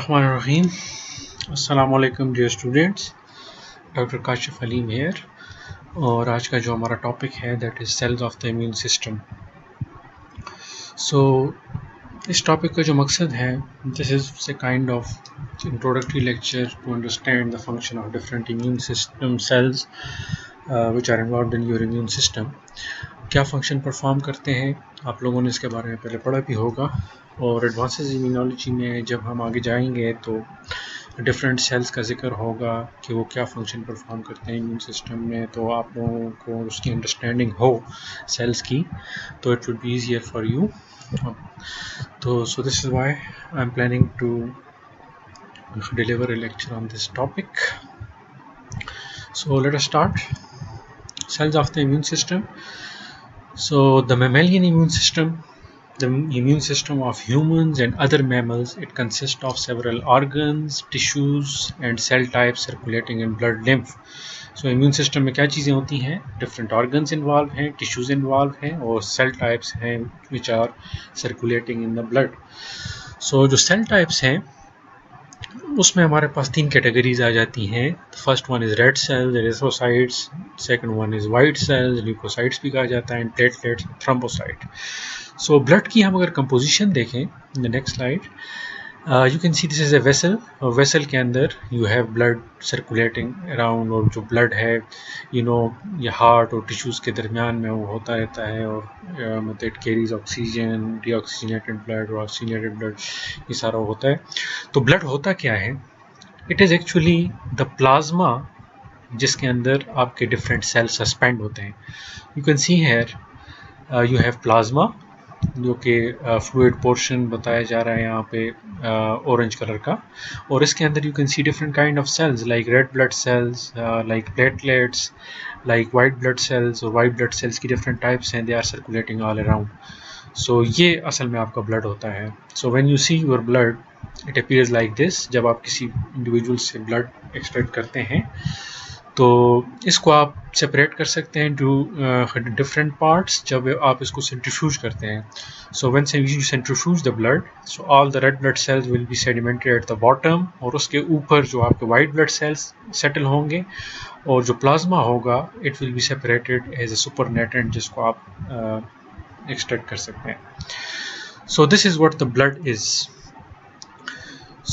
Bismillahirrahmanirrahim. Assalamu alaikum dear students. Doctor Kashif Aleem here और आज का जो हमारा टॉपिक है that is cells of the immune system. So इस टॉपिक का जो मकसद है this is a kind of introductory lecture to understand the function of different immune system cells which are involved in your immune system. क्या function perform करते हैं आप लोगों ने इसके बारे में पहले पढ़ा भी होगा, और एडवांसेस इम्यूनोलॉजी में जब हम आगे जाएंगे तो डिफरेंट सेल्स का जिक्र होगा कि वो क्या फंक्शन परफॉर्म करते हैं इम्यून सिस्टम में, तो आप लोगों को उसकी अंडरस्टैंडिंग हो सेल्स की तो it would be easier for you. तो so this is why I am planning to deliver a lecture on this topic. So let us start. Cells of the immune system. So the mammalian immune system, the immune system of humans and other mammals, it consists of several organs, tissues and cell types circulating in blood lymph. So immune system में क्या चीज़ें होती हैं? Different organs involved हैं, tissues involved हैं और cell types हैं which are circulating in the blood. So जो cell types हैं उसमें हमारे पास तीन कैटेगरीज आ जाती हैं. First one is red cells, erythrocytes. Second one is white cells, leucocytes भी कहा जाता है, and platelets, thrombocyte. So blood की हम अगर कंपोजिशन देखें, the next slide, you can see this is a vessel. Vessel के अंदर you have blood circulating around, और जो ब्लड है ये हार्ट और टिश्यूज़ के दरमियान में वो होता रहता है, और मतलब it carries oxygen, deoxygenated blood और ऑक्सीजनेटेड ब्लड, ये सारा होता है. तो ब्लड होता क्या है? It is actually the plasma जिसके अंदर आपके डिफरेंट सेल्स सस्पेंड होते हैं. You can see here you have plasma जो कि फ्लूइड पोर्शन बताया जा रहा है यहाँ पे ऑरेंज कलर का, और इसके अंदर you can see different kind of cells like red blood cells, like platelets, like white blood cells. और वाइट ब्लड सेल्स की डिफरेंट टाइप्स हैं, they are circulating all around. So ये असल में आपका ब्लड होता है. So when you see your blood it appears like this. जब आप किसी इंडिविजुअल से ब्लड एक्सट्रैक्ट करते हैं तो इसको आप सेपरेट कर सकते हैं टू डिफरेंट पार्ट्स जब आप इसको सेंट्रीफ्यूज करते हैं. सो when you centrifuge the blood, so all the red blood sales will be sedimented at the bottom, और उसके ऊपर जो आपके वाइट ब्लड सेल्स सेटल होंगे, और जो प्लाज्मा होगा it will be separated as a supernatant जिसको आप एक्सट्रैक्ट कर सकते हैं. So this is what the blood is.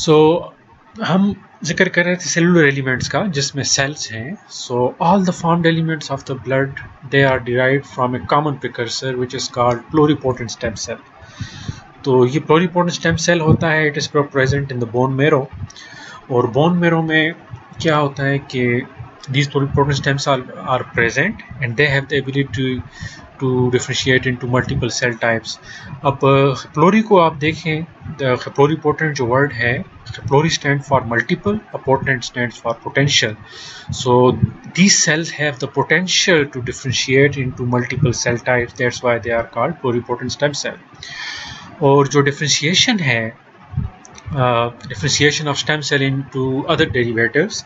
So हम जिक्र कर रहे थे सेलुलर एलिमेंट्स का जिसमें सेल्स हैं. So all the formed elements of the blood they are derived from a common precursor which is called pluripotent stem cell. तो ये प्लोरीपोटेंट स्टेम सेल होता है, it is present in the bone marrow. और bone marrow में क्या होता है कि these pluripotent stem cells are present and they have the ability to differentiate into multiple cell types. अब प्लोरी को आप देखें, प्लोरीपोटेंट जो वर्ड है, pluri stand for multiple, potent stand for potential. So these cells have the potential to differentiate into multiple cell types, that's why they are called pluripotent stem cell. और जो differentiation है, differentiation of stem cell into other derivatives,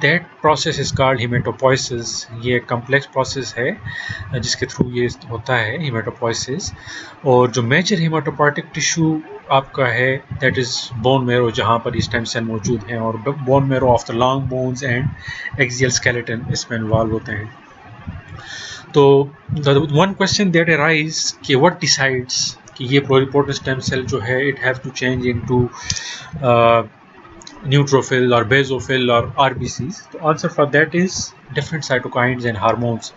that process is called hematopoiesis. ये complex process है जिसके through ये होता है hematopoiesis. और जो major hematopoietic tissue आपका है that is bone marrow, जहाँ पर ये stem cell मौजूद हैं, और bone marrow of the long bones and axial skeleton इसमें involve होते हैं. तो the one question that arise कि what decides कि ये प्लोरीपोटेंट स्टेम सेल जो है it have to change into neutrophil और बेसोफिल और आरबीसीज. तो answer for that is different cytokines and hormones.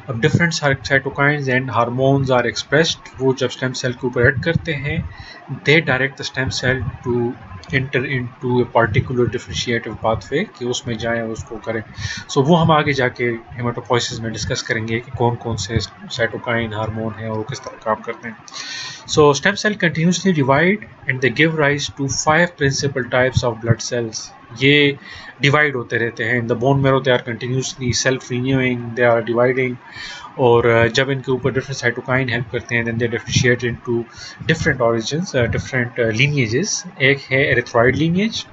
अब different cytokines and hormones are expressed, वो जब स्टेम सेल के ऊपर एक्ट करते हैं they direct the stem cell to enter into a particular differentiative pathway कि उसमें जाएं उसको करें. सो वो हम आगे जाके हेमाटोपोइसिस में डिस्कस करेंगे कि कौन कौन से साइटोकाइन हार्मोन हैं और वो किस तरह काम करते हैं. So stem cell continuously divide and they give rise to 5 principal types of blood cells. ये divide होते रहते हैं. In the bone marrow they are continuously self-renewing, they are dividing. और जब इनके ऊपर different cytokine help करते हैं then they differentiate into different origins, different lineages. एक है erythroid lineage,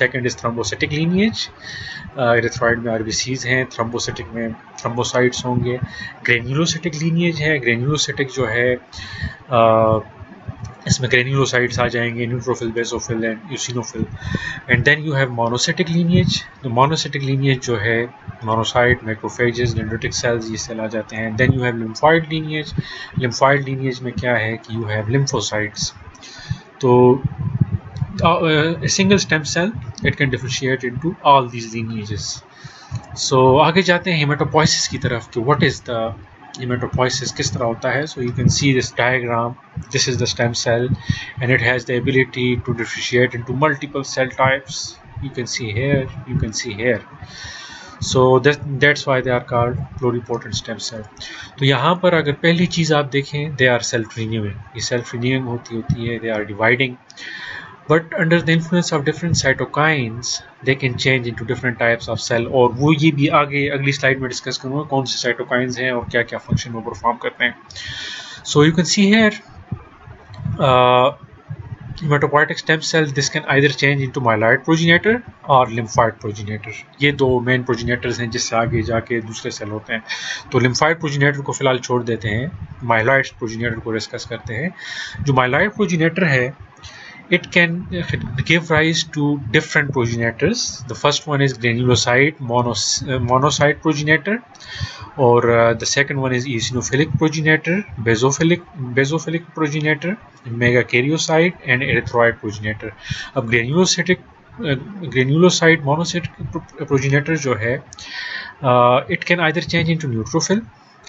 second is thrombocytic lineage. erythroid में RBCs हैं, thrombocytic में thrombocytes होंगे. granulocytic lineage है, granulocytic जो है इसमें ग्रेन्युलोसाइट्स आ जाएंगे, neutrophil, basophil and eosinophil. And then you have monocytic lineage. तो मोनोसिटिक लीनिएज जो है मोनोसाइट, मैक्रोफेजेस, डेंड्रिटिक सेल्स, ये सेल आ जाते हैं। Then you have lymphoid lineage. Lymphoid lineage में क्या है कि यू हैव लिम्फोसाइट्स। तो a single stem cell, it can differentiate into all these lineages. So आगे जाते हैं हेमेटोपोइसिस की तरफ कि what is the हेमेटोपोइसिस, किस तरह होता है. So you can see this diagram. This is the stem cell and it has the ability to differentiate into multiple cell types. You can see here, you can see here. So that's why they are called pluripotent stem cell. तो यहाँ पर अगर पहली चीज़ आप देखें, they are self renewing. ये self renewing होती है, they are dividing. But under the influence of different cytokines, they can change into different types of cell. और वो ये भी आगे अगली स्लाइड में डिस्कस करूँगा कौन से cytokines हैं और क्या क्या फंक्शन वो परफॉर्म करते हैं. So you can see here, hematopoietic stem cell, this can either change into myeloid progenitor or lymphoid progenitor. ये दो मेन प्रोजेनेटर्स हैं जिससे आगे जाके दूसरे सेल होते हैं. तो lymphoid progenitor को फिलहाल छोड़ देते हैं, myeloid progenitor को डिस्कस करते हैं. जो myeloid progenitor है, it can give rise to different progenitors. The first one is granulocyte monocyte progenitor, or the second one is eosinophilic progenitor, basophilic progenitor, megakaryocyte and erythroid progenitor. अब granulocyte monocyte progenitor जो है, it can either change into neutrophil.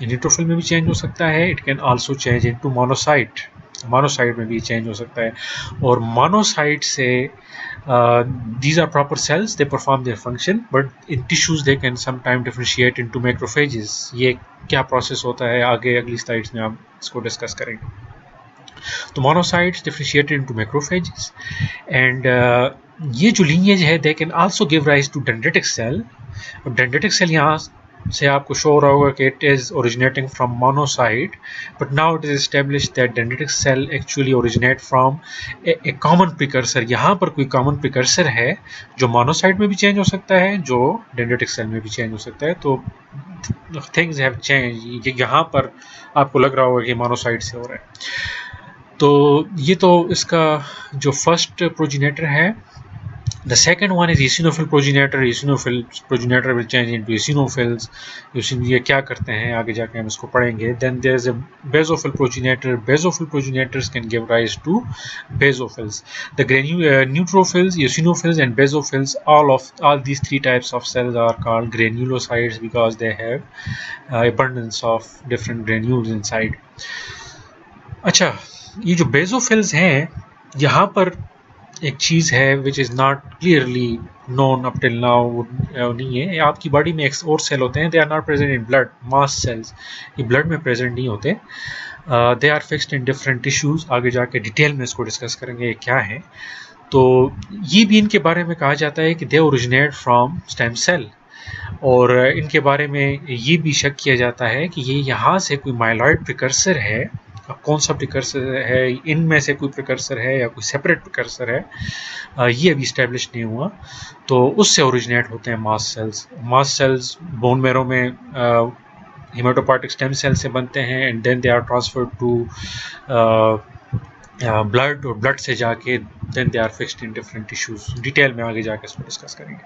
Neutrophil में भी change हो सकता है. It can also change into monocyte. Monocyte में भी चेंज हो सकता है. और मोनोसाइट से these are proper cells, they perform their function, but in tissues they can sometimes differentiate into macrophages. ये क्या प्रोसेस होता है आगे अगली स्लाइड्स में आप इसको डिस्कस करेंगे. तो monocytes differentiated into macrophages. And ये जो लीनिएज है, they can also give rise to dendritic cell. Dendritic cell यहाँ से आपको शो हो रहा होगा कि it is originating from monocyte, but now it is established that dendritic cell actually originate from a common precursor. यहाँ पर कोई कॉमन प्रिकर्सर है जो मोनोसाइट में भी चेंज हो सकता है, जो डेंड्रिटिक सेल में भी चेंज हो सकता है. तो थिंग्स हैव चेंज. यहाँ पर आपको लग रहा होगा कि मोनोसाइट से हो रहा है. तो ये तो इसका जो फर्स्ट प्रोजेनेटर है. The second one is eosinophil progenitor. Eosinophil progenitor will change into eosinophils. ये क्या करते हैं आगे जाके हम इसको पढ़ेंगे. Then there is a basophil progenitor. Basophil progenitors can give rise to basophils. The neutrophils, eosinophils and basophils, all these three types of cells are called granulocytes because they have abundance of different granules inside. अच्छा, ये जो basophils हैं, यहाँ पर एक चीज़ है which is not clearly known up till now, नहीं है. आपकी बॉडी में एक और सेल होते हैं, they are not present in blood, mast cells. ये ब्लड में प्रेजेंट नहीं होते. They are fixed in different tissues. आगे जाके डिटेल में इसको डिस्कस करेंगे ये क्या है. तो ये भी इनके बारे में कहा जाता है कि they originate from stem cell. और इनके बारे में ये भी शक किया जाता है कि ये यहाँ से कोई माइलॉइड प्रिकर्सर है. अब कौन सा प्रिकर्सर है, इनमें से कोई प्रिकर्सर है या कोई सेपरेट प्रिकर्सर है, ये अभी इस्टेब्लिश नहीं हुआ. तो उससे ओरिजिनेट होते हैं mast cells. Mast cells bone marrow में हेमेटोपोइटिक स्टेम सेल से बनते हैं and then they are transferred to blood, और ब्लड से जाके then they are fixed in different tissues. Detail में आगे जाके इसको डिस्कस करेंगे.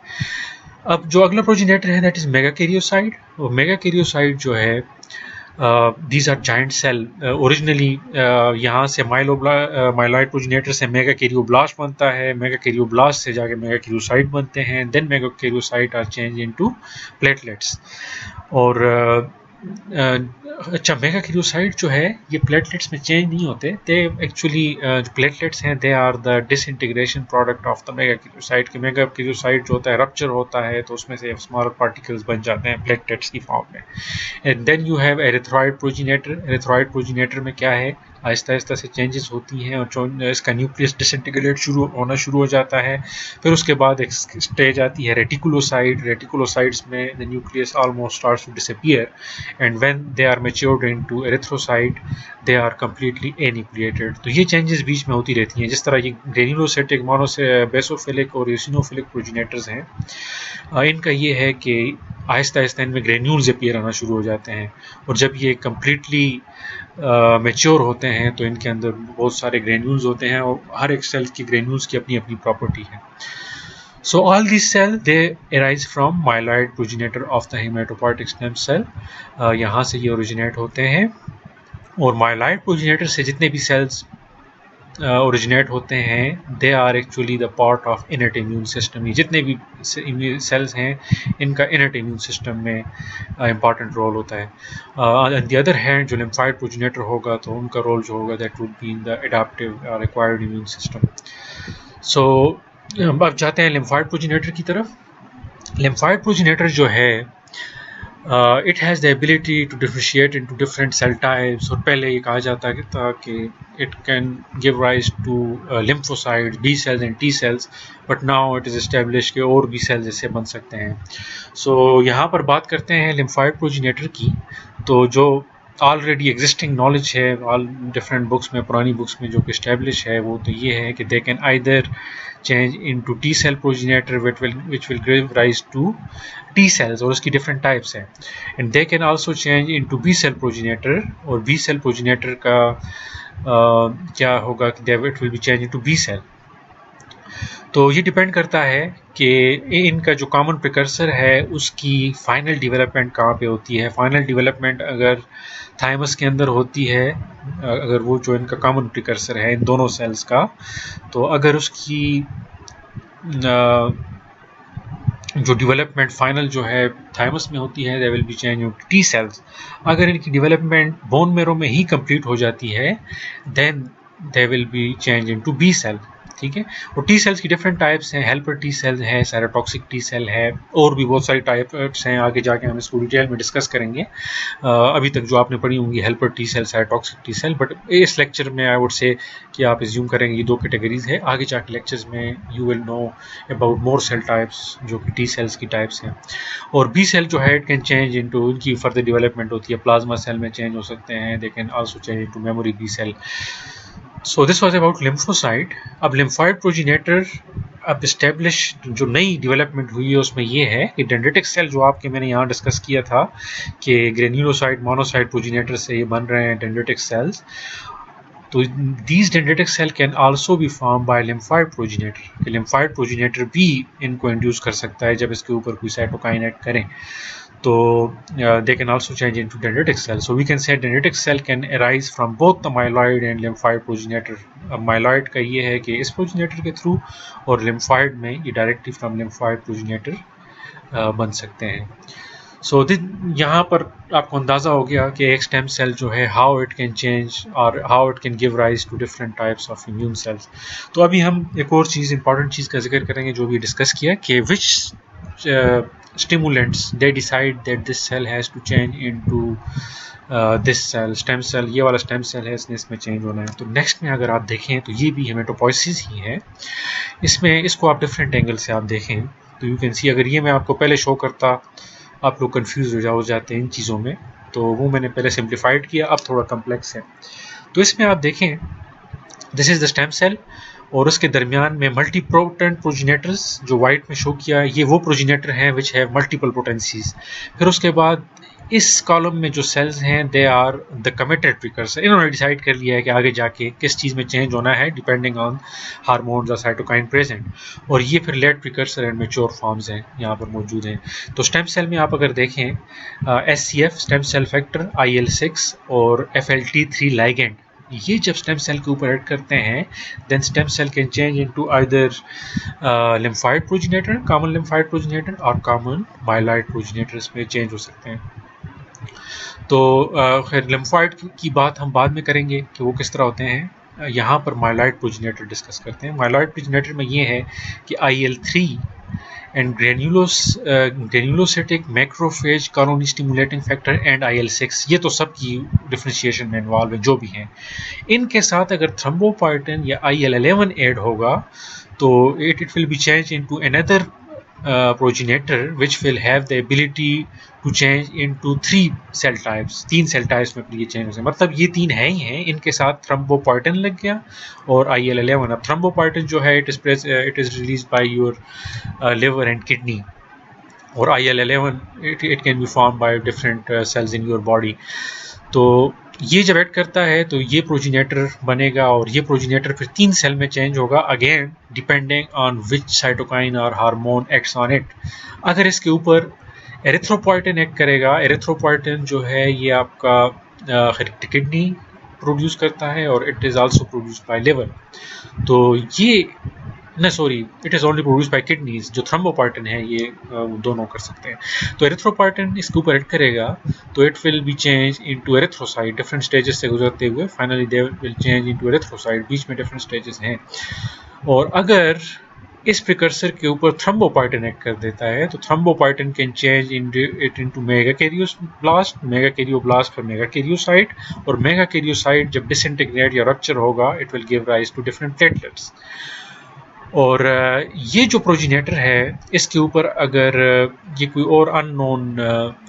अब जो अगला प्रोजेनेटर है दैट इज मेगाकैरियोसाइट. और मेगाकैरियोसाइट जो है, these are giant cell. Originally यहाँ से माइलॉइड प्रोजेनेटर से मेगाकैरियोब्लास्ट बनता है. मेगाकैरियोब्लास्ट से जाके मेगाकैरियोसाइट बनते हैं. Then megakaryocyte are change into platelets. और अच्छा, मेगाकैरियोसाइट जो है ये प्लेटलेट्स में चेंज नहीं होते. दे एक्चुअली जो प्लेटलेट्स हैं they are the disintegration product of the megakaryocyte. कि मेगाकैरियोसाइट जो होता है रप्चर होता है तो उसमें से स्मॉलर पार्टिकल्स बन जाते हैं प्लेटलेट्स की फॉर्म में. And then you have erythroid progenitor. Erythroid progenitor में क्या है, आहिस्ता आहिस्ता से चेंजेस होती हैं और इसका न्यूक्लियस डिसइंटीग्रेट होना शुरू हो जाता है. फिर उसके बाद एक स्टेज आती है रेटिकुलोसाइट. रेटिकुलोसाइट्स में the nucleus almost starts to disappear and when they are matured into erythrocyte they are completely enucleated. तो ये चेंजेस बीच में होती रहती हैं. जिस तरह ये ग्रेन्युलोसाइटिक, बेसोफिलिक और यूसिनोफिलिक प्रोजेनेटर्स हैं, इनका ये है कि आहिस्ता आहिस्ता इनमें ग्रेन्यूल्स अपीयर आना शुरू हो जाते हैं, और जब ये कम्प्लीटली मैच्योर होते हैं तो इनके अंदर बहुत सारे ग्रेन्यूल्स होते हैं, और हर एक सेल की ग्रेन्यूल्स की अपनी अपनी प्रॉपर्टी है. So all these cells they arise from myeloid progenitor of the hematopoietic stem cell. यहाँ से ये ओरिजिनेट होते हैं, और माइलॉइड प्रोजेनेटर से जितने भी सेल्स ओरिजिनेट होते हैं they are actually the part of innate immune system. ये जितने भी सेल्स हैं इनका इनर्ट इम्यून सिस्टम में इम्पॉर्टेंट रोल होता है. ऑन द अदर हैंड जो लिम्फॉइड प्रोजेनेटर होगा तो उनका रोल जो होगा that would be in the adaptive acquired immune system. So अब जाते हैं लिम्फॉइड प्रोजेनेटर की तरफ. लिम्फॉइड प्रोजेनेटर जो है it has the ability to differentiate into different cell types, और पहले ये कहा जाता था कि it can give rise to lymphocytes, B cells and T cells, but now it is established कि और B cells इससे बन सकते हैं. So यहाँ पर बात करते हैं lymphoid progenitor की. तो जो ऑलरेडी एग्जिस्टिंग नॉलेज है ऑल डिफरेंट बुक्स में, पुरानी बुक्स में जो कि इस्टेब्लिश है, वो तो ये है कि they can either change into T cell progenitor which will give rise to T cells, और उसकी डिफरेंट टाइप्स हैं. And they can also change into B cell progenitor, और बी सेल प्रोजेनेटर का क्या होगा कि it will be change into B cell. तो ये डिपेंड करता है कि इनका जो कॉमन प्रिकर्सर है उसकी फाइनल डेवलपमेंट कहाँ पे होती है. फाइनल डेवलपमेंट अगर थाइमस के अंदर होती है, अगर वो जो इनका कॉमन प्रिकर्सर है इन दोनों सेल्स का, तो अगर उसकी जो डेवलपमेंट फाइनल जो है थाइमस में होती है they will be change into T sales. अगर इनकी डेवलपमेंट बोन मेरो में ही कंप्लीट हो जाती है then they will be change into B cell. ठीक है. और टी सेल्स की डिफरेंट टाइप्स हैं. हेल्पर टी सेल है, साइटोटॉक्सिक टी सेल है, और भी बहुत सारी टाइप्स हैं. आगे जाके हम इसको डिटेल में डिस्कस करेंगे. अभी तक जो आपने पढ़ी होंगी helper T cell, cytotoxic T cell, but इस लेक्चर में आई वुड से कि आप एज्यूम करेंगे ये दो कैटेगरीज है. आगे जाके लेक्चर्स में you will know about more cell types जो कि टी सेल्स की टाइप्स हैं. और बी सेल जो है इट कैन चेंज इनटू, उनकी फर्दर डेवलपमेंट होती है, प्लाज्मा सेल में चेंज हो सकते हैं. They can also change into memory B cell. So this was about lymphocyte. अब lymphoid progenitor अब इस्टेब्लिश जो नई डेवलपमेंट हुई है उसमें ये है कि डेंड्रिटिक सेल जो आपके मैंने यहाँ डिस्कस किया था कि ग्रेन्यूलोसाइट मोनोसाइट प्रोजेनेटर से ये बन रहे हैं डेंड्रिटिक सेल्स. तो these dendritic cell can also be formed by lymphoid progenitor. कि lymphoid progenitor भी इनको इंड्यूस कर सकता है जब इसके ऊपर कोई साइटोकाइन ऐड करें. तो they can also change into dendritic cell. So we can say dendritic cell can arise from both the myeloid and lymphoid progenitor. अब myeloid का ये है कि इस progenitor के थ्रू, और lymphoid में ये डायरेक्टली from lymphoid progenitor बन सकते हैं. सो यहाँ पर आपको अंदाज़ा हो गया कि एक स्टेम सेल जो है हाउ इट कैन चेंज और how it can give rise to different types of immune cells. तो अभी हम एक और चीज़ इंपॉर्टेंट चीज़ का जिक्र करेंगे जो भी डिस्कस किया कि which stimulants they decide that this cell has to change into this cell. Stem cell, ये वाला स्टेम सेल है, इसमें चेंज होना है. तो नेक्स्ट में अगर आप देखें तो ये भी हेमेटोपोइसिस ही है. इसमें इसको आप डिफरेंट एंगल से आप देखें तो यू कैन सी, अगर ये मैं आपको पहले शो करता आप लोग कंफ्यूज हो जाते हैं इन चीज़ों में, तो वो मैंने पहले सिंप्लीफाइड किया, अब थोड़ा कम्प्लेक्स है. तो इसमें आप देखें this is the stem cell, और उसके दरमियान में मल्टी पोटेंट प्रोजेनेटर्स जो वाइट में शो किया है ये वो प्रोजेनेटर हैं विच हैव मल्टीपल पोटेंसीज. फिर उसके बाद इस कॉलम में जो सेल्स हैं they are the committed precursor. इन्होंने डिसाइड कर लिया है कि आगे जाके किस चीज़ में चेंज होना है डिपेंडिंग ऑन हार्मोन्स और साइटोकाइन प्रेजेंट, और ये फिर late precursor and mature forms हैं यहाँ पर मौजूद हैं. तो स्टेम सेल में आप अगर देखें SCF stem cell factor, IL-6 और FLT3 लाइगेंड, ये जब स्टेम सेल के ऊपर ऐड करते हैं then stem cell can change into either lymphoid progenitor, common lymphoid progenitor, और कॉमन माइलॉइड प्रोजेनेटर्स में चेंज हो सकते हैं. तो खैर लिम्फॉइड की बात हम बाद में करेंगे कि वो किस तरह होते हैं. यहाँ पर माइलॉइड प्रोजेनेटर डिस्कस करते हैं. माइलॉइड प्रोजेनेटर में ये है कि IL-3 and granulocytic macrophage colony stimulating factor and IL-6, ये तो सब की डिफरेंशिएशन में इन्वॉल्व है जो भी हैं. इनके साथ अगर थ्रोम्बोपोएटिन या IL-11 ऐड होगा तो it will be change into another progenitor which will have the ability to change into 3 cell types. 3 cell types में ये चेंज हो सकते हैं. मतलब ये 3 है ही हैं, इनके साथ थ्रोम्बोपोएटिन लग गया और IL-11. अब थ्रोम्बोपोएटिन जो है it is release by your liver and kidney. और IL-11 it can be formed by different cells in your body. तो ये जब ऐड करता है तो ये प्रोजीनेटर बनेगा और ये प्रोजीनेटर फिर 3 सेल में चेंज होगा, again depending on which cytokine और हार्मोन एक्ट्स ऑन इट. अगर इसके ऊपर एरिथ्रोपोइटिन एक्ट करेगा, एरिथ्रोपोइटिन जो है ये आपका किडनी प्रोड्यूस करता है और it is also produced by liver. तो ये ना sorry it is only produce by kidneys. जो थ्रोम्बोपोइटिन है ये दोनों कर सकते हैं. तो एरिथ्रोपोइटिन इसके ऊपर ऐड करेगा तो it will be change into erythrocyte. Different stages से गुजरते हुए finally they will change into erythrocyte. बीच में डिफरेंट स्टेजेस हैं. और अगर इस प्रिकर्सर के ऊपर थ्रोम्बोपोइटिन एक्ट कर देता है तो thrombopoietin can change it into megakaryoblast, megakaryoblast फिर मेगाकैरियोसाइट, और मेगाकैरियोसाइट जब डिसइंटीग्रेट या रप्चर होगा it will give rise to different platelets. और ये जो प्रोजीनेटर है इसके ऊपर अगर ये कोई और अननोन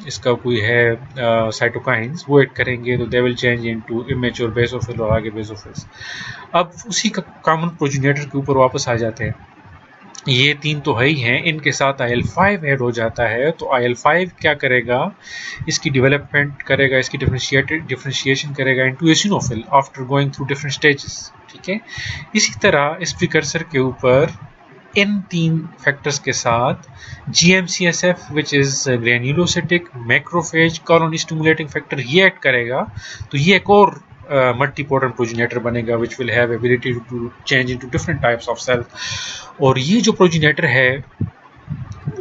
इसका कोई है साइटोकाइंस वो ऐड करेंगे तो they will change into immature basophil और आगे बेसोफिल्स. अब उसी का कॉमन प्रोजीनेटर के ऊपर वापस आ जाते हैं. ये 3 तो है ही हैं, इनके साथ IL-5 ऐड हो जाता है. तो IL-5 क्या करेगा, इसकी डेवलपमेंट करेगा, इसकी डिफरेंशिएशन करेगा into eosinophil after going through different stages. ठीक है. इसी तरह इस प्रिकर्सर के ऊपर इन 3 फैक्टर्स के साथ GM-CSF which is granulocytic macrophage colony stimulating factor ये ऐड करेगा. तो ये एक और multipotent progenitor बनेगा which will have ability to change into different types of cells. और ये जो प्रोजीनेटर है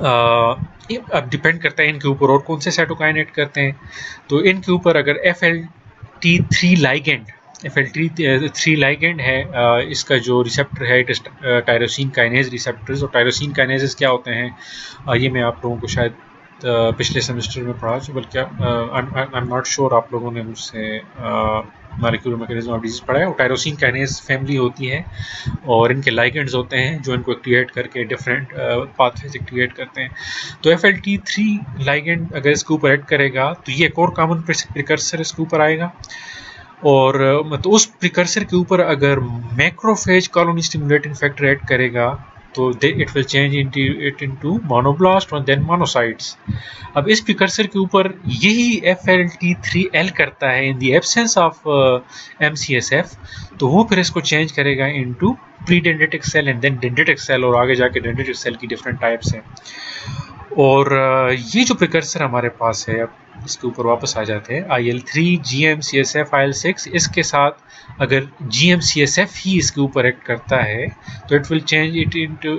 अब डिपेंड करता है इनके ऊपर और कौन से साइटोकाइन ऐड करते हैं. तो इनके ऊपर अगर FLT3 लाइगेंड है, इसका जो रिसेप्टर है it is tyrosine kinase receptors. और टायरोसिन काइनेजेस क्या होते हैं ये मैं आप लोगों को शायद पिछले सेमेस्टर में पढ़ा, बल्कि आई एम नॉट श्योर आप लोगों ने मुझसे मॉलिक्यूलर मैकेनिज्म ऑफ डिजीज पढ़ा है. टायरोसिन काइनेज फैमिली होती है और इनके लाइगेंड्स होते हैं जो इनको एक्टिवेट करके डिफरेंट पाथवेज एक्टिवेट करते हैं. तो FLT3 लाइगेंड अगर इसके ऊपर ऐड करेगा तो ये एक और कॉमन प्रिकर्सर इसके ऊपर आएगा. और मतलब उस प्रिकर्सर के ऊपर अगर macrophage colony stimulating factor add करेगा तो it will change into monoblast और देन मोनोसाइट्स. अब इस प्रिकर्सर के ऊपर यही FLT3L करता है in the absence of MCSF. तो वो फिर इसको चेंज करेगा into pre dendritic cell and then dendritic cell, और आगे जाके डेंड्रिटिक सेल की डिफरेंट टाइप्स हैं. और ये जो प्रिकर्सर हमारे पास है, अब इसके ऊपर वापस आ जाते हैं. IL-3 GM-CSF IL-6, इसके साथ अगर GM-CSF ही इसके ऊपर एक्ट करता है तो it will change it into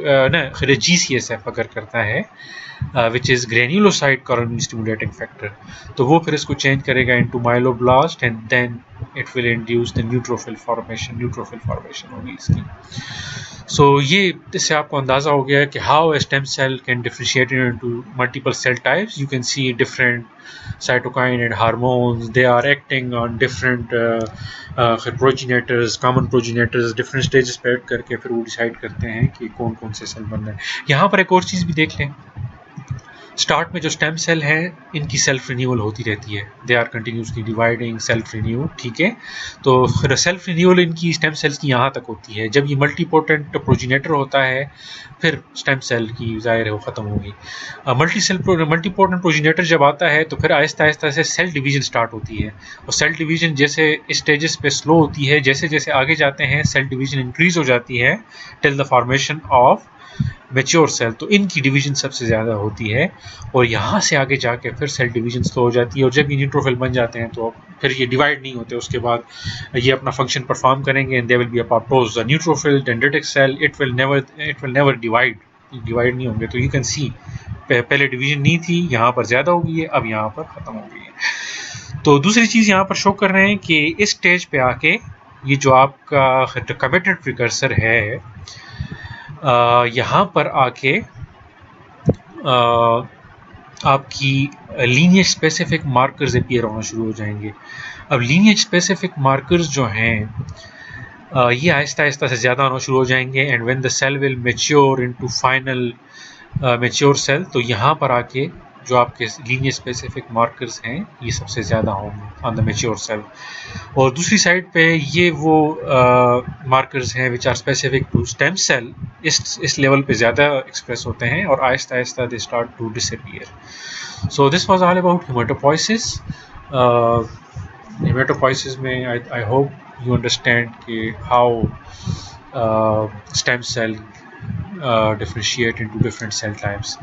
GCSF अगर करता है which is granulocyte colony stimulating factor, तो वो फिर इसको चेंज करेगा into myeloblast and then it will induce the neutrophil formation होगी इसकी. सो ये इससे आपको अंदाज़ा हो गया है कि how a stem cell can differentiate into multiple cell types. You can see different cytokine and hormones, they are acting on different progenitors, common progenitors, different stages पे ऐड करके फिर वो डिसाइड करते हैं कि कौन कौन से सेल बन रहे हैं. यहाँ पर एक और चीज़ भी देख लें. स्टार्ट में जो स्टेम सेल है इनकी सेल्फ रिन्यूअल होती रहती है. They are continuously dividing, self renew. ठीक है. तो सेल्फ रिन्यूअल इनकी स्टेम सेल्स की यहाँ तक होती है. जब ये मल्टीपोटेंट प्रोजीनेटर होता है फिर स्टेम सेल की ज़ाहिर है वो ख़त्म होगी. मल्टीपोटेंट प्रोजीनेटर जब आता है तो फिर आहिस्ता आहिस्ता से सेल डिवीजन स्टार्ट होती है. और सेल डिवीजन जैसे स्टेजेस पे स्लो होती है, जैसे जैसे आगे जाते हैं सेल डिवीजन इंक्रीज हो जाती है till the formation of mature cell. तो इनकी डिवीजन सबसे ज़्यादा होती है और यहाँ से आगे जाके फिर सेल डिवीजन स्लो हो जाती है. और जब ये न्यूट्रोफिल बन जाते हैं तो फिर ये डिवाइड नहीं होते. उसके बाद ये अपना फंक्शन परफॉर्म करेंगे and they will be apoptose. The neutrophil dendritic cell it will never divide नहीं होंगे. तो यू कैन सी पहले डिवीजन नहीं थी, यहाँ पर ज़्यादा हो गई है, अब यहाँ पर ख़त्म हो गई है. तो दूसरी चीज़ यहाँ पर शो कर रहे हैं कि इस स्टेज पे आके ये जो आपका कमिटेड प्रिकर्सर है यहाँ पर आके आपकी लीनिएज स्पेसिफिक मार्कर्स अपीयर होना शुरू हो जाएंगे. अब लीनिएज स्पेसिफिक मार्कर्स जो हैं ये आहिस्ता आहिस्ता से ज़्यादा होना शुरू हो जाएंगे. And when the cell will mature into final mature cell, तो यहाँ पर आके जो आपके लीनियर स्पेसिफिक मार्कर्स हैं ये सबसे ज़्यादा होंगे ऑन द मैच्योर सेल, और दूसरी साइड पे ये वो मार्कर्स हैं which are specific to stem cell, इस लेवल पे ज़्यादा एक्सप्रेस होते हैं और आहिस्ता आहिस्ता they start to disappear. So this was all about haematopoiesis. Haematopoiesis में आई होप यू अंडरस्टैंड कि how stem cell differentiate into different cell types.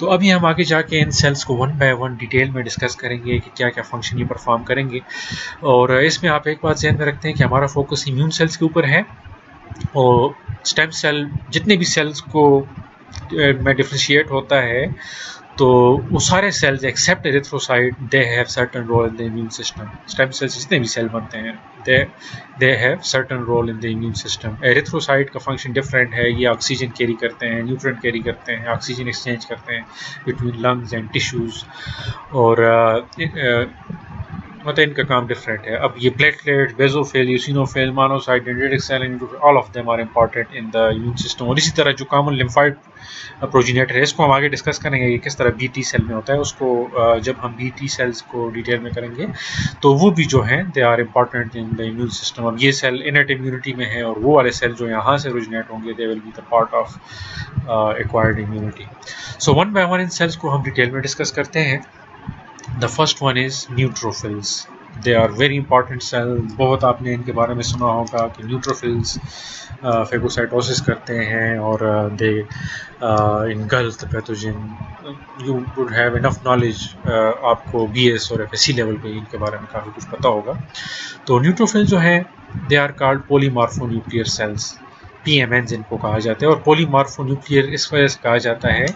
तो अभी हम आगे जाके इन सेल्स को वन बाय वन डिटेल में डिस्कस करेंगे कि क्या क्या फंक्शन ये परफॉर्म करेंगे। और इसमें आप एक बात ध्यान में रखते हैं कि हमारा फोकस इम्यून सेल्स के ऊपर है, और स्टेम सेल जितने भी सेल्स को में डिफरेंशिएट होता है तो वो सारे cells except erythrocyte they have certain role in the immune system. Stem cells जितने भी सेल बनते हैं they have certain role in the immune system. Erythrocyte का फंक्शन डिफरेंट है, ये ऑक्सीजन कैरी करते हैं, न्यूट्रिएंट कैरी करते हैं, ऑक्सीजन एक्सचेंज करते हैं बिटवीन लंग्स एंड टिश्यूज़, और मतलब इनका काम डिफरेंट है। अब ये platelet, basophil, eosinophil, monocyte, dendritic cell, all of them are important in the immune system. और इसी तरह जो कॉमन लिम्फाइड प्रोजेनेटर है इसको हम आगे डिस्कस करेंगे कि किस तरह बी टी सेल में होता है, उसको जब हम बी टी सेल्स को डिटेल में करेंगे तो वो भी जो हैं they are important in the immune system. अब ये सेल इनर्ट इम्यूनिटी में है और वो वाले सेल जो यहाँ से ओरिजिनेट होंगे they will be the part of acquired immunity. So one by one इन सेल्स को हम डिटेल में डिस्कस करते हैं। The first one is neutrophils. They are very important cell. बहुत आपने इनके बारे में सुना होगा कि न्यूट्रोफिल्स फेगोसाइटोसिस करते हैं और दे engulf the pathogen. You would have enough knowledge, आपको BS और FSC लेवल पे इनके बारे में काफ़ी कुछ पता होगा। तो न्यूट्रोफिल जो है they are called polymorphonuclear cells. PMNs इनको कहा जाता है, और पॉलीमॉर्फोन्यूक्लियर इस वजह से कहा जाता है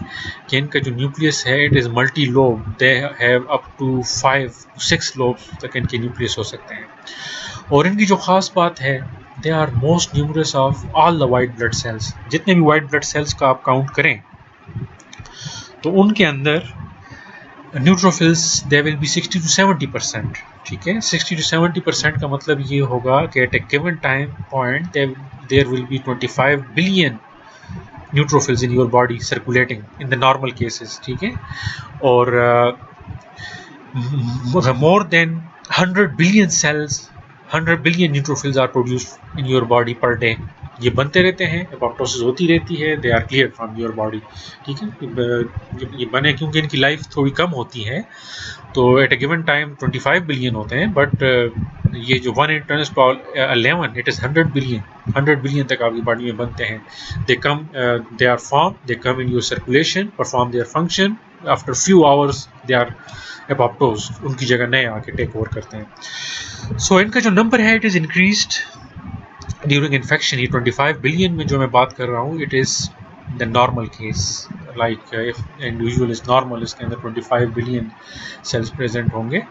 कि इनका जो न्यूक्लियस है it is multi lobe, they have up to 5 to 6 lobes तक इनके न्यूक्लियस हो सकते हैं। और इनकी जो ख़ास बात है they are most numerous of all the white blood cells. जितने भी वाइट ब्लड सेल्स का आप काउंट करें तो उनके अंदर neutrophils they will B 60 to 70%। ठीक है, 60 to 70% का मतलब ये होगा कि at a given time point there will be 25 billion neutrophils in your body circulating in the normal cases. ठीक है, और more than 100 billion cells, 100 billion neutrophils are produced in your body per day. ये बनते रहते हैं, apoptosis होती रहती है, they are clear from your body. ठीक है, ये बने क्योंकि इनकी लाइफ थोड़ी कम होती है, तो eight a given time 25 billion होते हैं, बट ये जो 1 × 10⁻11 इट इज़ 100 बिलियन, 100 बिलियन तक आपकी बॉडी में बनते हैं। They come, they are form, they come in your circulation, perform their function, after few hours they are apoptose, उनकी जगह नए आके टेक ओवर करते हैं। सो इनका जो नंबर है it is increased during infection. ये 25 बिलियन में जो मैं बात कर रहा हूँ it is the normal case, like if individual is normal, इसके अंदर 25 बिलियन सेल्स प्रेजेंट होंगे।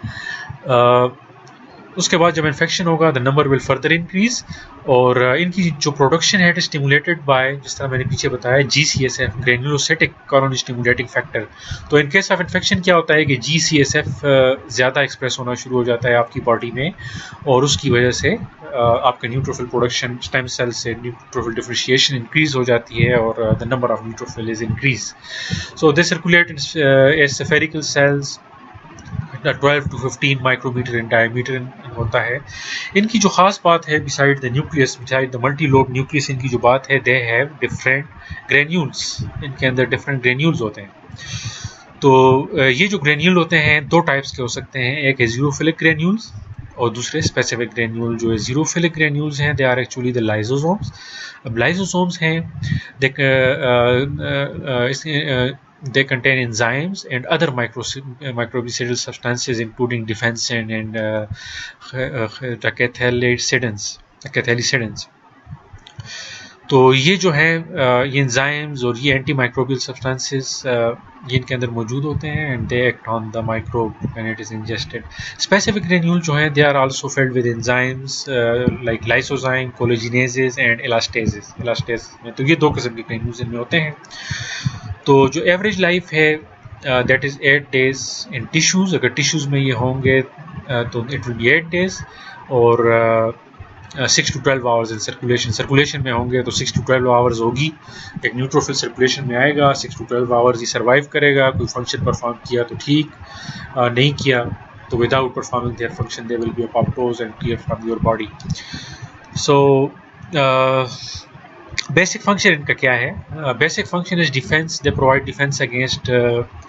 उसके बाद जब इन्फेक्शन होगा the number will further increase, और इनकी जो प्रोडक्शन है इट इज स्टिमुलेटेड बाय, जिस तरह मैंने पीछे बताया, GCSF, ग्रेन्युलोसाइटिक कॉलोनी स्टिमुलेटिंग फैक्टर। तो इन केस ऑफ इन्फेक्शन क्या होता है कि GCSF ज़्यादा एक्सप्रेस होना शुरू हो जाता है आपकी बॉडी में, और उसकी वजह से आपका न्यूट्रोफिल प्रोडक्शन, स्टेम सेल से न्यूट्रोफिल डिफरेंशिएशन इंक्रीज हो जाती है, और the number of neutrophil is increase. So they circulate in spherical cells 12 to 15 micrometre in diameter होता है। इनकी जो ख़ास बात है beside the nucleus, beside the multi lobe nucleus, इनकी जो बात है दे हैव डिफरेंट ग्रेन्यूल्स, इनके अंदर डिफरेंट ग्रेन्यूल्स होते हैं। तो ये जो ग्रेन्यूल होते हैं दो टाइप्स के हो सकते हैं, एक है ज़ीरोफिलिक ग्रेन्यूल्स और दूसरे स्पेसिफिक ग्रेन्यूल। जो है ज़ीरोफिलिक ग्रेन्यूल्स हैं they are actually the lysosomes. अब लाइसोसोम्स हैं they contain enzymes and other microbicidal substances including defensin and cathelicidins। तो ये जो है ये एंजाइम्स और ये एंटी माइक्रोबियल सब्सटेंसेस ये इनके अंदर मौजूद होते हैं, and they act on the microbe when it is ingested. Specific granule जो है they are also filled with enzymes like lysozyme, collagenases and elastases. में तो ये दो किस्म के ग्रेन्यूल्स इनमें होते हैं। तो जो एवरेज लाइफ है that is 8 days in tissues. अगर टिश्यूज़ में ये होंगे तो इट विल बी 8 days, और 6 to 12 आवर्स इन सर्कुलेशन में होंगे तो 6 to 12 आवर्स होगी। एक न्यूट्रोफिल सर्कुलेशन में आएगा, 6 to 12 आवर्स ही सर्वाइव करेगा। कोई फंक्शन परफॉर्म किया तो ठीक, नहीं किया तो without performing their function they will be apoptose and clear from your body. So basic function इनका क्या है? Basic function is defence. They provide defence against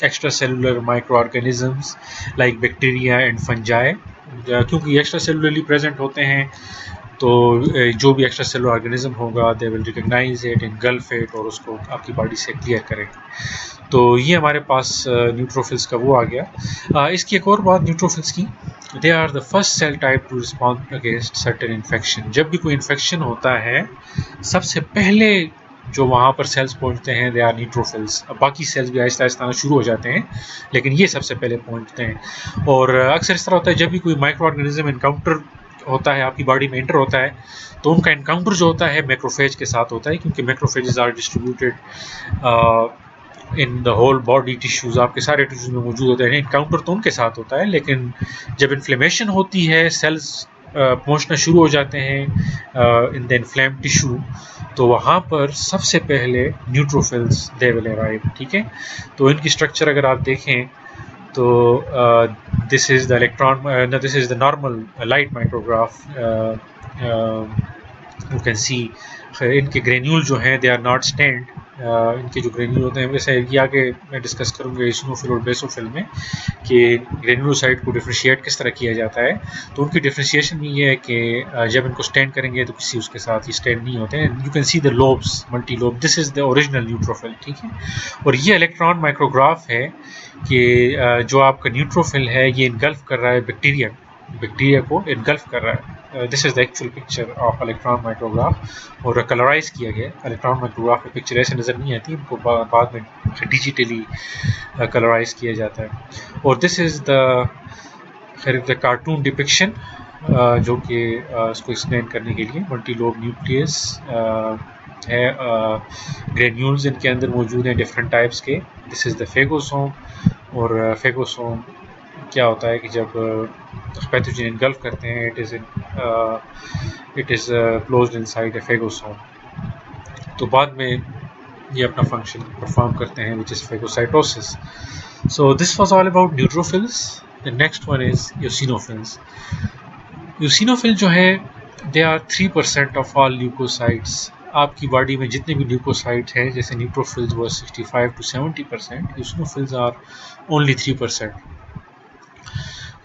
extra cellular micro organisms like bacteria and fungi. क्योंकि extra cellularly present होते हैं तो जो भी extra cellular organism होगा they will recognise it, engulf it और उसको आपकी बॉडी से क्लियर करेंगे। तो ये हमारे पास न्यूट्रोफिल्स का वो आ गया। इसकी एक और बात न्यूट्रोफिल्स की, they are the first cell type to respond against certain infection. जब भी कोई इन्फेक्शन होता है सबसे पहले जो वहाँ पर सेल्स पहुँचते हैं दे आर न्यूट्रोफिल्स। अब बाकी सेल्स भी आहिस्ता आहिस्ता आना शुरू हो जाते हैं लेकिन ये सबसे पहले पहुँचते हैं। और अक्सर इस तरह होता है जब भी कोई माइक्रो ऑर्गेनिज्म इनकाउंटर होता है, आपकी बॉडी में एंटर होता है, तो उनका इनकाउंटर जो होता है मैक्रोफेज के साथ होता है, क्योंकि macrophages are distributed in the whole body tissues, आपके सारे टिश्यूज़ में मौजूद होते हैं। इनकाउंटर तो उनके साथ होता है, लेकिन जब इन्फ्लेमेशन होती है सेल्स पहुंचना शुरू हो जाते हैं इन द इन्फ्लेम्ड टिश्यू, तो वहाँ पर सबसे पहले न्यूट्रोफिल्स दे विल अराइव। ठीक है, तो इनकी स्ट्रक्चर अगर आप देखें तो this is the electron no, this is the normal light micrograph. You can see इनके ग्रेन्यूल जो हैं दे आर नॉट स्टैंड। इनके जो ग्रेन्यूल होते हैं, वैसे ये आगे मैं डिस्कस करूँगा इसिनोफिल और बेसोफिल में कि ग्रेन्यूलोसाइट को डिफ्रेंशिएट किस तरह किया जाता है। तो उनकी डिफ्रेंशिएशन में ये है कि जब इनको स्टैंड करेंगे तो किसी उसके साथ ही स्टैंड नहीं होते हैं। You can see the lobes, multi lobe, this is the original neutrophil. ठीक है, और ये इलेक्ट्रॉन माइक्रोग्राफ है कि जो आपका न्यूट्रोफिल है ये इनगल्फ कर रहा है बैक्टीरिया को इनगल्फ कर रहा है। This is the actual picture of electron micrograph, और कलराइज किया गया। इलेक्ट्रॉन माइक्रोग्राफ में पिक्चर ऐसे नज़र नहीं आती, इनको बाद में डिजिटली कलराइज किया जाता है। और this is the cartoon depiction जो कि इसको एक्सप्लेन करने के लिए मल्टी लोब न्यूक्लियस है, ग्रेन्यूल्स इनके अंदर मौजूद हैं डिफरेंट टाइप्स के। दिस इज़ द फेगोसोम, और फेगोसोम क्या होता है कि जब पैथोजन इनगल्फ करते हैं it is closed inside a phagosome, तो बाद में ये अपना फंक्शन परफॉर्म करते हैं which is phagocytosis. So this was all about neutrophils. The next one is eosinophils. Eosinophil जो है they are 3% of all leucocytes. आपकी बॉडी में जितने भी ल्यूकोसाइट्स हैं, जैसे न्यूट्रोफिल्स वो 65 to 70%, eosinophils are only 3%।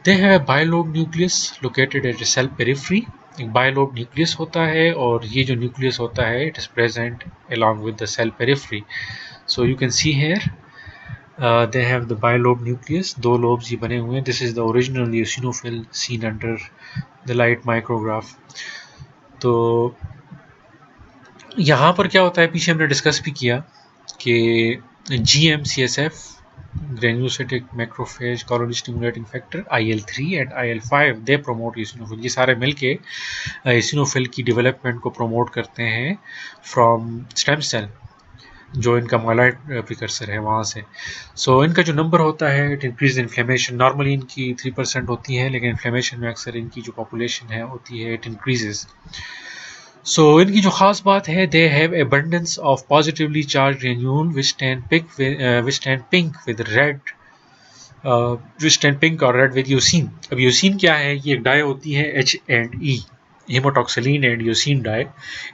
They have bilobe nucleus located at a cell periphery. एक बायलोब न्यूक्लियस होता है और ये जो न्यूक्लियस होता है it is present along with the cell periphery. So you can see here they have the bilobe nucleus, 2 lobes ये बने हुए हैं। This is the original eosinophil seen under the light micrograph. तो यहाँ पर क्या होता है, पीछे हमने डिस्कस भी किया कि GM-CSF granulocytic macrophage colony stimulating factor IL-3 and IL-5 they promote eosinophil. ये सारे मिलके ईसिनोफिल की डेवलपमेंट को प्रमोट करते हैं फ्रॉम स्टेम सेल, जो इनका माइलॉइड प्रिकर्सर है वहाँ से। सो इनका जो नंबर होता है इट इंक्रीज इन्फ्लेमेशन। नॉर्मली इनकी 3% होती है, लेकिन इन्फ्लेमेशन में अक्सर इनकी जो पॉपुलेशन है होती है इट इंक्रीजेज। सो इनकी जो ख़ास बात है, they have abundance of positively charge granule which turn pink with red, which turn pink और रेड विद यूसिन। अब यूसिन क्या है, ये एक डाई होती है H&E, haematoxylin and eosin die.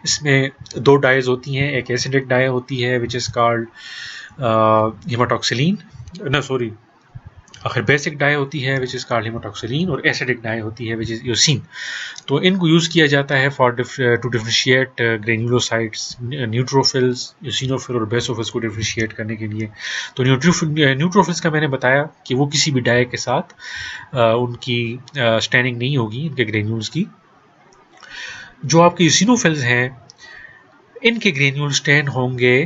इसमें 2 डाइज होती हैं, एक एसिडिक डाई होती है विच इज़ कॉल्ड हेमोटॉक्सिलिन, ना सॉरी आखिर बेसिक डाई होती है विच इज़ कॉल्ड हेमोटॉक्सिलिन, और एसिडिक डाई होती है विच इज़ यूसिन। तो इनको यूज़ किया जाता है for to differentiate granulocytes, neutrophils, eosinophil और बेसोफिल्स को डिफ्रेंशिएट करने के लिए। तो न्यूट्रोफिल्स का मैंने बताया कि वो किसी भी डाई के साथ उनकी स्टैंडिंग नहीं होगी इनके ग्रेन्यूल्स की। जो आपके यूसिनोफिल्स हैं इनके ग्रेन्यूल स्टैंड होंगे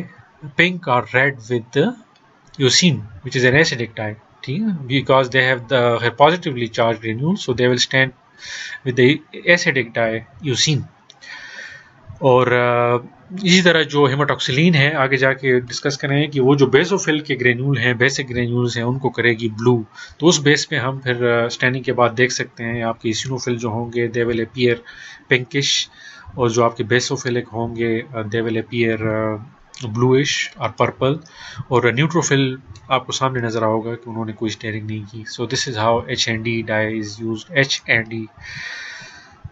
पिंक और red with eosin which is an acidic dye. ठीक है, because they have the positively charge granule, so they will stained with the acidic dye eosin. और इसी तरह जो हेमाटॉक्सिलिन है आगे जाके डिस्कस करें कि वो जो बेसोफिल के ग्रेन्यूल हैं, बेसिक ग्रेन्यूल्स हैं, उनको करेगी ब्लू। तो उस बेस पे हम फिर स्टैनिंग के बाद देख सकते हैं आपके इसिनोफिल जो होंगे दे विल अपीयर पिंकिश, और जो आपके बेसोफिलिक होंगे दे विल अपीयर ब्लूइश और पर्पल, और न्यूट्रोफिल आपको सामने नजर आओगा कि उन्होंने कोई स्टेयरिंग नहीं की। So this is how HND dye is used, HND।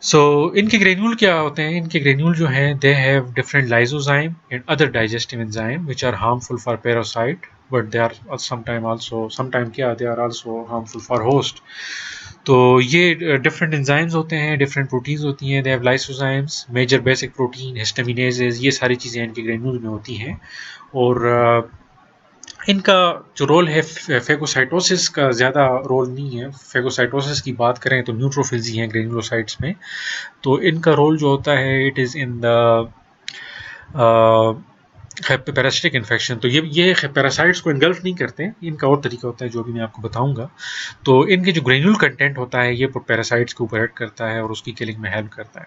So इनके ग्रेन्यूल क्या होते हैं? इनके ग्रेन्यूल जो हैं they have different lysozyme and other digestive enzyme which are harmful for parasite, but they are sometime क्या they are also harmful for host. तो ये डिफरेंट एंजाइम्स होते हैं, डिफरेंट प्रोटीन्स होती हैं, they have lysozymes, major basic protein, histaminases, ये सारी चीज़ें इनके ग्रेन्यूल में होती हैं। और इनका जो रोल है फेगोसाइटोसिस का ज़्यादा रोल नहीं है। फेगोसाइटोसिस की बात करें तो न्यूट्रोफिल्स ही हैं ग्रेन्युलोसाइट्स में। तो इनका रोल जो होता है it is in the parasitic infection. तो ये पैरासाइट्स को इनगल्फ नहीं करते, इनका और तरीका होता है जो भी मैं आपको बताऊंगा। तो इनके जो ग्रेन्यूल कंटेंट होता है ये पैरासाइट्स को ऊपर एक्ट करता है और उसकी किलिंग में हेल्प करता है।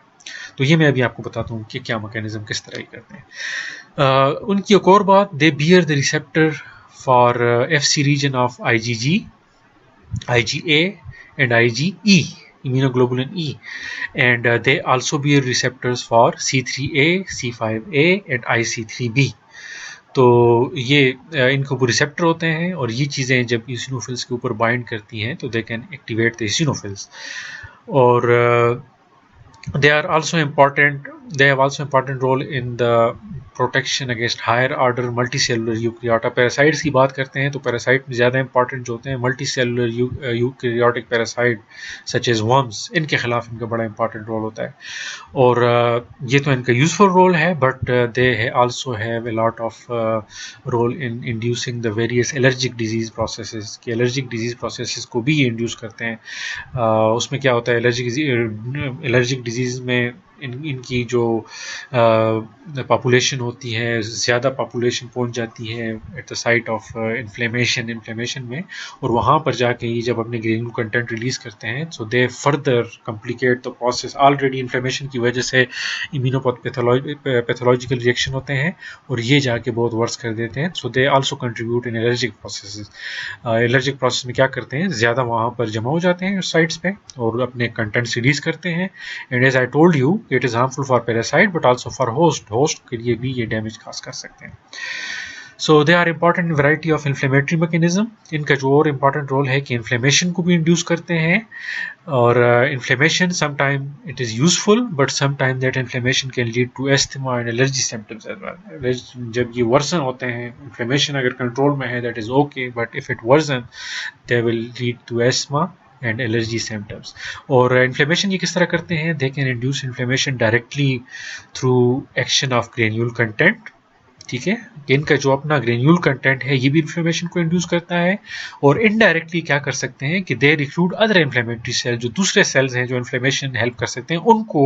तो ये मैं अभी आपको बताता हूँ कि क्या मैकेनिज्म किस तरह ही करते हैं। उनकी एक और बात, दे bear the receptor for FC region of IgG, IgA and IgE, immunoglobulin E, and they also bear receptors for C3A, C5A and IC3B। तो ये इनके ऊपर रिसेप्टर होते हैं और ये चीज़ें जब इसिनोफिल्स के ऊपर बाइंड करती हैं तो दे कैन एक्टिवेट द इसिनोफिल्स। और they are also important, they have also important role in the protection against higher order multicellular eukaryota. Parasites की बात करते हैं तो पैरासाइट ज़्यादा इंपॉर्टेंट जो होते हैं multicellular eukaryotic parasite such as worms, इनके खिलाफ इनका बड़ा इंपॉर्टेंट रोल होता है। और ये तो इनका यूजफुल रोल है, but they also have a lot of role in inducing the various allergic disease processes, कि एलर्जिक डिजीज़ प्रोसेसेस को भी ये इंड्यूस करते हैं। उसमें क्या होता है, एलर्जिक डिजीज़ में इनकी जो पॉपुलेशन होती है, ज़्यादा पॉपुलेशन पहुंच जाती है at the site of inflammation में, और वहाँ पर जाके ये जब अपने ग्रेन्यूल कंटेंट रिलीज़ करते हैं so they further complicate the process. Already inflammation की वजह से इम्यूनोपैथोलॉजिकल रिएक्शन होते हैं और ये जाके बहुत वर्स कर देते हैं। So they also contribute in allergic process. Allergic process में क्या करते हैं, ज़्यादा वहाँ पर जमा हो जाते हैं उस साइट्स पे और अपने कंटेंट्स रिलीज़ करते हैं। And as I told you it is harmful for parasite but also for host के लिए भी ये डैमेज खास कर सकते हैं। So they are important variety of inflammatory mechanism. इनका जो और इम्पॉर्टेंट रोल है कि इन्फ्लेमेशन को भी इंड्यूस करते हैं, और inflammation sometime it is useful but sometime that inflammation can lead to asthma and allergy symptoms as well. जब ये वर्सन होते हैं, इन्फ्लेमेशन अगर कंट्रोल में है that is okay, but if it worsen they will lead to asthma and allergy symptoms. और inflammation ये किस तरह करते हैं, they can induce inflammation directly through action of granule content. ठीक है, इनका जो अपना ग्रेन्यूल कंटेंट है ये भी इन्फ्लेमेशन को इंड्यूस करता है, और इनडायरेक्टली क्या कर सकते हैं कि दे रिक्रूट अदर इन्फ्लेमेटरी सेल, जो दूसरे सेल्स हैं जो इन्फ्लेमेशन हेल्प कर सकते हैं उनको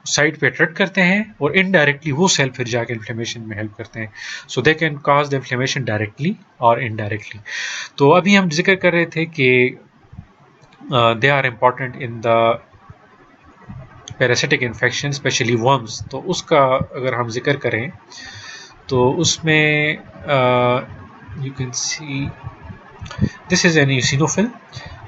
साइड पे अट्रैक्ट करते हैं, और इनडायरेक्टली वो सेल फिर जाके इन्फ्लेमेशन में हेल्प करते हैं। So they can cause the inflammation directly और इनडायरेक्टली। तो अभी हम जिक्र कर रहे थे कि they are important in the parasitic infection specially worms. तो उसका अगर हम जिक्र करें तो उसमें you can see this is an eosinophil.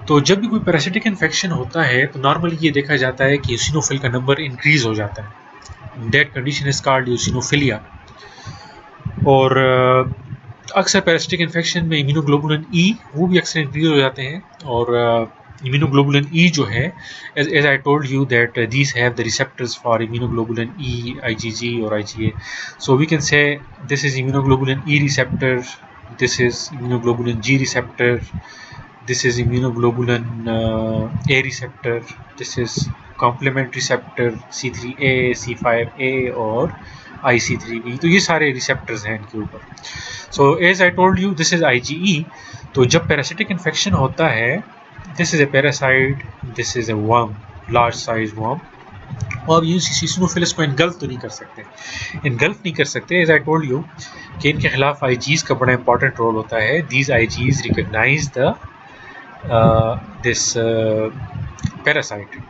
तो जब भी कोई पैरासिटिक इन्फेक्शन होता है तो नॉर्मली ये देखा जाता है कि यूसिनोफिल का नंबर इंक्रीज हो जाता है। That condition is called eosinophilia. और अक्सर पैरासिटिक इन्फेक्शन में इम्यूनोग्लोबुलिन ई वो भी अक्सर इंक्रीज हो जाते हैं। और immunoglobulin E जो है, as I told you that these have the receptors for immunoglobulin E, IgG or IgA. So we can say this is immunoglobulin E receptor, this is immunoglobulin G receptor, this is immunoglobulin A receptor, this is complement receptor C3A, C5A और IC3B। तो ये सारे receptors हैं इनके ऊपर। So as I told you this is IgE। तो जब parasitic infection होता है, this is a parasite, this is a worm, large size worm, और ये इसिनोफिलिस को इनगल्फ तो नहीं कर सकते, एज आई टोल्ड यू कि इनके खिलाफ आईजीज का बड़ा इंपॉर्टेंट रोल होता है। These IgEs recognise the this parasite.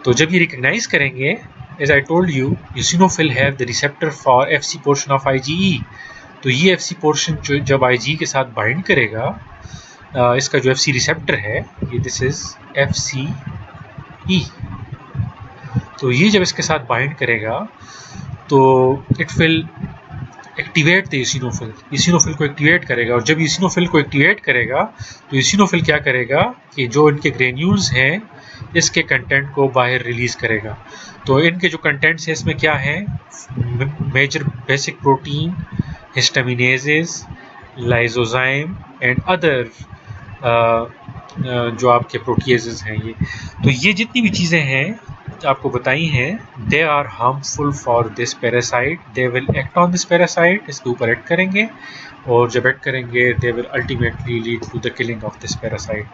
तो जब ये रिकॉग्नाइज करेंगे as I told you, eosinophil have the receptor for Fc portion of IgE. तो ये Fc पोर्शन जो जब IgE के साथ बाइंड करेगा, इसका जो Fc रिसेप्टर है ये दिस इज FCE. तो ये जब इसके साथ बाइंड करेगा तो it will activate the eosinophil, eosinophil को एक्टिवेट करेगा. और जब ईसिनोफिल को एक्टिवेट करेगा तो ईसिनोफिल क्या करेगा कि जो इनके ग्रेन्यूल्स हैं इसके कंटेंट को बाहर रिलीज करेगा. तो इनके जो कंटेंट्स हैं इसमें क्या है, major basic protein, histaminases, lysozyme and other जो आपके प्रोटीएजेस हैं ये. तो ये जितनी भी चीज़ें हैं आपको बताई हैं, they are harmful for this parasite. They will act on this parasite, इसके ऊपर एक्ट करेंगे और जब एक्ट करेंगे they will ultimately lead to the killing of this parasite.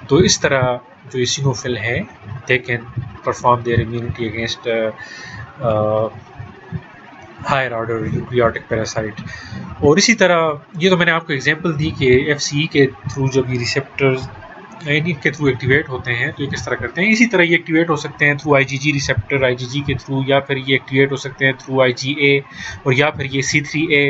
तो इस तरह जो ईसिनोफिल है they can perform their immunity against higher order eukaryotic parasite. और इसी तरह ये तो मैंने आपको एग्जांपल दी कि FCE के थ्रू जब ये रिसेप्टर्स इनके थ्रू एक्टिवेट होते हैं तो ये किस तरह करते हैं. इसी तरह ये एक्टिवेट हो सकते हैं थ्रू IgG रिसेप्टर, IgG के थ्रू, या फिर ये एक्टिवेट हो सकते हैं थ्रू IgA, और या फिर ये C3A,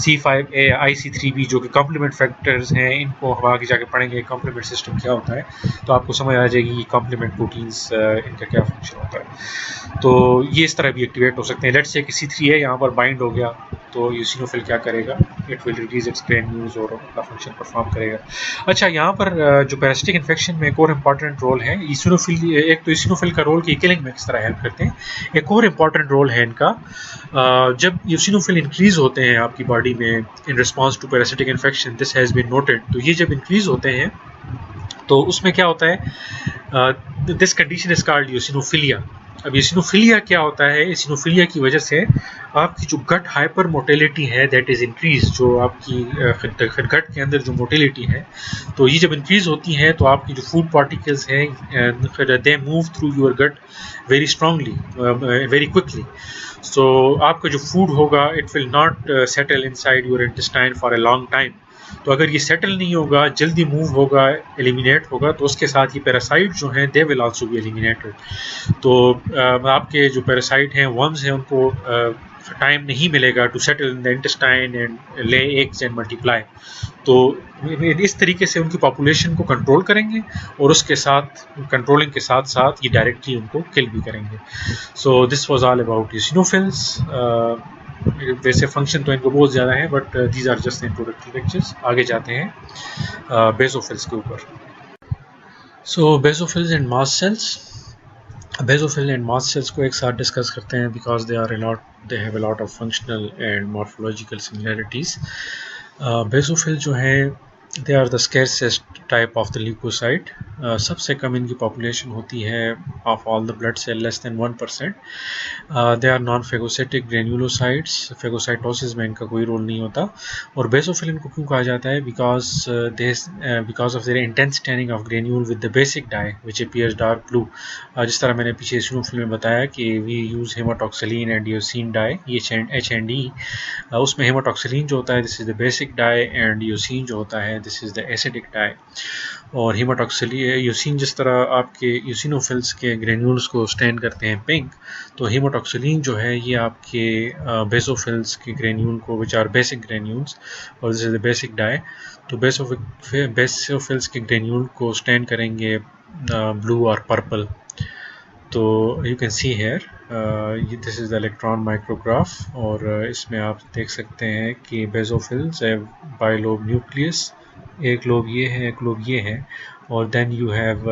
C5A, IC3B जो कि कॉम्प्लीमेंट फैक्टर्स हैं. इनको हम आगे जाके पढ़ेंगे कॉम्प्लीमेंट सिस्टम क्या होता है, तो आपको समझ आ जाएगी कॉम्प्लीमेंट प्रोटीन्स इनका क्या फंक्शन होता है. तो ये इस तरह भी एक्टिवेट हो सकते हैं. लेट्स से कि C3A यहाँ पर बाइंड हो गया तो ईसिनोफिल क्या करेगा, it will release it's granules और अपना फंक्शन परफॉर्म करेगा. अच्छा, यहाँ पर जो पैरासिटिक इन्फेक्शन में एक और इम्पॉर्टेंट रोल है ईसिनोफिल. एक तो ईसिनोफिल का रोल कि किलिंग में किस तरह हेल्प करते हैं, एक और इम्पॉर्टेंट रोल है इनका. जब ईसिनोफिल इंक्रीज होते हैं आपकी बॉडी में in response to parasitic infection, this has been noted. तो ये जब इंक्रीज होते हैं तो उसमें क्या होता है, दिस कंडीशन इज कॉल्ड ईसिनोफिलिया. अब ईसिनोफिलिया क्या होता है, ईसिनोफिलिया की वजह से आपकी जो गट हाइपर मोटेलिटी है दैट इज़ इंक्रीज. जो आपकी गट के अंदर जो मोटेलिटी है, तो ये जब इंक्रीज होती है तो आपकी जो फूड पार्टिकल्स हैं they move through your gut very strongly, very quickly. So आपका जो फूड होगा it will not settle inside your intestine for a long time. तो अगर ये सेटल नहीं होगा, जल्दी मूव होगा, एलिमिनेट होगा, तो उसके साथ ये पैरासाइट जो हैं they will also be eliminated. तो आपके जो पैरासाइट हैं, वर्म्स हैं, उनको टाइम नहीं मिलेगा to settle in the intestine and lay eggs and multiply. तो इस तरीके से उनकी पॉपुलेशन को कंट्रोल करेंगे और उसके साथ कंट्रोलिंग के साथ साथ ये डायरेक्टली उनको किल भी करेंगे. So this was all about eosinophils. वैसे फंक्शन तो इनको बहुत ज़्यादा है but these are just introductory lectures. आगे जाते हैं बेसोफिल्स के ऊपर. So basophils and mast cells. Basophil and mast cells को एक साथ डिस्कस करते हैं because they have a lot of functional and morphological similarities. Basophil जो है they are the scarcest type of the leukocyte. सबसे कम इनकी पॉपुलेशन होती है of all the blood cell, less than 1%. They are non phagocytic granulocytes. Phagocytosis में इनका कोई रोल नहीं होता. और बेसोफिल इनको क्यों कहा जाता है, because of their intense staining of granule with the basic dye which appears dark blue. जिस तरह मैंने पीछे ईसिनोफिल में बताया कि we use haematoxylin and eosin dye, ये HND. उसमें हेमाटॉक्सिलिन जो होता है this is the basic dye and eosin जो होता है this is the acidic dye. और यूसिन जिस तरह आपके यूसिनोफिल्स के ग्रेन्यूल्स को स्टैंड करते हैं पिंक, तो हेमाटॉक्सिलिन जो है ये आपके बेसोफिल्स के ग्रेन्यूल को विच आर बेसिक ग्रेन्यूल्स और this is the basic dye. तो बेसोफिल्स के ग्रेन्यूल को स्टैंड करेंगे ब्लू और पर्पल. तो you can see here this is the electron micrograph. और इसमें आप देख सकते हैं कि बेसोफिल्स बाइलोब न्यूक्लियस, एक लोब ये है, एक लोब ये है, और देन यू हैव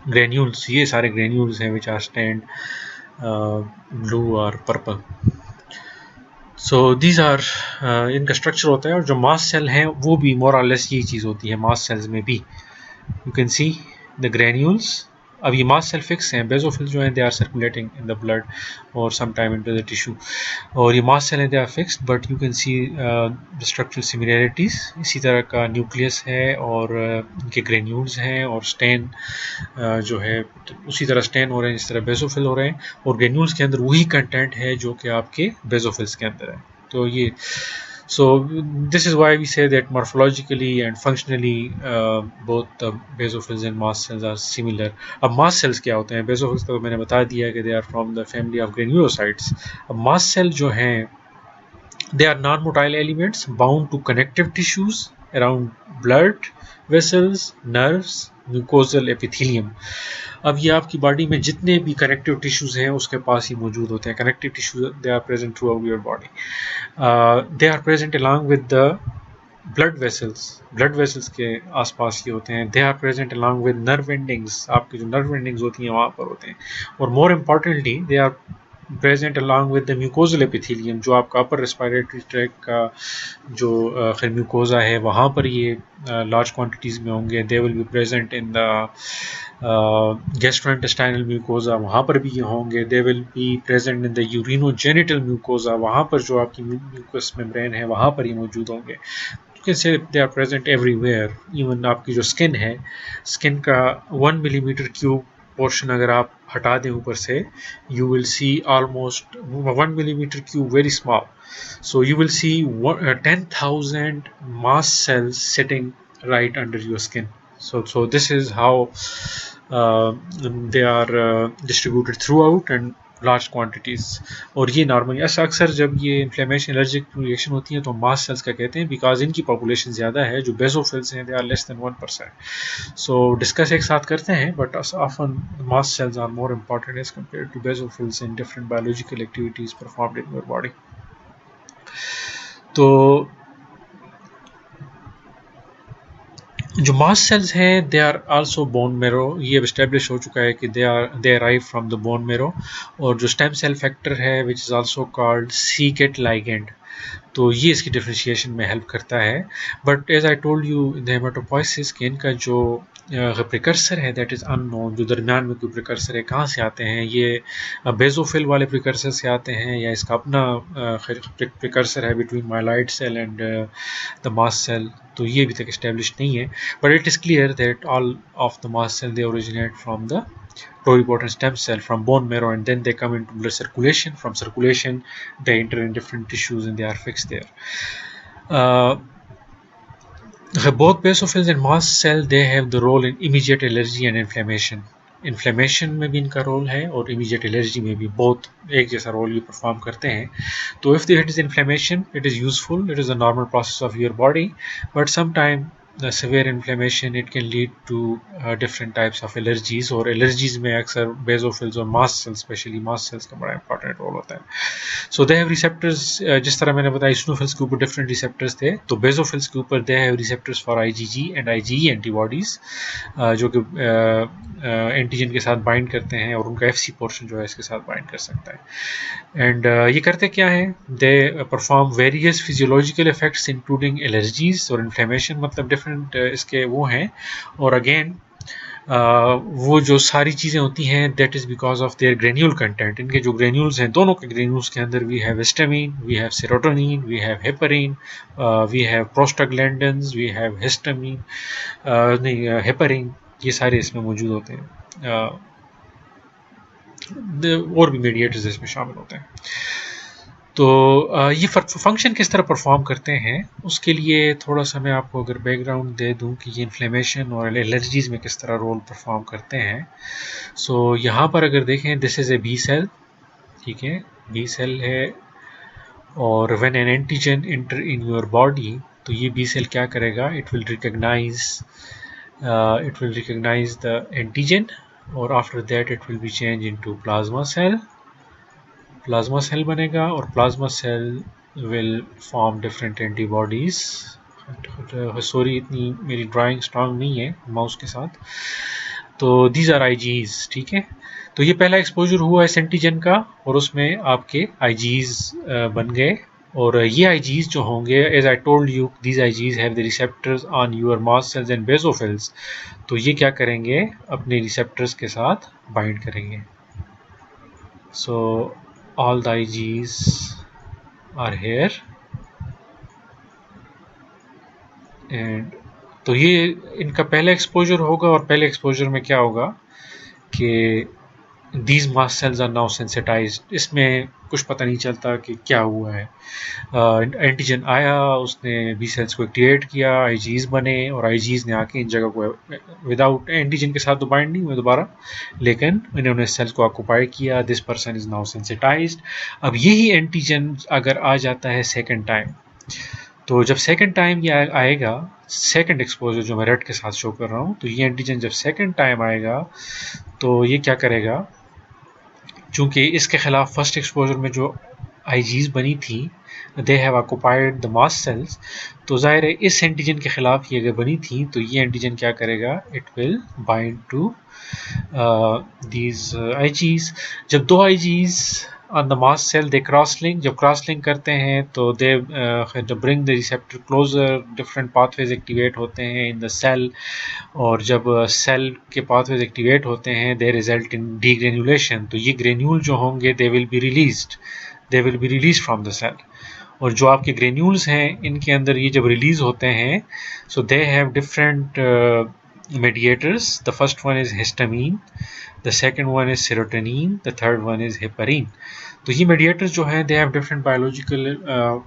ग्रेन्यूल्स. ये सारे ग्रेन्यूल्स हैं विच आर स्टैंड ब्लू और पर्पल. सो दीज आर इनका स्ट्रक्चर होता है. और जो मास्ट सेल हैं वो भी मोर और लेस यही चीज़ होती है मास्ट सेल्स में भी. You can see the granules. अब ये मास्ट सेल फिक्स हैं. बेसोफिल जो हैं they are circulating in the blood और some time into the tissue. और ये मास्ट सेल हैं they are fixed but you can see the structural similarities. इसी तरह का न्यूक्लियस है और इनके ग्रेन्यूल्स हैं और स्टेन जो है उसी तरह स्टेन हो रहे हैं जिस तरह बेसोफिल हो रहे हैं. और ग्रेन्यूल्स के अंदर वही कंटेंट है जो कि आपके बेसोफिल्स के अंदर है. तो ये So this is why we say that morphologically and functionally both the basophils and mast cells are similar. अब mast cells क्या होते हैं? basophils तो मैंने बता दिया कि they are from the family of granulocytes. अब mast cell जो हैं they are non-motile elements bound to connective tissues around blood vessels, nerves, mucosal epithelium. अब ये आपकी बॉडी में जितने भी कनेक्टिव टिश्यूज हैं उसके पास ही मौजूद होते हैं. Connective tissues they are present throughout your body. They are present along with the blood vessels के आसपास ही होते हैं. They are present along with nerve endings. आपकी जो नर्व एंडिंग्स होती हैं वहाँ पर होते हैं. और more importantly they are present along with the mucosal epithelium. जो आपका अपर रेस्पिरेटरी ट्रैक्ट का जो म्यूकोजा है वहाँ पर ये लार्ज क्वांटिटीज़ में होंगे. They will be present in the gastrointestinal mucosa, वहाँ पर भी ये होंगे. They will be present in the urinogenital mucosa, वहाँ पर जो आपकी म्यूकस मेम्ब्रेन है वहाँ पर ये मौजूद होंगे. So they are present everywhere. Even आपकी जो स्किन है, स्किन का 1 मिलीमीटर क्यूब पोर्शन अगर आप हटा दें ऊपर से, you will see almost 1 millimeter cube, very small. So you will see 10,000 mast cells sitting right under your skin. So this is how they are distributed throughout and large quantities. और ये normally अक्सर जब ये inflammation allergic reaction होती है तो mast cells का कहते हैं, बिकॉज इनकी पॉपुलेशन ज़्यादा है. जो बेसोफिल्स हैं they are less than 1%. So discuss एक साथ करते हैं, but often mast cells are more important as compare to basophils in different biological activities performed in your body. तो जो मास्ट सेल्स हैं they are also bone marrow. ये अब establish हो चुका है कि they arrive from the bone marrow. और जो स्टेम सेल फैक्टर है which is also called c kit ligand, तो ये इसकी डिफ्रेंशिएशन में हेल्प करता है. But as I told you in the haematopoiesis कि इनका जो प्रिकर्सर है दैट इज़ अननोन. जो दरमियान में कोई प्रिकर्सर है, कहाँ से आते हैं ये? बेसोफिल वाले प्रिकर्सर से आते हैं या इसका अपना प्रिकर्सर है between myeloid cell and the mast cell? तो ये अभी तक इस्टेब्लिश नहीं है. But it is clear that all of the mast cell they originate from the pluripotent stem cell from bone marrow, and then they come into blood circulation. From circulation they enter in different tissues and they are fixed there. Both basophils and mast cell they have the role in immediate allergy and inflammation. Inflammation में भी इनका role है और immediate allergy में भी, बहुत एक जैसा रोल ये परफॉर्म करते हैं. तो if it is inflammation it is useful, it is a normal process of your body. But sometime the severe inflammation it can lead to different types of allergies. और allergies में अक्सर basophils और mast cells, especially mast cells का बड़ा important role होता है. So they have receptors, जिस तरह मैंने बताया eosinophils के ऊपर different receptors थे, तो basophils के ऊपर they have receptors for IgG and IgE antibodies, जो कि एंटीजन के साथ बाइंड करते हैं और उनका FC पोर्शन जो है इसके साथ बाइंड कर सकता है. एंड ये करते क्या हैं? They perform various physiological effects including allergies और इन्फ्लेमेशन. मतलब डिफरेंट इसके वो हैं. और अगेन वो जो सारी चीज़ें होती हैं that is because of their granule content. इनके जो ग्रेन्यूल्स हैं, दोनों के ग्रेन्यूल्स के अंदर we have histamine, we have serotonin, we have heparin, we have prostaglandins, we have histamine, नहीं हेपरिन, ये सारे इसमें मौजूद होते हैं. और भी मीडिएटर्स इसमें शामिल होते हैं. तो ये फंक्शन किस तरह परफॉर्म करते हैं उसके लिए थोड़ा सा मैं आपको अगर बैकग्राउंड दे दूं कि ये इन्फ्लेमेशन और एलर्जीज़ में किस तरह रोल परफॉर्म करते हैं. सो यहाँ पर अगर देखें this is a B cell, ठीक है, बी सेल है. और when an antigen enter in your body तो ये बी सेल क्या करेगा? It will recognise the antigen और after that it will be change into plasma cell. Plasma cell बनेगा और plasma cell will form different antibodies. Sorry इतनी मेरी drawing strong नहीं है माउस के साथ. तो दीज आर आईजीज, ठीक है. तो ये पहला एक्सपोजर हुआ इस एंटीजन का और उसमें आपके आईजीज बन गए. और ये आईजीज जो होंगे, as I told you, these IgEs have the receptors on your mast cells and basophils. तो ये क्या करेंगे? अपने रिसेप्टर्स के साथ बाइंड करेंगे. सो all the IgEs are here and तो ये इनका पहला एक्सपोजर होगा. और पहले एक्सपोजर में क्या होगा कि these mast cells are now sensitized. इसमें कुछ पता नहीं चलता कि क्या हुआ है। एंटीजन आया, उसने बी सेल्स को एक्टिवेट किया, आईजीज बने और आईजीज ने आके इन जगह को विदाउट एंटीजन के साथ तो बाइंड नहीं हुए दोबारा, लेकिन इन्होंने सेल्स को ऑक्यूपाई किया। This person is now sensitised. अब यही एंटीजन अगर आ जाता है सेकेंड टाइम, तो जब सेकेंड टाइम ये आएगा, सेकेंड एक्सपोजर जो मैं रेड के साथ शो कर रहा हूँ, तो ये एंटीजन जब सेकेंड टाइम आएगा तो ये क्या करेगा, चूंकि इसके खिलाफ फर्स्ट एक्सपोजर में जो आईजीज बनी थी, they have occupied the mast cells, तो जाहिर है इस एंटीजन के खिलाफ ये अगर बनी थी तो ये एंटीजन क्या करेगा, it will bind to these IgEs. जब दो IgEs on the mast cell they cross link, जब cross link करते हैं तो they bring the receptor closer, different pathways activate होते हैं in the cell, और जब सेल के pathways activate होते हैं they result in degranulation, तो ये ग्रेन्यूल जो होंगे they will be released from the cell, और जो आपके ग्रेन्यूल्स हैं इनके अंदर ये जब रिलीज होते हैं so they have different mediators. The first one is histamine, the second one is serotonin, the third one is heparin. तो ये mediators जो हैं they have different biological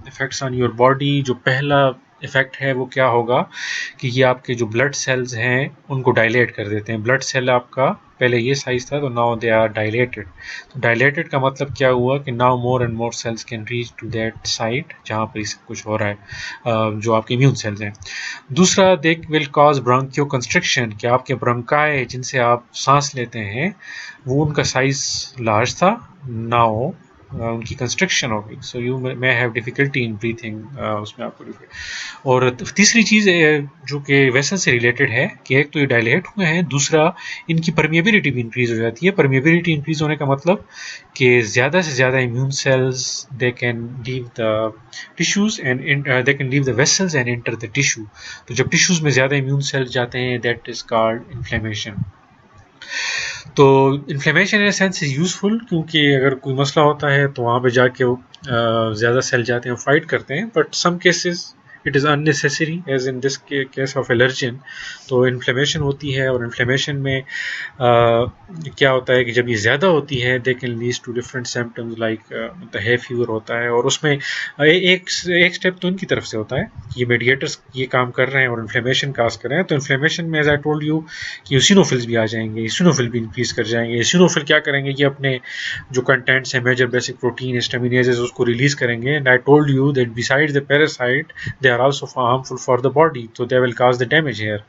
effects on your body. जो पहला इफेक्ट है वो क्या होगा कि ये आपके जो ब्लड सेल्स हैं उनको डायलेट कर देते हैं। ब्लड सेल आपका पहले ये साइज था तो नाउ दे आर डायलेटेड। तो डायलेटेड का मतलब क्या हुआ कि now more and more cells can reach to that site जहाँ पर सब कुछ हो रहा है, जो आपके इम्यून सेल्स हैं। दूसरा, दे विल कॉज ब्रोंकियो कंस्ट्रिक्शन, कि आपके ब्रोंकाई जिनसे आप सांस लेते हैं वो उनका साइज लार्ज था, नाउ उनकी कंस्ट्रक्शन हो गई, so you may have difficulty in breathing, उसमें आपको। और तीसरी चीज़ जो कि वेसल से रिलेटेड है कि एक तो ये डायलेट हुए हैं, दूसरा इनकी परमिएबिलिटी भी इंक्रीज हो जाती है। परमिएबिलिटी इंक्रीज होने का मतलब कि ज़्यादा से ज़्यादा immune cells they can leave the tissues and they can leave the vessels and enter the tissue. तो जब टिश्यूज़ में ज़्यादा इम्यून सेल्स जाते हैं दैट इज़ कॉल्ड इन्फ्लेमेशन। तो inflammation in sense is useful, क्योंकि अगर कोई मसला होता है तो वहाँ पे जाके वो ज़्यादा सेल जाते हैं, फाइट करते हैं, but some cases it is unnecessary as in this case of allergen. तो इन्फ्लेमेशन होती है, और इन्फ्लेमेशन में क्या होता है कि जब ये ज़्यादा होती है they can lead to different symptoms like है फीवर होता है, और उसमें एक स्टेप तो इनकी तरफ से होता है कि ये मेडिएटर्स ये काम कर रहे हैं और इन्फ्लेमेशन काज कर रहे हैं। तो इन्फ्लेमेशन में एज आई टोल्ड यू कि यूसिनोफिल्स भी आ जाएंगे, यूसिनोफिल भी इंक्रीज कर जाएंगे। यूसिनोफिल क्या करेंगे, ये अपने जो कंटेंट्स हैं मेजर बेसिक प्रोटीन हिस्टामिनेजेस उसको रिलीज करेंगे, and I told you that besides the parasite they are also harmful for the body, तो they will cause the damage here.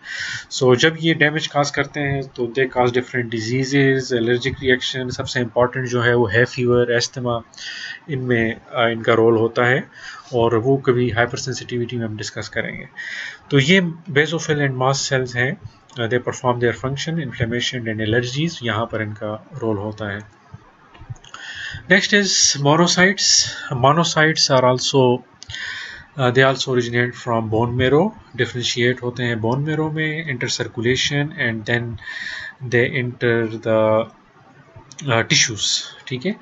So जब ये डैमेज काज करते हैं तो they cause different diseases, allergic reaction. सबसे important जो है वो है फीवर, एस्थमा, इनमें इनका रोल होता है, और वो कभी हाइपर सेंसिटिविटी में हम डिस्कस करेंगे। तो ये बेसोफिल एंड मास्ट सेल्स हैं, they perform their function, inflammation and allergies, यहाँ पर इनका रोल होता है। Next is monocytes. Monocytes are also they also originate from bone marrow, differentiate होते हैं bone marrow में, enter circulation and then they enter the tissues, ठीक है।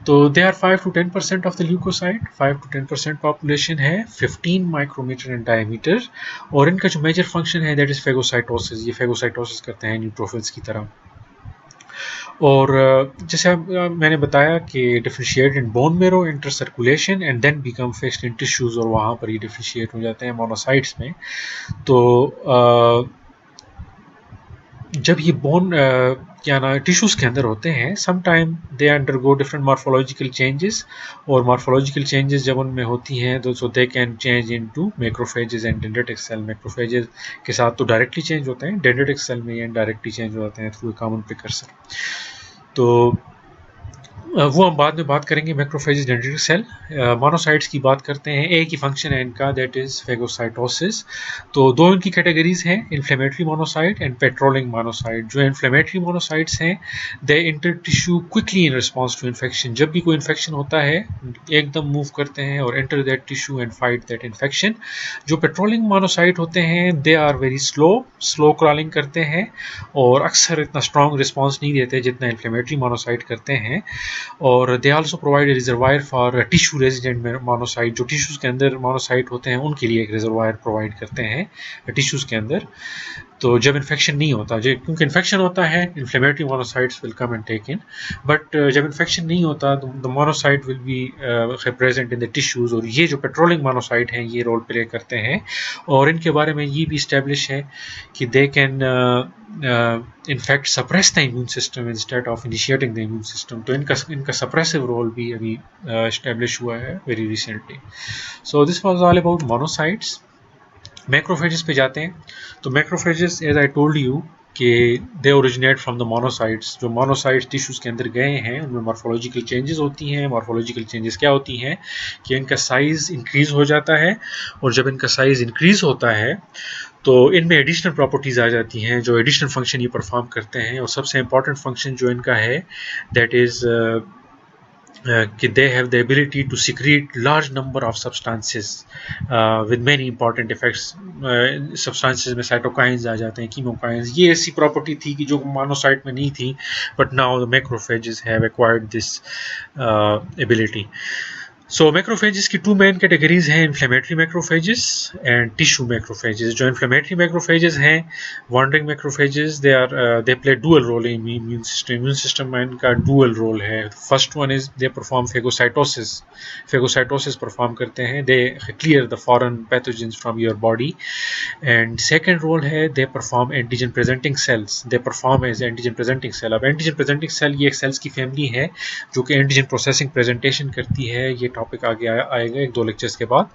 तो they are 5 to 10% of the leukocyte, 5 to 10% population है, 15 micrometer in diameter, और इनका जो major function है that is phagocytosis, ये phagocytosis करते हैं न्यूट्रोफिल्स की तरह। और जैसे मैंने बताया कि differentiate in bone marrow, enter circulation and then become fixed in tissues, और वहाँ पर ये डिफरेंशिएट हो जाते हैं मोनोसाइट्स में। तो जब ये बोन क्या ना टिश्यूज़ के अंदर होते हैं, some time they undergo different morphological changes, और मॉर्फोलॉजिकल चेंजेस जब उनमें होती हैं तो so they can change into macrophages and dendritic cell. Macrophages के साथ तो डायरेक्टली चेंज होते हैं, डेंड्रिटिक सेल में ये डायरेक्टली चेंज होते हैं थ्रू कॉमन प्रिकर्सर। तो वो हम बाद में बात करेंगे। मैक्रोफेजेस, डेंड्रिटिक सेल, मोनोसाइट्स की बात करते हैं। एक ही फंक्शन है इनका, दैट इज फेगोसाइटोसिस। तो दो इनकी कैटेगरीज हैं, inflammatory monocyte and patrolling monocyte. जो इन्फ्लेमेटरी मोनोसाइट्स हैं they enter tissue quickly in response to infection. जब भी कोई इन्फेक्शन होता है एकदम मूव करते हैं और enter that tissue and fight that infection. जो पेट्रोलिंग मोनोसाइट होते हैं they are very slow crawling करते हैं और अक्सर इतना स्ट्रॉन्ग रिस्पॉन्स नहीं देते जितना इन्फ्लेमेटरी मोनोसाइट करते हैं। और they also provide reservoir for tissue resident monocyte, जो टिश्यूज़ के अंदर मोनोसाइट होते हैं उनके लिए एक रिजर्वायर प्रोवाइड करते हैं टिश्यूज़ के अंदर। तो जब इन्फेक्शन नहीं होता, क्योंकि इन्फेक्शन होता है inflammatory monocytes will come and take in, but जब इन्फेक्शन नहीं होता the monocyte will be present in the tissues, और ये जो पेट्रोलिंग मोनोसाइट हैं ये रोल प्ले करते हैं। और इनके बारे में ये भी इस्टेब्लिश है कि they can in fact suppress the immune system instead of initiating the immune system। तो इनका suppressive role भी अभी establish हुआ है very recently। So this was all about monocytes। Macrophages पे जाते हैं। तो macrophages as I told you कि they originate from the monocytes. जो मोनोसाइट्स टिश्यूज़ के अंदर गए हैं उनमें मॉर्फोलॉजिकल चेंजेस होती हैं। मॉर्फोलॉजिकल चेंजेस क्या होती हैं कि इनका साइज़ इंक्रीज़ हो जाता है, और जब इनका साइज़ इंक्रीज़ होता है तो इनमें एडिशनल प्रॉपर्टीज़ आ जाती हैं जो एडिशनल फंक्शन ये परफॉर्म करते हैं। और सबसे इंपॉर्टेंट फंक्शन जो इनका है दैट इज़ कि they have the ability to secrete large number of substances with many important effects। substances में cytokines आ जाते हैं, chemokines। ये ऐसी प्रॉपर्टी थी कि जो मोनोसाइट में नहीं थी, but now the macrophages have acquired this ability। So macrophages की टू मेन कैटेगरीज हैं, inflammatory macrophages and tissue macrophages. जो इन्फ्लेमेटरी मैक्रोफेजेस हैं, wandering macrophages, they play dual role in immune system. Immune system में इनका dual role है। First one is they perform phagocytosis. Phagocytosis perform करते हैं, they clear the foreign pathogens from your body. And second role है they perform antigen presenting cells. They perform as antigen presenting cell. अब antigen presenting cell ये एक sales की family है जो कि एंटीजन प्रोसेसिंग प्रेजेंटेशन करती है। ये टॉपिक आगे आएगा 1-2 लेक्चर्स के बाद।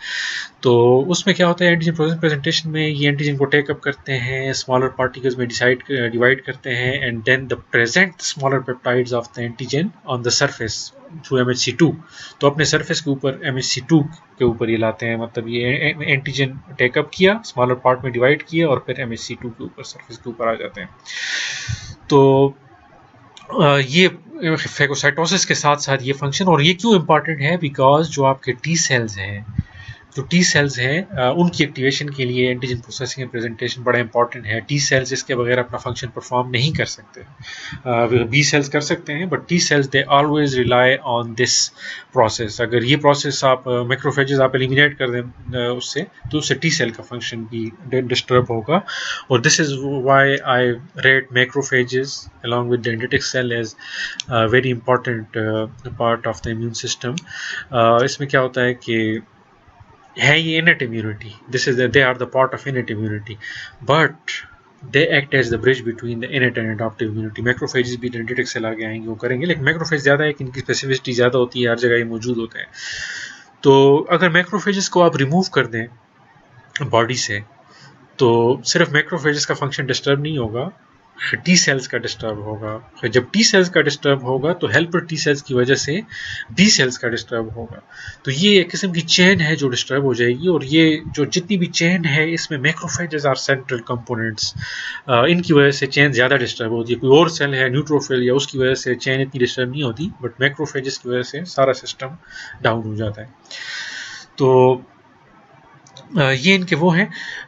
तो उसमें क्या होता है, एंटीजन प्रोसेसिंग प्रेजेंटेशन में ये एंटीजन को टेकअप करते हैं, स्मॉलर पार्टिकल्स में डिवाइड करते हैं, and then the present smaller peptides of the antigen on the surface through MHC2। तो अपने सरफेस के ऊपर MHC2 के ऊपर ये लाते हैं, मतलब ये एंटीजन टेकअप किया, स्मॉलर पार्ट में डिवाइड किया और फिर MHC2 के ऊपर सरफेस के ऊपर आ जाते हैं। तो ये फेगोसाइटोसिस के साथ साथ ये फंक्शन, और ये क्यों इंपॉर्टेंट है, बिकॉज जो आपके टी सेल्स हैं, जो टी सेल्स हैं उनकी एक्टिवेशन के लिए एंटीजन प्रोसेसिंग एंड प्रेजेंटेशन बड़ा इंपॉर्टेंट है। टी सेल्स इसके बगैर अपना फंक्शन परफॉर्म नहीं कर सकते। बी सेल्स कर सकते हैं, but T cells they always rely on this process. अगर ये प्रोसेस आप मैक्रोफेजेस आप एलिमिनेट कर दें उससे, तो उससे टी सेल का फंक्शन भी डिस्टर्ब होगा। और this is why I rate macrophages along with dendritic cell as a very important part of the immune system। इसमें क्या होता है कि है ये innate immunity, they are the part of innate immunity, but they act as the bridge between the innate and adaptive immunity। Macrophages भी dendritic cell आगे आएंगे वो करेंगे, लेकिन मैक्रोफेज ज़्यादा है कि इनकी स्पेसिफिसिटी ज़्यादा होती है, हर जगह ये मौजूद होते हैं। तो अगर मैक्रोफेजेस को आप रिमूव कर दें बॉडी से, तो सिर्फ मैक्रोफेजेस का फंक्शन डिस्टर्ब नहीं होगा, टी सेल्स का डिस्टर्ब होगा। जब टी सेल्स का डिस्टर्ब होगा तो हेल्पर टी सेल्स की वजह से बी सेल्स का डिस्टर्ब होगा। तो ये एक किस्म की चेन है जो डिस्टर्ब हो जाएगी, और ये जो जितनी भी चेन है इसमें मैक्रोफेजेस आर सेंट्रल कंपोनेंट्स। इनकी वजह से चेन ज़्यादा डिस्टर्ब होती है। कोई और सेल है न्यूट्रोफिल या उसकी वजह से चेन इतनी डिस्टर्ब नहीं होती, बट मैक्रोफेजेस की वजह से सारा सिस्टम डाउन हो जाता है। तो ये इनके वो हैं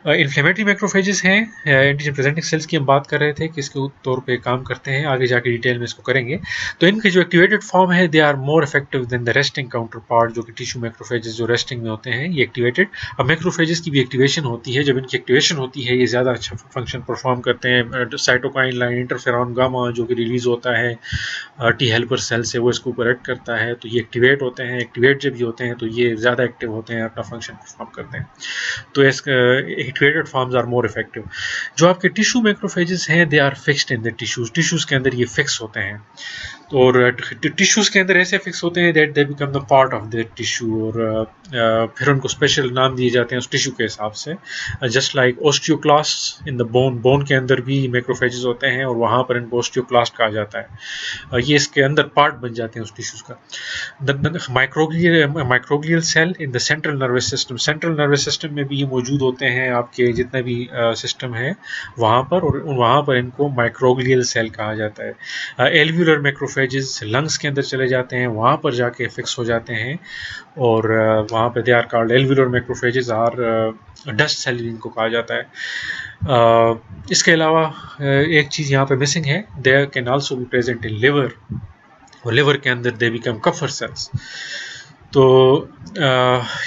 इन्फ्लेमेटरी मैक्रोफेजेस हैं। एंटीजन प्रेजेंटिंग सेल्स की हम बात कर रहे थे कि इसके तौर पे काम करते हैं, आगे जाके डिटेल में इसको करेंगे। तो इनके जो एक्टिवेटेड फॉर्म है they are more effective than the resting counterpart, जो कि टिश्यू मैक्रोफेजेस जो रेस्टिंग में होते हैं ये एक्टिवेटेड। अब मैक्रोफेजेस की भी एक्टिवेशन होती है, जब इनकी एक्टिवेशन होती है ये ज़्यादा अच्छा फंक्शन परफॉर्म करते हैं। साइटोकाइन लाइन इंटरफेरॉन गामा जो कि रिलीज होता है टी हेल्पर सेल से, वो इसके ऊपर एक्ट करता है, तो ये एक्टिवेट होते हैं। एक्टिवेट जब ये होते हैं तो ये ज़्यादा एक्टिव होते हैं, अपना फंक्शन परफॉर्म करते हैं। तो activated forms are more effective. जो आपके टिश्यू मैक्रोफेजेस हैं they are fixed in the tissues के अंदर ये फिक्स होते हैं, और टिश्यूज़ के अंदर ऐसे फिक्स होते हैं that they become the part of the tissue, और फिर उनको स्पेशल नाम दिए जाते हैं उस टिश्यू के हिसाब से। Just like osteoclast in the bone के अंदर भी मैक्रोफेजेस होते हैं, और वहाँ पर इनको ओस्टियोक्लास्ट कहा जाता है। ये इसके अंदर पार्ट बन जाते हैं उस टिश्यूज़ का। Microglial cell in the central nervous system में भी ये मौजूद होते हैं, आपके जितने भी सिस्टम है वहाँ पर, और वहाँ पर इनको माइक्रोग्लियल सेल कहा जाता है। एल्व्यूलर मैक्रोफेजेस लंग्स के अंदर चले जाते हैं, वहाँ पर जाके फिक्स हो जाते हैं, और वहाँ पर they are called alveolar macrophages or dust cell इनको कहा जाता है। इसके अलावा एक चीज़ यहाँ पे मिसिंग है, they can also be present in liver और लिवर के अंदर दे बिकम कफर सेल्स। तो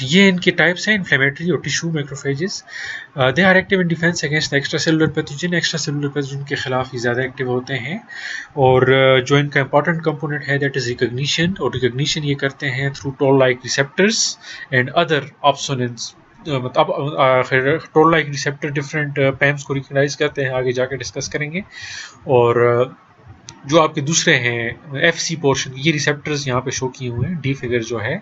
ये इनके टाइप्स हैं इन्फ्लेमेटरी और tissue macrophages. They are active in defence against the extracellular pathogen. Extracellular pathogen के खिलाफ ही ज़्यादा एक्टिव होते हैं। और जो इनका इंपॉर्टेंट कंपोनेंट है दैट इज़ रिकग्निशन, और रिकग्निशन ये करते हैं through toll like receptors and other opsonins. मतलब toll like receptor different PAMPs को रिकग्नाइज करते हैं, आगे जाके डिस्कस करेंगे। और जो आपके दूसरे हैं FC पोर्शन, ये रिसेप्टर्स यहाँ पे शो किए हुए हैं, डी फिगर जो है।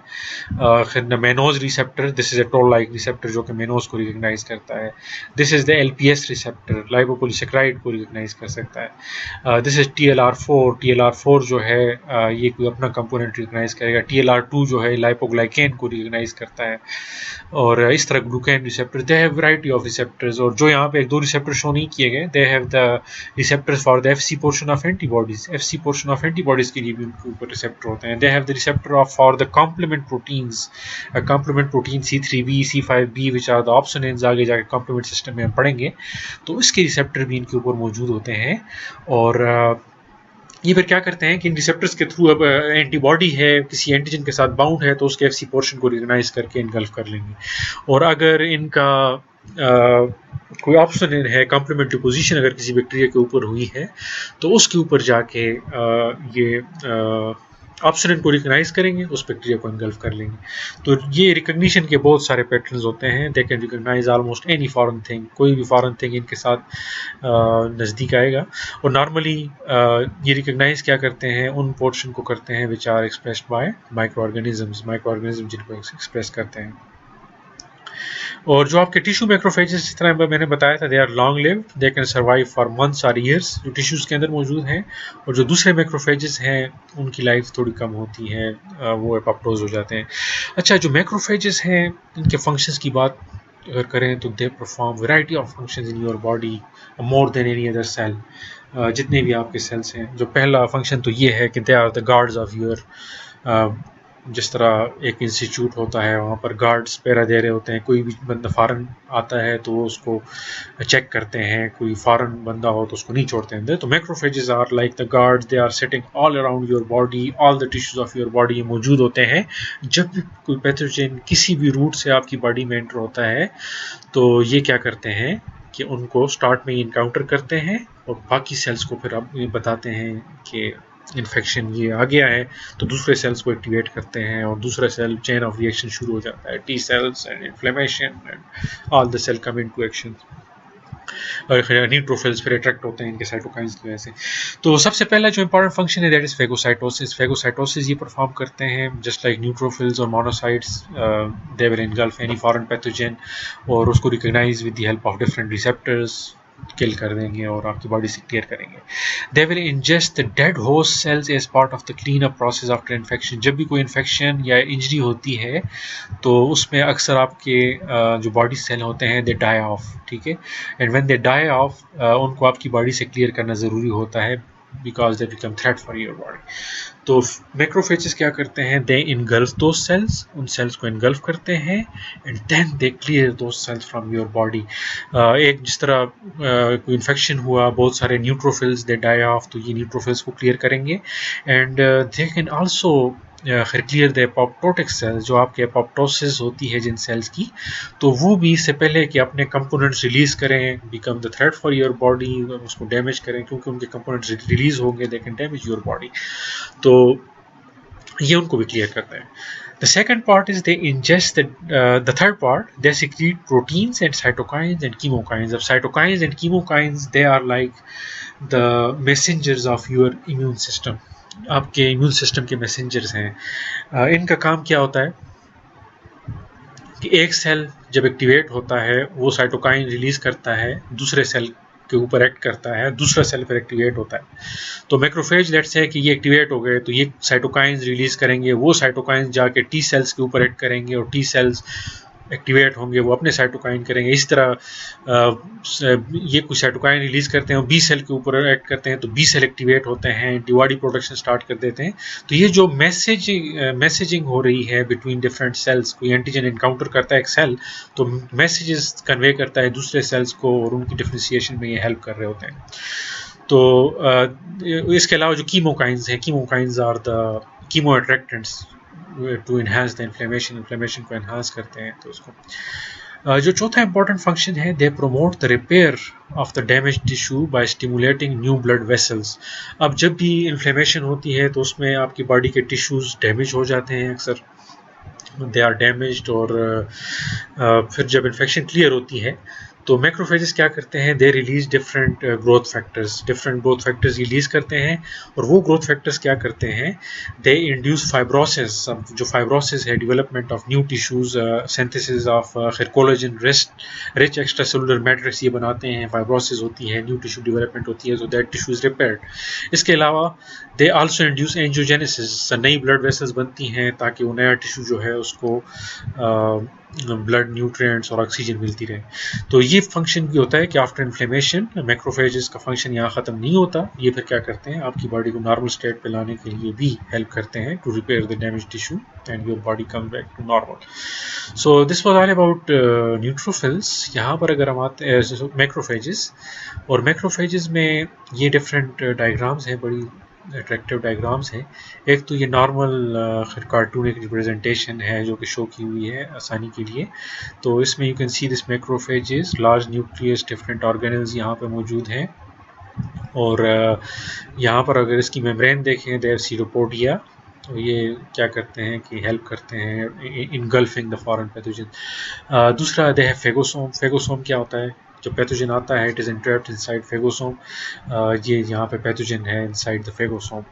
फिर mannose receptor, this is a toll like receptor जो कि मेनोज को रिकग्नाइज करता है। This is the LPS receptor, lipopolysaccharide को रिकग्नाइज कर सकता है। दिस इज TLR4, TLR4 जो है ये कोई अपना कंपोनेंट रिकग्नाइज करेगा। TLR2 जो है लाइपोग्लाइकेन को रिकग्नाइज करता है। और इस तरह glucan receptor, they have variety of receptors. और जो यहाँ पे एक दो रिसेप्टर शो नहीं किए गए, they have the receptors for the FC portion of antibodies. FC portion of antibodies के लिए भी उनके ऊपर रिसेप्टर होते हैं। They have the receptor of for the complement proteins, complement protein C3b, C5b which are the opsonins, आगे जाकर complement system में हम पढ़ेंगे। तो इसके रिसेप्टर भी इनके ऊपर मौजूद होते हैं। और ये फिर क्या करते हैं कि इन रिसेप्टर्स के थ्रू, अब एंटीबॉडी है किसी एंटीजन के साथ बाउंड है तो उसके FC पोर्शन को रिकग्नाइज करके इनगल्फ कर लेंगे। और अगर इनका कोई ऑप्शन है कॉम्प्लीमेंट्री पोजीशन अगर किसी बैक्टीरिया के ऊपर हुई है तो उसके ऊपर जाके ये ऑप्शन को रिकग्नाइज करेंगे, उस बैक्टीरिया को इनगल्फ कर लेंगे। तो ये रिकग्निशन के बहुत सारे पैटर्न्स होते हैं। They can recognise almost any foreign thing, कोई भी फॉरेन थिंग इनके साथ नज़दीक आएगा। और नॉर्मली ये रिकग्नाइज क्या करते हैं, उन पोर्शन को करते हैं which are expressed by microorganism जिनको एक्सप्रेस करते हैं। और जो आपके टिश्यू मैक्रोफेजेस, जिस तरह मैंने बताया था, they are long lived, they can survive for months और ईयर्स, जो टिश्यूज़ के अंदर मौजूद हैं। और जो दूसरे मैक्रोफेजेस हैं उनकी लाइफ थोड़ी कम होती है, वो एपोप्टोज हो जाते हैं। अच्छा, जो मैक्रोफेजेस हैं इनके फंक्शंस की बात अगर करें तो they perform variety of functions in your body more than any other cell. जितने भी आपके सेल्स हैं, जो पहला फंक्शन तो ये है कि they are the guards of your, जिस तरह एक इंस्टीट्यूट होता है वहाँ पर गार्ड्स पहरा दे रहे होते हैं, कोई भी बंदा फ़ॉरेन आता है तो वो उसको चेक करते हैं, कोई फ़ॉरेन बंदा हो तो उसको नहीं छोड़ते हैं। तो macrophages are like the guards, they are sitting all around your body, all the tissues of your body ये मौजूद होते हैं। जब भी कोई पैथोजन किसी भी रूट से आपकी बॉडी में एंटर होता है तो ये क्या करते हैं कि उनको स्टार्ट में इनकाउंटर करते हैं और बाकी सेल्स को फिर आप ये बताते हैं कि इन्फेक्शन ये आ गया है, तो दूसरे सेल्स को एक्टिवेट करते हैं और दूसरा सेल चेन ऑफ रिएक्शन शुरू हो जाता है, T cells and inflammation and all the cell come into action. और न्यूट्रोफिल्स फिर अट्रैक्ट होते हैं इनके साइटोकाइंस की वजह से। तो सबसे पहला जो इंपॉर्टेंट फंक्शन है दैट इज फेगोसाइटोसिस। फेगोसाइटोसिस ये परफॉर्म करते हैं जस्ट लाइक न्यूट्रोफिल्स और monocytes, they will engulf any foreign pathogen और उसको recognize with the help of different receptors kill कर देंगे और आपकी बॉडी से क्लियर करेंगे। They will ingest the dead host cells as part of the clean up process after infection. जब भी कोई इन्फेक्शन या इंजरी होती है तो उसमें अक्सर आपके जो बॉडी सेल होते हैं दे डाई ऑफ, ठीक है। And when they die off उनको आपकी बॉडी से क्लियर करना ज़रूरी होता है because they become threat for your body. तो मैक्रोफेजेस क्या करते हैं, दे इनगल्फ दो सेल्स, उन सेल्स को इनगल्फ करते हैं and then they clear those cells from your body. एक जिस तरह कोई इन्फेक्शन हुआ, बहुत सारे न्यूट्रोफिल्स दे डाई ऑफ, तो ये न्यूट्रोफिल्स को क्लियर करेंगे and they can also clear the apoptotic cells. जो आपके एपोप्टोसिस होती है जिन सेल्स की, तो वो भी इससे पहले कि अपने कंपोनेंट्स रिलीज करें become the threat for your body, उसको डैमेज करें, क्योंकि उनके कंपोनेंट्स रिलीज होंगे they can damage your body, तो ये उनको भी क्लियर करता है। The second part is they ingest the third part, they secrete proteins and cytokines and chemokines. Of cytokines and chemokines, they are like the messengers of your immune system. आपके immune system के messengers हैं। इनका काम क्या होता है कि एक सेल जब एक्टिवेट होता है वो साइटोकाइन रिलीज करता है, दूसरे सेल के ऊपर एक्ट करता है, दूसरा सेल पर एक्टिवेट होता है। तो मैक्रोफेज लेट्स है कि ये एक्टिवेट हो गए तो ये साइटोकाइंस रिलीज करेंगे, वो साइटोकाइंस जाके टी सेल्स के ऊपर एक्ट करेंगे और टी सेल्स एक्टिवेट होंगे, वो अपने साइटोकाइन करेंगे। इस तरह ये कुछ साइटोकाइन रिलीज करते हैं और बी सेल के ऊपर एक्ट करते हैं तो बी सेल एक्टिवेट होते हैं, एंटीबॉडी प्रोडक्शन स्टार्ट कर देते हैं। तो ये जो मैसेजिंग हो रही है बिटवीन डिफरेंट सेल्स, कोई एंटीजन इनकाउंटर करता है एक सेल तो मैसेजेस कन्वे करता है दूसरे सेल्स को और उनकी डिफरेंशिएशन में ये हेल्प कर रहे होते हैं। तो इसके अलावा जो कीमोकाइंस हैं, chemokines are the chemo attractants to enhance the inflammation को इन्हांस करते हैं। तो उसको जो चौथा इंपॉर्टेंट फंक्शन है, they promote the repair of the damage tissue by stimulating new blood vessels. अब जब भी इन्फ्लेमेशन होती है तो उसमें आपकी बॉडी के टिश्यूज डैमेज हो जाते हैं, अक्सर दे आर डैमेज्ड, और फिर जब इन्फेक्शन क्लियर होती है तो मैक्रोफेजेस क्या करते हैं, they release different growth factors release करते हैं। और वो ग्रोथ फैक्टर्स क्या करते हैं, दे इंड्यूस फाइब्रोसिस। जो फाइब्रोसिस है, development of new tissues, synthesis of collagen rich extra cellular matrix, ये बनाते हैं। फाइब्रोसिस होती है, न्यू टिश्यू डेवलपमेंट होती है, so that tissue is repaired. इसके अलावा दे आल्सो इंड्यूस एंजियोजेनेसिस, नई ब्लड वेसल्स बनती हैं ताकि वो नया टिश्यू जो है उसको ब्लड न्यूट्रिएंट्स और ऑक्सीजन मिलती रहे। तो ये फंक्शन भी होता है कि आफ्टर इन्फ्लेमेशन मैक्रोफेजेस का फंक्शन यहाँ ख़त्म नहीं होता, ये फिर क्या करते हैं, आपकी बॉडी को नॉर्मल स्टेट पे लाने के लिए भी हेल्प करते हैं to repair the damage tissue and your body come back to normal. So this was all about neutrophils. यहाँ पर अगर हम आते हैं मैक्रोफेजेस, और मैक्रोफेजेस में ये डिफरेंट डायग्राम्स हैं, बड़ी अट्रैक्टिव डायग्राम्स हैं। एक तो ये नॉर्मल कार्टूनिक रिप्रेजेंटेशन है जो कि शो की हुई है आसानी के लिए। तो इसमें you can see this macrophages, large nucleus, different organelles यहाँ पे मौजूद हैं। और यहाँ पर अगर इसकी मेम्ब्रेन देखें, देयर सीरोपोडिया, तो ये क्या करते हैं कि हेल्प करते हैं इनगल्फिंग द फॉरेन पैथोजन। दूसरा दे है फेगोसोम। फेगोसोम क्या होता है, जब पैथोजन आता है, इट इज़ इंट्रैप्ड इनसाइड फेगोसोम। ये यहाँ पे पैथोजन है इनसाइड द फेगोसोम,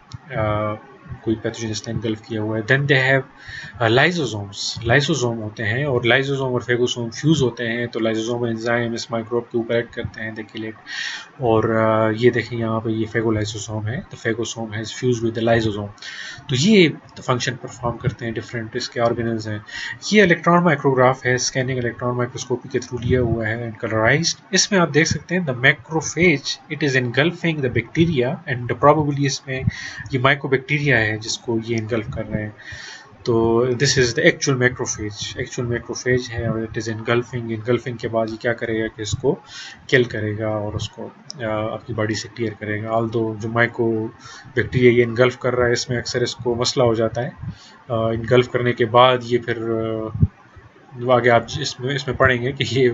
कोई पैथोजन इसने इनगल्फ किया हुआ है। देन दे हैव लाइसोसोम होते हैं, और लाइसोसोम और फेगोसोम फ्यूज़ होते हैं, तो लाइसोसोम एंजाइम इस माइक्रोब के ऊपर एक्ट करते हैं, दे किल इट। और ये देखें यहाँ पे ये फेगोलाइसोसोम है, the phagosome has fuse with the lysosome. तो ये फंक्शन परफॉर्म करते हैं, डिफरेंट इसके ऑर्गेनल्स हैं। ये इलेक्ट्रॉन माइक्रोग्राफ है, स्कैनिंग इलेक्ट्रॉन माइक्रोस्कोपी के थ्रू लिया हुआ है एंड कलराइज्ड। इसमें आप देख सकते हैं the macrophage, it is engulfing the bacteria, and probably इसमें ये माइकोबैक्टीरिया है जिसको ये इनगल्फ कर रहे हैं। तो this is the actual macrophage है, और इट इज़ इनगल्फिंग के बाद ये क्या करेगा कि इसको किल करेगा और उसको आपकी बॉडी से क्लियर करेगा। ऑल्दो जो माइको बैक्टीरिया ये इनगल्फ कर रहा है, इसमें अक्सर इसको मसला हो जाता है। इनगल्फ करने के बाद ये फिर आगे आप इसमें पढ़ेंगे कि ये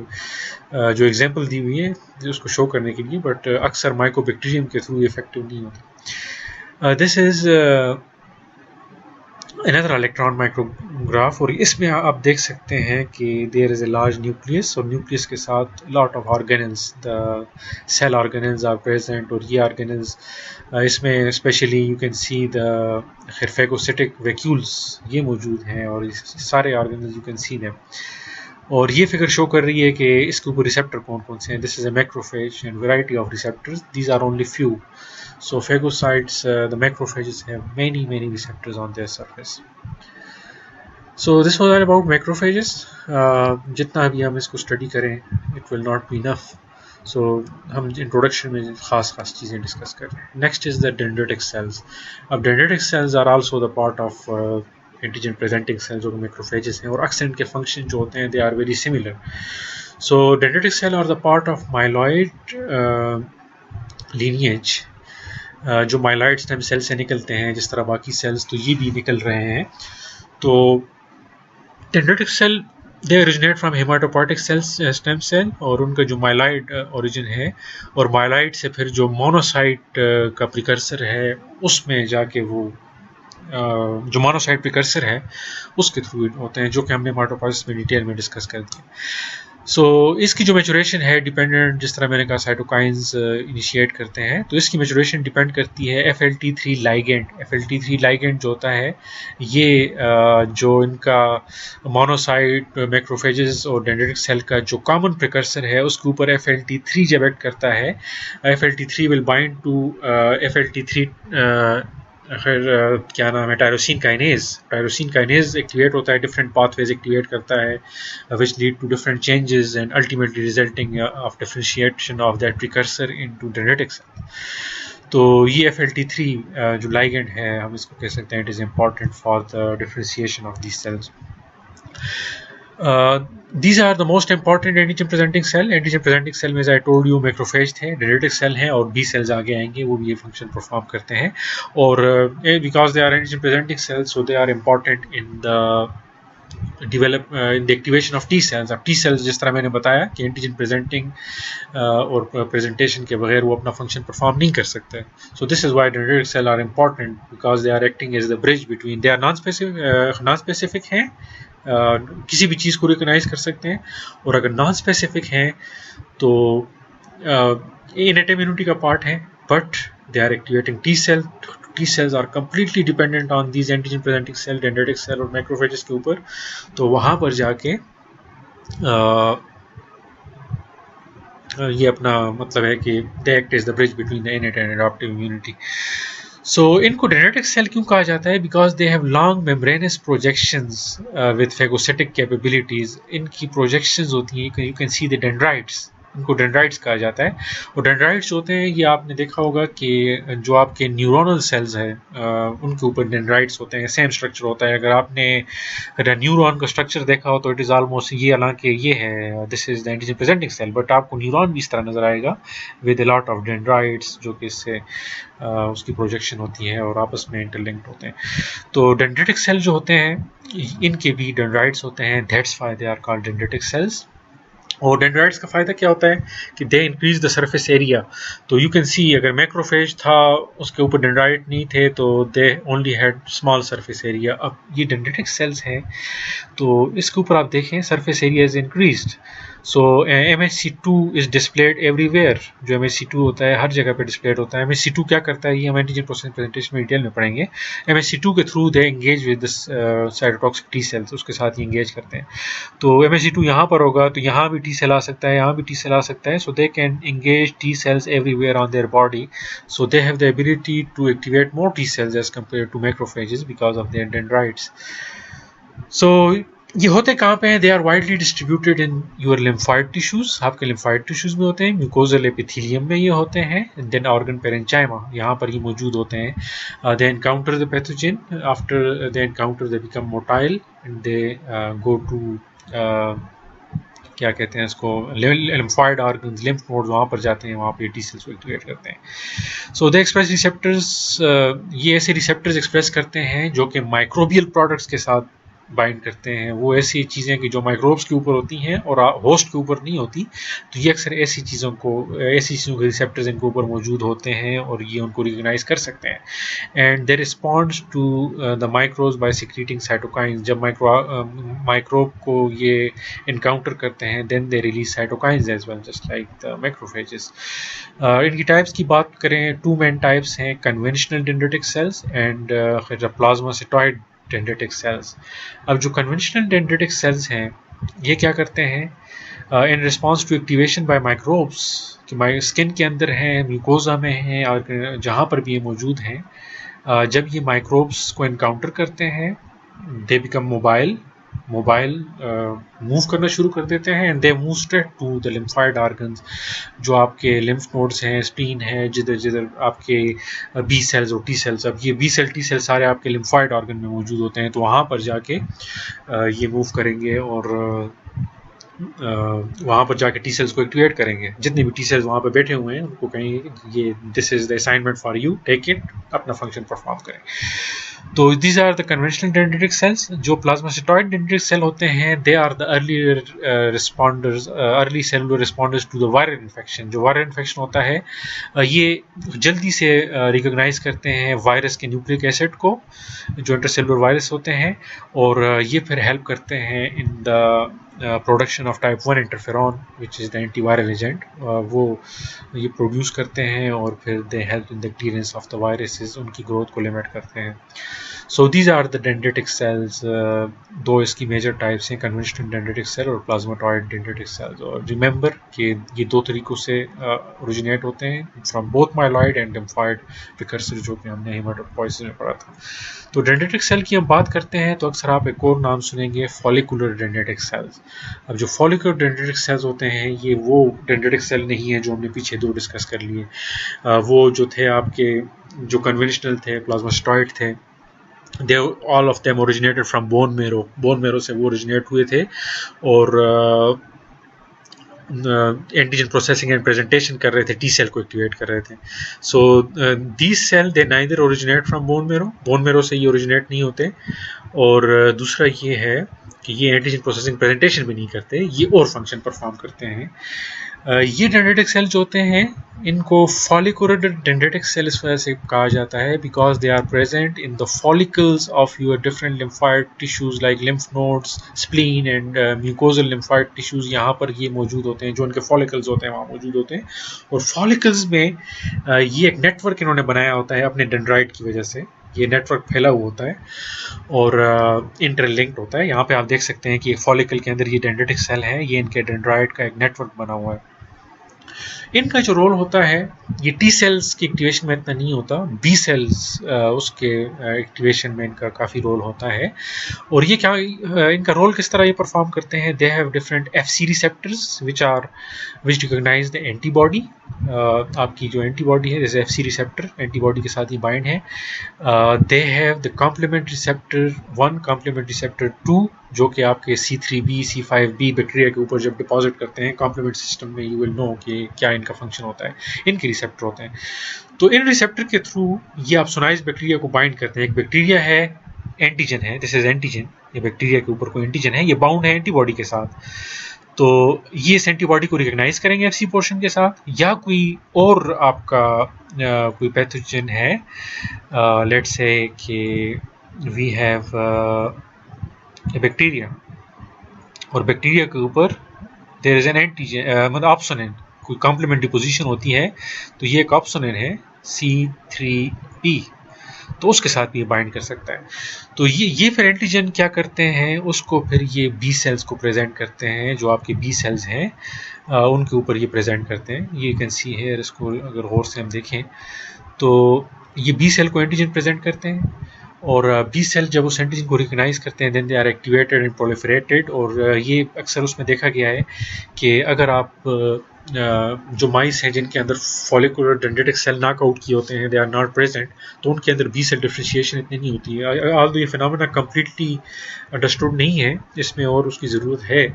जो एग्जांपल दी हुई है उसको शो करने के लिए, बट अक्सर माइको बैक्टीरियम के थ्रू इफेक्टिव नहीं होता। This is another electron micrograph, और इसमें आप देख सकते हैं कि there is a large nucleus, और न्यूक्लियस के साथ lot of organelles, the cell organelles are present. और ये ऑर्गेनल्स इसमें specially you can see the phagocytic vacuoles, ये मौजूद हैं, और सारे organelles you can see them. और ये फिगर शो कर रही है कि इसके ऊपर रिसेप्टर कौन कौन से हैं। This is a macrophage and variety of receptors, these are only few. So phagocytes, the macrophages have many receptors on their surface. So this was all about macrophages. जितना भी हम इसको स्टडी करें, it will not be enough. So हम introduction में खास चीज़ें discuss कर रहे हैं। Next is the dendritic cells. अब dendritic cells are also the part of antigen presenting cells जो मैक्रोफेजेस हैं, और अक्सर इनके फंक्शन जो होते हैं they are very similar. So dendritic cell are the part of myeloid lineage, जो माइलॉइड स्टेम सेल से निकलते हैं जिस तरह बाकी सेल्स, तो ये भी निकल रहे हैं। तो dendritic cell they originate from haematopoietic cells stem cell, और उनका जो माइलॉइड ओरिजिन है, और माइलॉइड से फिर जो मोनोसाइट का प्रिकर्सर है उसमें जाके वो जो मोनोसाइट प्रिकर्सर है उसके थ्रू होते हैं, जो कि हमने हेमाटोपोइटिस में डिटेल में डिस्कस कर दिया। सो इसकी जो मैचुरेशन है डिपेंडेंट, जिस तरह मैंने कहा साइटोकाइंस इनिशिएट करते हैं, तो इसकी मैचुरेशन डिपेंड करती है FLT3 लाइगेंड। FLT3 लाइगेंड जो होता है ये जो इनका मोनोसाइट मैक्रोफेजेस और डेंड्रिटिक सेल का जो कॉमन प्रिकर्सर है उसके ऊपर FLT3 जब एक्ट करता है, FLT3 will bind to FLT3 फिर क्या नाम है, टायरोसिन काइनेज एक्टिवेट होता है, डिफरेंट पाथवेज एक्टिवेट करता है, which lead to different changes and ultimately resulting of differentiation of that precursor into dendritic cell. तो ये FLT3 जो लाइगेंड है, हम इसको कह सकते हैं it is important for the differentiation of these cells. These are the most important antigen presenting cell. Antigen presenting cell में, as I told you, macrophage थे, डेंड्रिटिक सेल हैं, और बी सेल्स आगे आएंगे, वो भी ये फंक्शन परफॉर्म करते हैं. और because they are antigen presenting cells, so they are important in the develop in the activation of T cells. अब T cells जिस तरह मैंने बताया कि एंटीजन प्रेजेंटिंग और प्रेजेंटेशन के बगैर वो अपना फंक्शन परफॉर्म नहीं कर सकते. So this is why dendritic cell are important, because they are acting as the bridge between. They are non specific हैं, किसी भी चीज़ को रिकॉग्नाइज कर सकते हैं, और अगर नॉन स्पेसिफिक हैं तो इनेट इम्यूनिटी का पार्ट है, but they are activating T cell. T cells are completely dependent on these antigen presenting cell, dendritic cell और macrophages के ऊपर. तो वहाँ पर जाके ये अपना मतलब है कि they act as the bridge between the innate and adaptive immunity. So इनको dendritic cell क्यों कहा जाता है? Because they have long membranous projections with phagocytic capabilities. इनकी projections होती हैं, you can see the dendrites. इनको डेंड्राइट्स कहा जाता है. और डेंड्राइट्स होते हैं, ये आपने देखा होगा कि जो आपके न्यूरोनल सेल्स हैं उनके ऊपर डेंड्राइट्स होते हैं, सेम स्ट्रक्चर होता है. अगर आपने न्यूरॉन का स्ट्रक्चर देखा हो तो इट इज़ ऑलमोस्ट ये, हालांकि ये है this is the antigen presenting cell, but आपको न्यूरॉन भी इस तरह नजर आएगा with a lot of dendrites, जो कि इससे उसकी प्रोजेक्शन होती है और आपस में इंटरलिंक्ड होते हैं. तो डेंड्रिटिक सेल जो होते हैं इनके भी डेंड्राइट्स होते हैं, that's why they are called dendritic cells. और डेंड्राइट्स का फ़ायदा क्या होता है कि they increase the surface area. तो यू कैन सी, अगर मैक्रोफेज था उसके ऊपर डेंड्राइट नहीं थे तो they only had small surface area. अब ये डेंड्रिटिक सेल्स हैं तो इसके ऊपर आप देखें surface area is increased. So MHC2 is displayed everywhere. जो MHC2 होता है हर जगह पे डिस्प्लेड होता है. MHC2 क्या करता है ये हम एंटीजन प्रोसेस प्रेजेंटेशन में डिटेल में पढ़ेंगे. MHC2 के through they engage with cytotoxic T sales, उसके साथ ही एंगेज करते हैं. तो MHC2 यहाँ पर होगा तो यहाँ भी टी सेल आ सकता है, यहाँ भी टी सेल आ सकता है. So they can engage T cells everywhere on their body. So they have the ability to activate more T cells as compare to macrophages because of their dendrites. So ये होते कहाँ पे हैं? They are widely distributed in your lymphoid tissues. आपके lymphoid tissues में होते हैं, mucosal epithelium में ये होते हैं, देन ऑर्गन पेरेंचाइमा यहाँ पर ये मौजूद होते हैं. They encounter the pathogen, after they encounter they become motile and they go to क्या कहते हैं इसको, लिम्फाइड ऑर्गन्स, लिम्फ नोड्स, वहाँ पर जाते हैं, वहाँ पे टी सेल्स को एक्टिवेट करते हैं. सो दे एक्सप्रेस रिसेप्टर्स. ये ऐसे रिसेप्टर्स एक्सप्रेस करते हैं जो कि माइक्रोबियल प्रोडक्ट्स के साथ बाइंड करते हैं. वो ऐसी चीज़ें कि जो माइक्रोब्स के ऊपर होती हैं और होस्ट के ऊपर नहीं होती. तो ये अक्सर ऐसी चीज़ों के रिसेप्टर्स इनके ऊपर मौजूद होते हैं और ये उनको रिकग्नाइज कर सकते हैं. And they responds to the microbes by secreting cytokines. जब माइक्रोब को ये इनकाउंटर करते हैं then they release cytokines as well, just like the macrophages. इनकी टाइप्स की बात करें, टू मेन टाइप्स हैं, conventional dendritic cells and plasmacytoid dendritic cells. अब जो कन्वेंशनल डेंड्रिटिक सेल्स हैं ये क्या करते हैं, in response to activation by microbes, कि स्किन के अंदर हैं, म्यूकोजा में हैं, और जहाँ पर भी ये मौजूद हैं, जब ये माइक्रोब्स को इनकाउंटर करते हैं दे बिकम मोबाइल मूव करना शुरू कर देते हैं and they move straight to the lymphoid organs. जो आपके लिम्फ नोड्स हैं, स्प्लीन है, जिधर जिधर आपके बी सेल्स और टी सेल्स, अब ये बी सेल टी सेल सारे आपके लिम्फाइड ऑर्गन में मौजूद होते हैं. तो वहाँ पर जाके ये मूव करेंगे और वहाँ पर जाके टी सेल्स को एक्टिवेट करेंगे. जितने भी टी सेल्स वहाँ पर बैठे हुए हैं उनको कहेंगे ये this is the assignment for you, take it, अपना फंक्शन परफॉर्म करें. तो these are the conventional dendritic cells. जो प्लाज्मासाइटोइड डेंड्रिटिक सेल होते हैं they are the early cellular responders to the viral infection. जो वायरल इन्फेक्शन होता है ये जल्दी से रिकॉग्नाइज करते हैं वायरस के न्यूक्लिक एसिड को, जो इंटरसेलुलर वायरस होते हैं, और ये फिर हेल्प करते हैं in the production of type 1 interferon which is the antiviral agent. वो ये प्रोड्यूस करते हैं और फिर they help in the clearance of the viruses, उनकी ग्रोथ को लिमिट करते हैं. So these are the dendritic cells. दो इसकी मेजर टाइप्स हैं, कन्वेंशनल डेंड्रिटिक सेल और प्लाज्माटॉइड डेंड्रिटिक सेल्स. और रिमेंबर कि ये दो तरीक़ों से ओरिजिनेट होते हैं, from both myeloid and lymphoid precursor, जो कि हमने हेमाटोपोइसिस में पढ़ा था. तो डेंड्रिटिक सेल की हम बात करते हैं तो अक्सर आप एक और नाम सुनेंगे, फॉलिकुलर डेंड्रिटिक सेल्स. अब जो फॉलिकुलर डेंड्रिटिक सेल्स होते हैं ये वो डेंड्रिटिक सेल नहीं है जो हमने पीछे दो डिस्कस कर लिए. वो जो थे आपके जो कन्वेंशनल थे, प्लाज्मासाइटोइड थे, they all of them originated from bone marrow से वो ओरिजिनेट हुए थे और एंटीजन प्रोसेसिंग एंड प्रेजेंटेशन कर रहे थे, टी सेल को एक्टिवेट कर रहे थे. So these cell they neither originate from bone marrow से ये ओरिजिनेट नहीं होते. और दूसरा ये है कि ये एंटीजन प्रोसेसिंग प्रेजेंटेशन भी नहीं करते, ये और फंक्शन परफॉर्म करते हैं. ये डेंड्रिटिक सेल जो होते हैं इनको फॉलिकुलर डेंड्रिटिक सेल इस वजह से कहा जाता है because they are present in the follicles of your different lymphoid tissues like lymph nodes, spleen and mucosal lymphoid tissues. यहाँ पर ये मौजूद होते हैं, जो उनके फॉलिकल्स होते हैं वहाँ मौजूद होते हैं. और फॉलिकल्स में ये एक नेटवर्क इन्होंने बनाया होता है अपने डेंड्राइट की वजह से. ये नेटवर्क फैला हुआ होता है और इंटरलिंक्ड होता है. यहाँ पे आप देख सकते हैं कि फॉलिकल के अंदर ये डेंड्रिटिक सेल है, ये इनके डेंड्राइट का एक नेटवर्क बना हुआ है. इनका जो रोल होता है ये टी सेल्स की एक्टिवेशन में इतना नहीं होता, बी सेल्स उसके एक्टिवेशन में इनका काफ़ी रोल होता है. और ये क्या इनका रोल किस तरह ये परफॉर्म करते हैं? They have different Fc receptors which recognize the antibody. आपकी जो एंटीबॉडी है जैसे एफसी रिसेप्टर एंटीबॉडी के साथ ही बाइंड है. They have the complement receptor 1, complement receptor 2, जो कि आपके C3b C5b बैक्टीरिया के ऊपर जब डिपॉजिट करते हैं कॉम्प्लीमेंट सिस्टम में, यू विल नो कि क्या इनका फंक्शन होता है. इनके रिसेप्टर होते हैं. तो इन रिसेप्टर के थ्रू ये आप सोनाइज बैक्टीरिया को बाइंड करते हैं. एक बैक्टीरिया है, एंटीजन है, दिस इज एंटीजन. ये बैक्टीरिया के ऊपर कोई एंटीजन है, ये बाउंड है एंटीबॉडी के साथ. तो ये इस एंटीबॉडी को रिकॉग्नाइज करेंगे एफसी पोर्शन के साथ, या कोई और आपका कोई पैथोजन है. लेट्स से कि वी हैव बैक्टीरिया और बैक्टीरिया के ऊपर देयर इज एन एंटीजन, मतलब ऑप्सोनिन, कोई कॉम्प्लीमेंट्री पोजीशन होती है. तो ये एक ऑप्सोनिन है C3b, तो उसके साथ भी ये बाइंड कर सकता है. तो ये फिर एंटीजन क्या करते हैं, उसको फिर ये बी सेल्स को प्रेजेंट करते हैं. जो आपके बी सेल्स हैं उनके ऊपर ये प्रेजेंट करते हैं. ये कैन सी है, इसको अगर गौर से हम देखें तो ये बी सेल को एंटीजन प्रेजेंट करते हैं. और बी सेल जब उस एंटीजन को रिकॉग्नाइज करते हैं then they are activated and proliferated. और ये अक्सर उसमें देखा गया है कि अगर आप जो माइस हैं जिनके अंदर फॉलिकुलर डेंड्रिटिक सेल नॉकआउट किए होते हैं, दे आर नॉट प्रेजेंट, तो उनके अंदर बी सेल डिफरेंशिएशन इतनी नहीं होती है. ऑल्दो ये फिनोमेना कम्प्लीटली अंडरस्टूड नहीं है, इसमें और उसकी ज़रूरत है.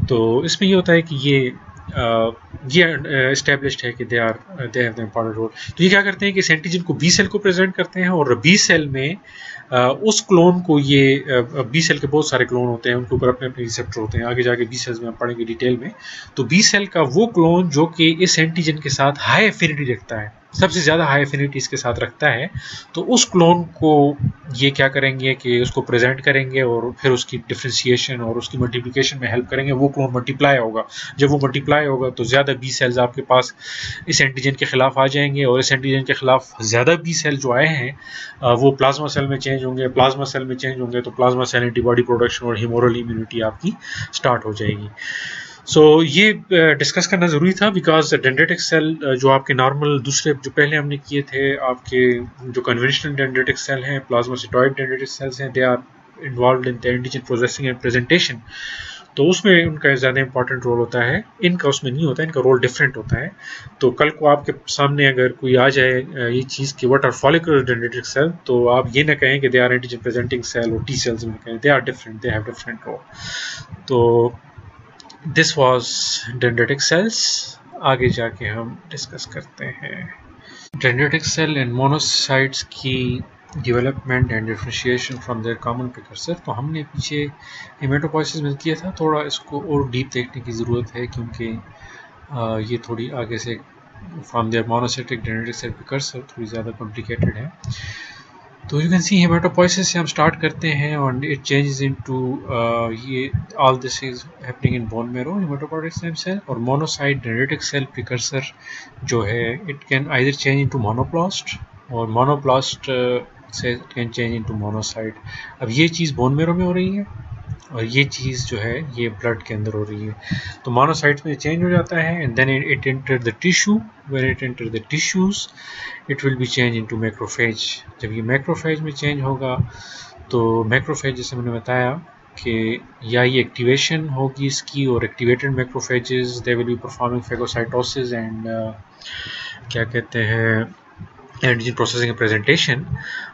तो इसमें ये होता है कि ये एस्टेब्लिश्ड है कि they have the important role. तो ये क्या करते हैं कि इस एंटीजन को बी सेल को प्रेजेंट करते हैं और बी सेल में उस क्लोन को, ये बी सेल के बहुत सारे क्लोन होते हैं, उनके ऊपर अपने अपने रिसेप्टर होते हैं. आगे जाके बी सेल्स में हम पढ़ेंगे डिटेल में. तो बी सेल का वो क्लोन जो कि इस एंटीजन के साथ हाई एफिनिटी रखता है, सबसे ज़्यादा हाई एफिनिटी इसके साथ रखता है, तो उस क्लोन को ये क्या करेंगे कि उसको प्रेजेंट करेंगे और फिर उसकी डिफ्रेंशिएशन और उसकी मल्टीप्लिकेशन में हेल्प करेंगे. वो क्लोन मल्टीप्लाई होगा. जब वो मल्टीप्लाई होगा तो ज़्यादा बी सेल्स आपके पास इस एंटीजन के खिलाफ आ जाएंगे. और इस एंटीजन के खिलाफ ज़्यादा बी सेल जो आए हैं वो प्लाज्मा सेल में चेंज होंगे. प्लाज्मा सेल में चेंज होंगे तो प्लाज्मा सेल एंटीबॉडी प्रोडक्शन और हीमोरल इम्यूनिटी आपकी स्टार्ट हो जाएगी. सो ये डिस्कस करना ज़रूरी था बिकॉज डेंड्रिटिक सेल जो आपके नॉर्मल दूसरे जो पहले हमने किए थे, आपके जो कन्वेंशनल डेंड्रिटिक सेल हैं, प्लाज्मासाइटोइड डेंड्रिटिक सेल्स हैं, they are involve in the antigen processing and presentation. तो उसमें उनका ज़्यादा इंपॉर्टेंट रोल होता है, इनका उसमें नहीं होता, इनका रोल डिफरेंट होता है. तो कल को आपके सामने अगर कोई आ जाए ये चीज़ कि what are follicular dendritic cell, तो आप ये ना कहें कि they are antigen presenting cell और टी सेल्स में कहें, they are different, they have different role. तो दिस वॉज डेंड्रिटिक सेल्स. आगे जाके हम डिस्कस करते हैं डेंड्रिटिक सेल एंड मोनोसाइट्स की development and differentiation from their common precursor. तो हमने पीछे हेमेटोपोइसिस में किया था, थोड़ा इसको और डीप देखने की ज़रूरत है क्योंकि ये थोड़ी आगे से from their monocytic dendritic cell precursor थोड़ी ज़्यादा कॉम्प्लिकेटेड है. तो यू कैन सी हेमेटोपोइसिस से हम स्टार्ट करते हैं और इट चेंजेस इनटू ये all this is happening in bone marrow haematopoietic stem cell. और मोनोसाइट डेंड्रिटिक सेल प्रिकर्सर जो है it can either change into monoblast और मोनोप्लास्ट से it can change into monocyte. अब ये चीज़ बोन मेरो में हो रही है और ये चीज़ जो है ये ब्लड के अंदर हो रही है. तो मोनोसाइट्स में चेंज हो जाता है and then it enter the tissue. When it enter the tissues it will be change into macrophage. जब ये मैक्रोफेज में चेंज होगा तो मैक्रोफेज जैसे मैंने बताया कि या ये एक्टिवेशन होगी इसकी, और activated macrophages they will be performing phagocytosis and क्या कहते हैं एंटीजन प्रोसेसिंग एंड प्रेजेंटेशन,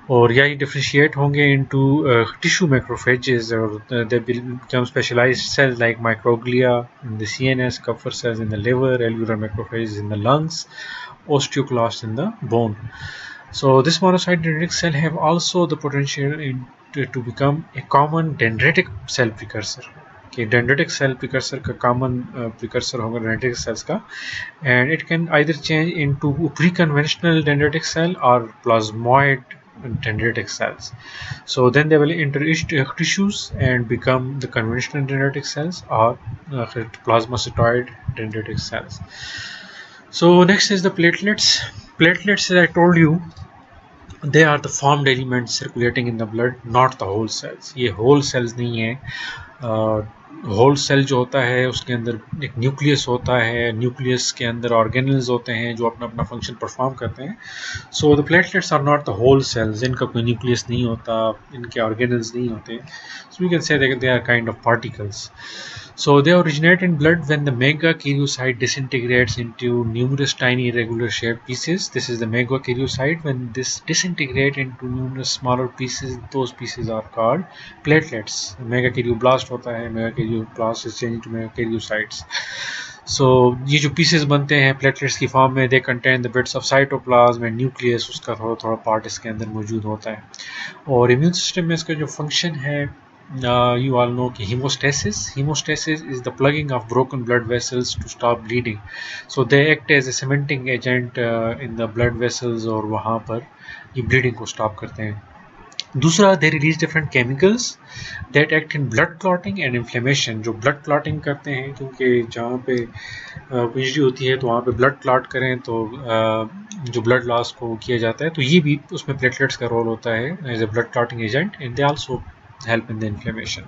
और या ये डिफ्रेंशिएट होंगे इनटू टिश्यू मैक्रोफेजेस, और they become specialized cells like microglia in the CNS, Kupffer cells in the liver, alveolar macrophages in the lungs, osteoclasts in the bone. So this monocyte dendritic cell have also the potential to become a common dendritic cell precursor. कि dendritic cell precursor का common precursor होगा dendritic cells का, and it can either change into pre-conventional dendritic cell or plasmoid dendritic cells. So then they will enter tissues and become the conventional dendritic cells or plasmacytoid dendritic cells. So next is the platelets. Platelets, as I told you, they are the formed elements circulating in the blood, not the whole cells. ये whole cells नहीं है. Whole cell जो होता है उसके अंदर एक nucleus होता है, न्यूक्लियस के अंदर ऑर्गेनल्स होते हैं जो अपना अपना फंक्शन परफॉर्म करते हैं. So the platelets are not the whole cells, इनका कोई न्यूक्लियस नहीं होता, इनके ऑर्गेनल्स नहीं होते. सो we can say they are kind of particles. So they originate in blood when the megakaryocyte disintegrates into numerous tiny irregular shaped pieces. This is the megakaryocyte. When this disintegrate into numerous smaller pieces, those pieces are called platelets. Megakaryoblast होता है, megakaryoblast is changed to megakaryocytes. So ये जो pieces बनते हैं platelets की form में, they contain the bits of cytoplasm and nucleus, उसका थोड़ा थोड़ा part इसके अंदर मौजूद होता है. और immune system में इसका जो function है, you all know कि hemostasis is the plugging of broken blood vessels to stop bleeding. So they act as a cementing agent in the blood vessels, और वहाँ पर ये bleeding को stop करते हैं. दूसरा, they release different chemicals that act in blood clotting and inflammation. जो blood clotting करते हैं, क्योंकि जहाँ पे इंजरी होती है तो वहाँ पे blood clot करें तो जो blood loss को किया जाता है, तो ये भी उसमें platelets का रोल होता है as a blood clotting agent, and they also help in the inflammation.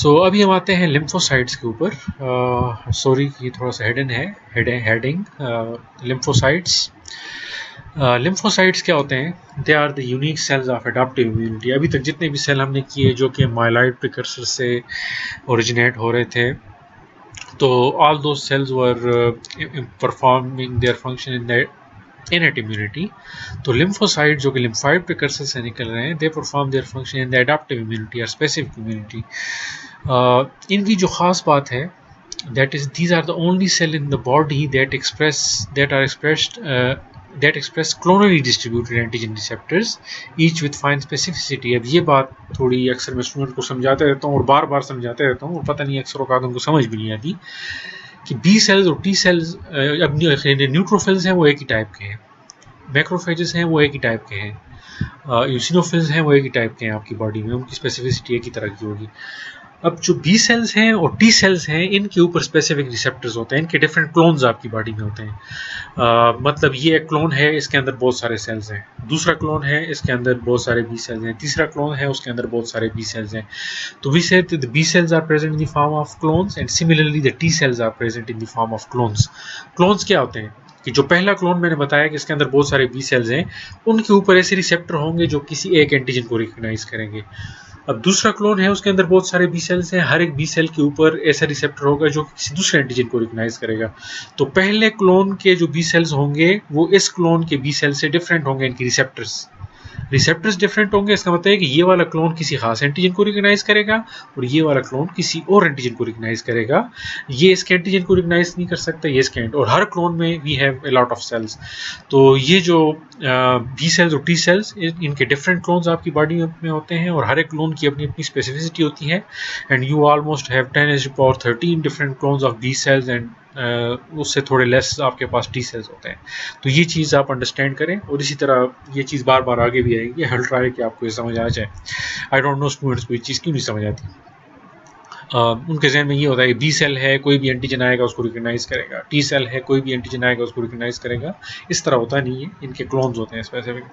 So अभी हम आते हैं lymphocytes के ऊपर. सॉरी ये थोड़ा सा हेडिंग है, हेडिंग lymphocytes. Lymphocytes क्या होते हैं? They are the unique cells of adaptive immunity. अभी तक जितने भी सेल हमने किए जो कि myeloid precursor से originate हो रहे थे, तो all those cells were performing their function in their innate immunity. तो lymphocytes जो कि lymphoid precursor से निकल रहे हैं, they perform their function in the adaptive immunity or specific immunity. इनकी जो खास बात है, that is these are the only cell in the body that express clonally distributed antigen receptors, each with fine specificity. अब ये बात थोड़ी अक्सर मैं स्टूडेंट को समझाते रहता हूँ और बार बार समझाते रहता हूँ, और पता नहीं अक्सर औकात उनको समझ भी नहीं आती कि बी सेल्स और टी सेल्स, अब न्यूट्रोफिल्स हैं वो एक ही टाइप के हैं, मैक्रोफेजेस हैं वो एक ही टाइप के हैं, यूसिनोफिल्स हैं वो एक ही टाइप के हैं आपकी बॉडी में, उनकी स्पेसिफिसिटी एक ही तरह की होगी. अब जो बी सेल्स हैं और टी सेल्स हैं, इनके ऊपर स्पेसिफिक रिसेप्टर्स होते हैं, इनके डिफरेंट क्लोन्स आपकी बॉडी में होते हैं. मतलब ये एक क्लोन है, इसके अंदर बहुत सारे सेल्स हैं, दूसरा क्लोन है, इसके अंदर बहुत सारे बी सेल्स हैं, तीसरा क्लोन है, उसके अंदर बहुत सारे बी सेल्स हैं. तो we say the B cells are present in the form of clones, and similarly the T cells are present in the form of clones. Clones क्या होते हैं कि जो पहला क्लोन मैंने बताया कि इसके अंदर बहुत सारे बी सेल्स हैं, उनके ऊपर ऐसे रिसेप्टर होंगे जो किसी एक एंटीजन को रिकॉग्नाइज करेंगे. अब दूसरा क्लोन है, उसके अंदर बहुत सारे बी सेल्स हैं, हर एक बी सेल के ऊपर ऐसा रिसेप्टर होगा जो किसी दूसरे एंटीजन को रिकॉग्नाइज करेगा. तो पहले क्लोन के जो बी सेल्स होंगे वो इस क्लोन के बी सेल से डिफरेंट होंगे, इनकी रिसेप्टर्स डिफरेंट होंगे. इसका मतलब है कि ये वाला क्लोन किसी खास एंटीजन को रिकॉग्नाइज करेगा और ये वाला क्लोन किसी और एंटीजन को रिकॉग्नाइज करेगा. ये इसके एंटीजन को रिकॉग्नाइज नहीं कर सकता, ये इसके, और हर क्लोन में we have a lot of cells. तो ये जो बी सेल्स और टी सेल्स, इनके डिफरेंट क्लोन्स आपकी बॉडी में होते हैं और हर एक क्लोन की अपनी अपनी स्पेसिफिसिटी होती है. And you almost have 10⁻13 different clones of B cells, and उससे थोड़े लेस आपके पास टी सेल्स होते हैं. तो ये चीज़ आप अंडरस्टैंड करें, और इसी तरह ये चीज़ बार बार आगे भी आएगी. हल ट्राई कि आपको ये समझ आ जाए. आई डोंट नो स्टूडेंट्स को ये चीज़ क्यों नहीं समझ आती. उनके जहन में ये होता है कि बी सेल है, कोई भी एंटीजन आएगा उसको रिकॉग्नाइज करेगा, टी सेल है, कोई भी एंटीजन आएगा उसको रिकॉग्नाइज करेगा. इस तरह होता नहीं है, इनके क्लोन्स होते हैं स्पेसिफिक.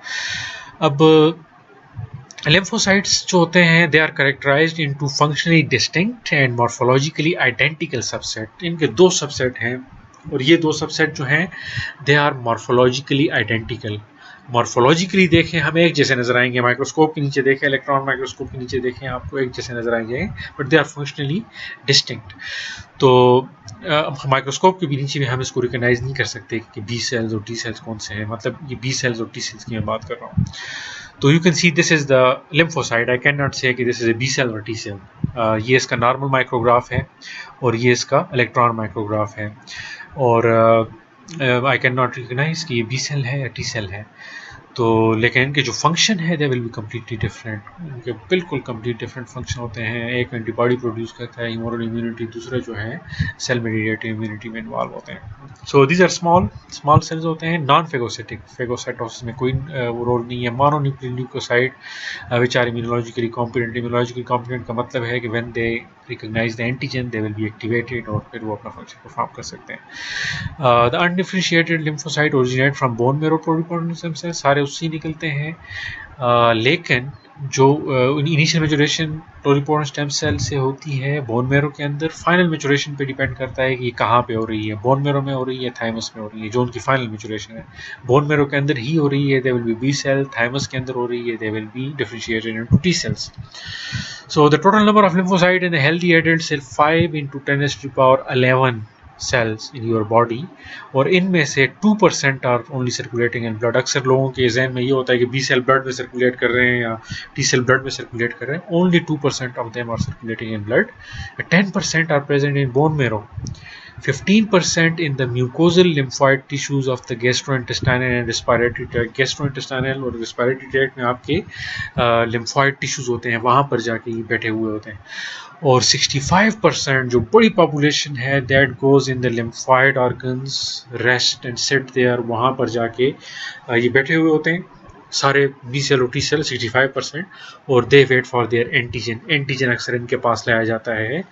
अब lymphocytes जो होते हैं, they are characterized into functionally distinct and morphologically identical subset. इनके दो सबसेट हैं और ये दो सबसेट जो हैं they are morphologically identical. Morphologically देखें हम एक जैसे नजर आएंगे, माइक्रोस्कोप के नीचे देखें, इलेक्ट्रॉन माइक्रोस्कोप के नीचे देखें, आपको एक जैसे नजर आएंगे, but they are functionally distinct. तो माइक्रोस्कोप के भी नीचे भी हम इसको रिकॉग्नाइज नहीं कर सकते कि बी सेल्स और टी सेल्स कौन से हैं, मतलब ये बी सेल्स और टी सेल्स की मैं बात कर रहा हूँ। तो you can see this is the lymphocyte, I can not say कि this is a B cell और टी सेल। ये इसका नॉर्मल माइक्रोग्राफ है और ये इसका इलेक्ट्रॉन माइक्रोग्राफ है, और आई कैन नॉट रिकॉग्नाइज कि ये बी सेल है या टी सेल है। तो लेकिन इनके जो फंक्शन है they will be completely different, इनके बिल्कुल कम्प्लीट डिफरेंट फंक्शन होते हैं। एक एंटीबॉडी प्रोड्यूस करता है, ह्यूमरल इम्यूनिटी, दूसरा जो है सेल मेडिएटेड इम्यूनिटी में इन्वॉल्व होते हैं। So these are small cells होते हैं, नॉन फेगोसिटिक, फेगोसाइटोसिस में कोई वो रोल नहीं है। Mononuclear leukocyte which are immunologically competent, immunologically competent का मतलब है कि when they recognize the antigen they will be activated और फिर वो अपना फंक्शन परफॉर्म कर सकते हैं। The undifferentiated lymphocyte originate from bone marrow pluripotent से, सारे उससे निकलते हैं। लेकिन जो initial maturation pluripotent stem cell से होती है बोन मेरो के अंदर, फाइनल मैच्योरेशन पे डिपेंड करता है कि ये कहाँ पे हो रही है, बोन मेरो में हो रही है, थाइमस में हो रही है, जो उनकी फाइनल मैच्योरेशन है। बोन मेरो के अंदर ही हो रही है, they will be B cell, thymus के अंदर हो रही है, they will be differentiated into T cells. So the total number of lymphocytes in a healthy adult cell 5 into 10⁻11 cells in your body, और इनमें से 2% are only circulating in blood. अक्सर लोगों के जहन में ये होता है कि बी सेल ब्लड में सर्कुलेट कर रहे हैं या टी सेल ब्लड में सर्कुलेट कर रहे हैं। Only 2% of them are circulating in blood, 10% are present in bone marrow, 15% in the mucosal lymphoid tissues of the gastrointestinal and respiratory tract। gastrointestinal और respiratory tract में आपके lymphoid tissues होते हैं, वहाँ पर जाके बैठे हुए होते हैं। और 65% जो बड़ी पॉपुलेशन है that goes in the lymphoid organs, rest and sit there, वहाँ पर जाके ये बैठे हुए होते हैं सारे बी सेल और टी सेल 65%, और they wait for their antigen. Antigen अक्सर इनके पास लाया जाता है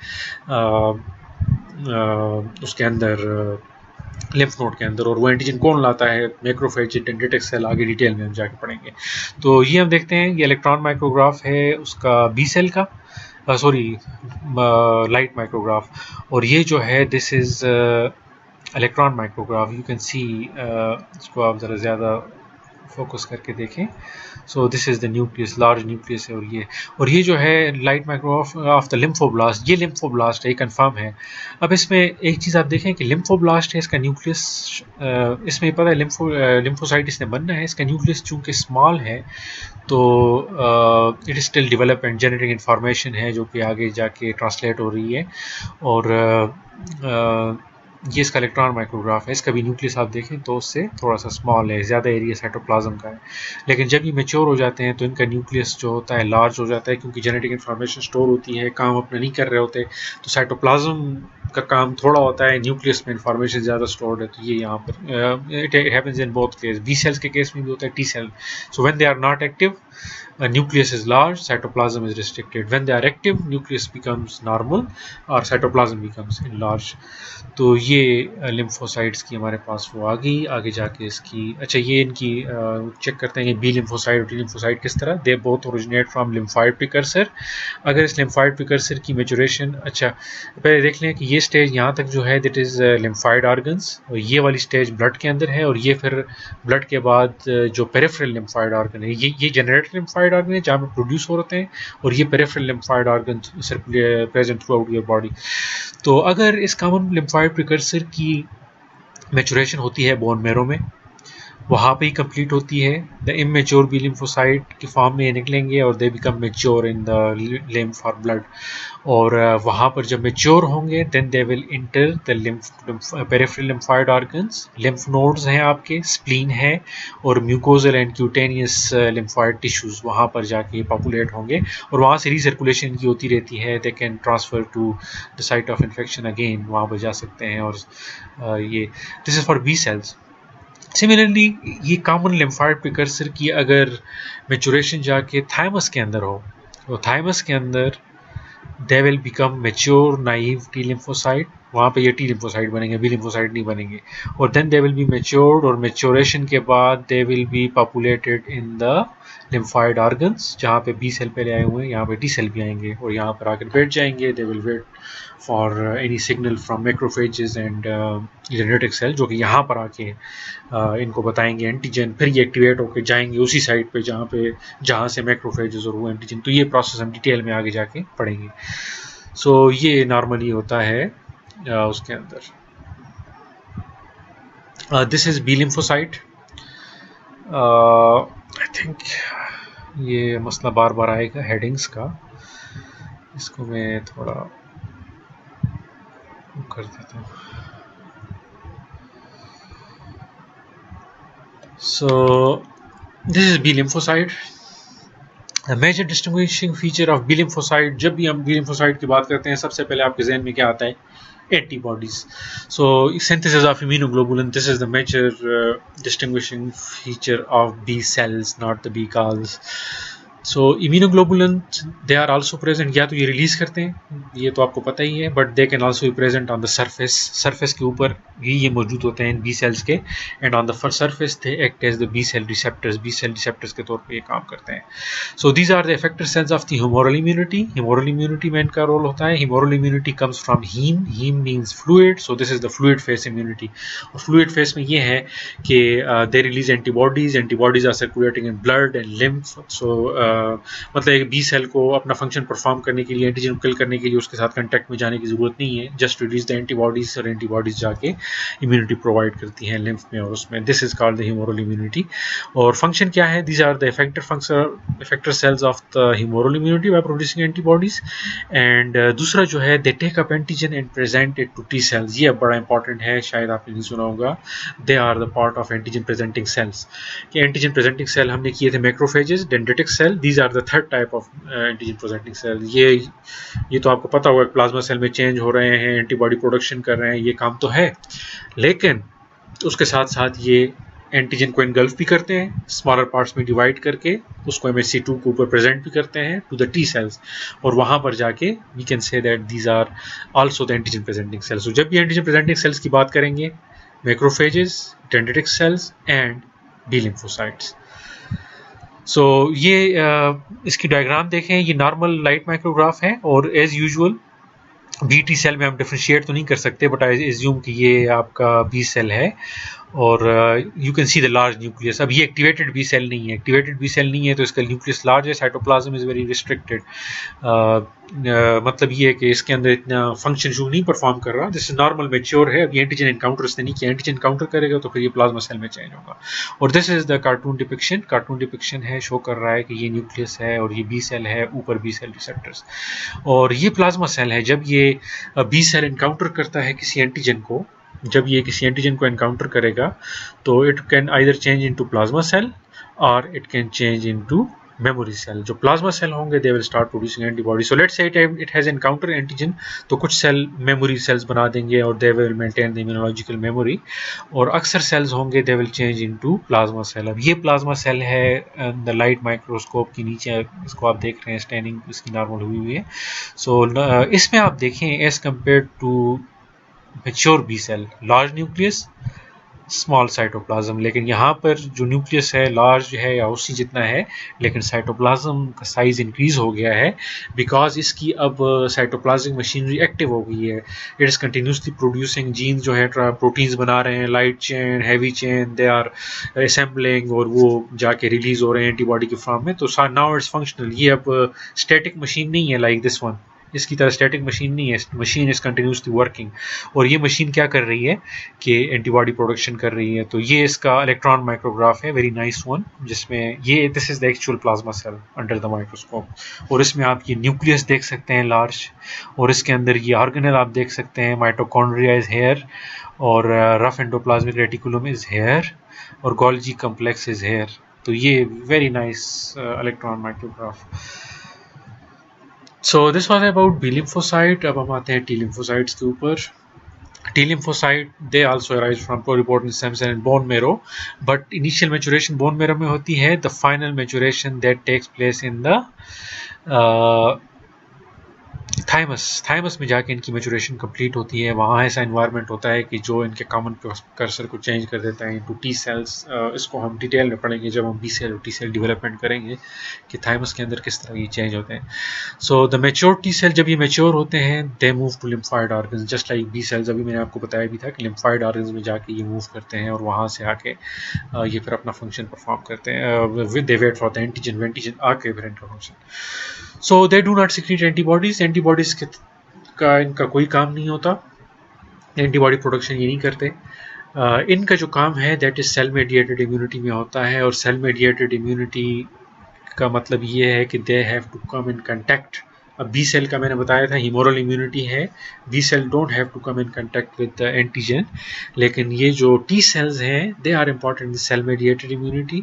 उसके अंदर लिम्फ नोड के अंदर, और वो एंटीजन कौन लाता है, मैक्रोफेज, डेंड्रिटिक सेल, आगे डिटेल में हम जाके पढ़ेंगे। तो ये हम देखते हैं, ये इलेक्ट्रॉन माइक्रोग्राफ है उसका बी सेल का, सॉरी लाइट माइक्रोग्राफ, और ये जो है this is electron micrograph. You can सी, इसको आप ज़रा ज़्यादा फोकस करके देखें। सो this is the nucleus, large nucleus है, और ये जो है light micrograph of the lymphoblast, ये लिम्फोब्लास्ट है, ये कंफर्म है। अब इसमें एक चीज़ आप देखें कि लिम्फोब्लास्ट है, इसका न्यूक्लियस, इसमें पता है लिम्फोसाइट इसने बनना है, इसका न्यूक्लियस चूँकि स्मॉल है तो it is still development, generating information है जो कि आगे जाके ट्रांसलेट हो रही है। और ये इसका इलेक्ट्रॉन माइक्रोग्राफ है, इसका भी न्यूक्लियस आप देखें तो उससे थोड़ा सा स्मॉल है, ज़्यादा एरिया साइटोप्लाज्म का है। लेकिन जब ये मैच्योर हो जाते हैं तो इनका न्यूक्लियस जो होता है लार्ज हो जाता है, क्योंकि जेनेटिक इन्फॉर्मेशन स्टोर होती है, काम अपना नहीं कर रहे होते, तो साइटोप्लाज्म का काम थोड़ा होता है, न्यूक्लियस में इन्फॉर्मेशन ज़्यादा स्टोर्ड है। तो ये यहाँ पर it happens in both case, B cells के केस में भी होता है, T cell. So when they are not active, nucleus is large, cytoplasm is restricted. When they are active, nucleus becomes normal और cytoplasm becomes enlarged। तो ये lymphocytes की हमारे पास वो आ गई। आगे जाके इसकी, अच्छा ये इनकी चेक करते हैं कि बी लिम्फोसाइट और टी लिम्फोसाइट किस तरह, they both originate from lymphoid precursor. अगर इस लिम्फाइड प्रिकर्सर की मैच्योरेशन, अच्छा पहले देख लें कि ये स्टेज यहाँ तक जो है दैट इज़ लिम्फाइड ऑर्गन्स, और ये वाली स्टेज ब्लड के अंदर है, और ये फिर ब्लड के बाद जो पेरिफेरल लिम्फाइड ऑर्गन है, ये जनरेटेड लिम्फाइड ऑर्गन है जहाँ पे प्रोड्यूस हो रहे हैं, और ये peripheral lymphoid organ present throughout your body. तो अगर इस कॉमन लिम्फाइड प्रिकर्सर की मैच्योरेशन होती है बोन मेरो में, वहाँ पे ही कंप्लीट होती है, द इमेच्योर बी लिम्फोसाइट के फॉर्म में निकलेंगे और they become mature in the lymph और ब्लड। और वहाँ पर जब मेच्योर होंगे then they will enter the lymph peripheral lymphoid organs, lymph nodes हैं आपके, स्प्लीन है, और mucosal and cutaneous lymphoid tissues वहाँ पर जाके पॉपुलेट होंगे, और वहाँ से रिसर्कुलेशन की होती रहती है। They can transfer to the site of infection again, वहाँ पर जा सकते हैं। और ये this is for B cells. Similarly ये कॉमन लिम्फाइड प्रिकर्सर की अगर मैच्योरेशन जाके थाइमस के अंदर हो, तो थाइमस के अंदर they will become mature naive T lymphocyte, वहाँ पे ये टी लिम्फोसाइट बनेंगे, बी लिम्फोसाइट नहीं बनेंगे। और then they will be matured, और मैच्योरेशन के बाद they will be populated in the lymphoid organs, जहाँ पे बी सेल पहले आए हुए हैं, यहाँ पे टी सेल भी आएंगे और यहाँ पर आकर बैठ जाएंगे। They will wait for any signal from macrophages and genetic cell, जो कि यहाँ पर आके इनको बताएंगे एंटीजन, फिर ये एक्टिवेट होकर जाएंगे उसी साइट पे जहाँ से मैक्रोफेजेस और वो एंटीजन। तो ये प्रोसेस हम डिटेल में आगे जाके पढ़ेंगे। सो ये नॉर्मली होता है उसके अंदर। This is B lymphocyte. I think ये मसला बार बार आएगा हेडिंग्स का, इसको मैं थोड़ा कर देता हूँ। So this is B lymphocyte. Major distinguishing feature of B lymphocyte, जब भी हम बी लिम्फोसाइट की बात करते हैं सबसे पहले आपके जहन में क्या आता है? antibodies. So synthesis of immunoglobulin, this is the major distinguishing feature of B cells, not the B cells. So immunoglobulin, they are also present, या तो ये रिलीज करते हैं, ये तो आपको पता ही है, but they can also be present on the surface के ऊपर भी ये मौजूद होते हैं बी सेल्स के, and on the surface they act as the B cell receptors के तौर पे ये काम करते हैं। So these are the effector cells of the humoral immunity. Humoral immunity में इनका रोल होता है। Humoral immunity comes from haem means fluid, so this is the fluid face immunity. और फ्लूइड फेस में ये है कि they release antibodies are circulating in blood and lymph. So मतलब एक बी सेल को अपना फंक्शन परफॉर्म करने के लिए, एंटीजन किल करने के लिए उसके साथ कंटेक्ट में जाने की जरूरत नहीं है, जस्ट रिलीज द एंटीबॉडीज, और एंटीबॉडीज जाके इम्यूनिटी प्रोवाइड करती हैं लिम्फ में और उसमें। This is called the humoral immunity. और फंक्शन क्या है? These are the effector cells of the humoral immunity by producing antibodies. And दूसरा जो है, they take up antigen and present it to T cells. ये बड़ा इंपॉर्टेंट है, शायद आपने नहीं सुना होगा। They are the part of antigen presenting cells. कि एंटीजन प्रेजेंटिंग सेल हमने किए थे macrophages, dendritic cell, these are the third type of antigen presenting cell. ये तो आपको पता होगा, प्लाज्मा सेल में चेंज हो रहे हैं, एंटीबॉडी प्रोडक्शन कर रहे हैं, ये काम तो है, लेकिन उसके साथ साथ ये एंटीजन को इनगल्फ भी करते हैं, स्मॉलर पार्ट्स में डिवाइड करके उसको MHC2 के ऊपर प्रेजेंट भी करते हैं टू द टी सेल्स, और वहां पर जाके we can say that these are also the antigen presenting cells. जब भी एंटीजन प्रेजेंटिंग सेल्स की बात करेंगे, macrophages, dendritic cells and B lymphocytes. So ये इसकी डायग्राम देखें, ये नॉर्मल लाइट माइक्रोग्राफ है, और as usual B T cell में हम डिफ्रेंशिएट तो नहीं कर सकते, बट आई एज्यूम कि ये आपका बी सेल है, और you can see the large nucleus. अब ये एक्टिवेटेड बी सेल नहीं है, एक्टिवेटेड बी सेल नहीं है तो इसका न्यूक्लियस लार्ज है, साइटोप्लाज्म इज वेरी रिस्ट्रिक्टेड। मतलब ये है कि इसके अंदर इतना फंक्शन जो नहीं परफॉर्म कर रहा, जैसे नॉर्मल मैच्योर है, अब ये एंटीजन एनकाउंटर इसने नहीं किया, एंटीजन एनकाउंटर करेगा तो फिर ये प्लाज्मा सेल में चेंज होगा। और this is the cartoon depiction है, शो कर रहा है कि ये न्यूक्लियस है और ये बी सेल है, ऊपर बी सेल रिसेप्टर्स, और ये प्लाज्मा सेल है। जब ये बी सेल एनकाउंटर करता है किसी एंटीजन को, जब ये किसी एंटीजन को एनकाउंटर करेगा, तो it can either change into plasma cell और it can change into memory cell. जो प्लाज्मा सेल होंगे they will start producing antibody. So let's say it has encounter antigen, तो कुछ सेल मेमोरी सेल्स बना देंगे और they will maintain the immunological memory, और अक्सर सेल्स होंगे they will change into plasma cell. अब ये प्लाज्मा सेल है द लाइट माइक्रोस्कोप के नीचे, इसको आप देख रहे हैं, स्टैनिंग इसकी नॉर्मल हुई हुई है। सो इसमें आप देखें as compare to mature B cell, large nucleus, small cytoplasm, लेकिन यहाँ पर जो न्यूक्लियस है लार्ज है या उसी जितना है, लेकिन साइटोप्लाज्म का साइज इंक्रीज हो गया है, बिकॉज इसकी अब साइटोप्लाज्मिक मशीनरी एक्टिव हो गई है। It is continuously producing genes जो है, प्रोटीन्स बना रहे हैं, light chain, heavy chain, they are assembling, और वो जाके रिलीज हो रहे हैं एंटीबॉडी के फॉर्म में। तो नाउ इट्स फंक्शनल। ये अब स्टैटिक मशीन नहीं है लाइक दिस वन, इसकी तरह स्टैटिक मशीन नहीं है, मशीन इज कंटिन्यूसली वर्किंग। और ये मशीन क्या कर रही है कि एंटीबॉडी प्रोडक्शन कर रही है। तो ये इसका इलेक्ट्रॉन माइक्रोग्राफ है, वेरी नाइस वन, जिसमें ये this is the actual plasma cell under the microscope, और इसमें आप ये न्यूक्लियस देख सकते हैं लार्ज, और इसके अंदर ये ऑर्गेनेल आप देख सकते हैं, माइटोकॉन्ड्रिया इज हेयर, और rough endoplasmic reticulum is here, और गोल्जी कॉम्प्लेक्स इज हेयर। तो ये very nice electron micrograph. So this was about B lymphocyte. अब हम आते हैं T lymphocytes के ऊपर। T lymphocyte, they also arise from pluripotent stem cell and bone marrow, but initial maturation bone marrow में होती है. The final maturation that takes place in the thymus में जाके इनकी मैचुरेशन कंप्लीट होती है। वहाँ ऐसा इन्वायरमेंट होता है कि जो इनके कॉमन कर्सर को चेंज कर देता है इनटू टी सेल्स। इसको हम डिटेल में पढ़ेंगे जब हम बी सेल और टी सेल डेवलपमेंट करेंगे कि थाइमस के अंदर किस तरह ये चेंज होते हैं। So the mature T cell जब ये मैच्योर होते हैं they move to lymphoid organs just like B cells. अभी मैंने आपको बताया भी था कि लिम्फॉइड ऑर्गन्स में जाके ये मूव करते हैं और वहाँ से आके ये फिर अपना फंक्शन परफॉर्म करते हैं। दे वेट फॉर द एंटीजन आके फिर इनका function. So they do not secret antibodies. Antibodies का इनका कोई काम नहीं होता, एंटीबॉडी प्रोडक्शन ये नहीं करते। इनका जो काम है that is cell mediated immunity में होता है। और सेल मेडिएटेड इम्यूनिटी का मतलब ये है कि they have to come in contact. अब बी सेल का मैंने बताया था ह्यूमोरल इम्यूनिटी है, B cell don't have to come in contact with the antigen. लेकिन ये जो टी सेल्स हैं they are important in cell mediated immunity.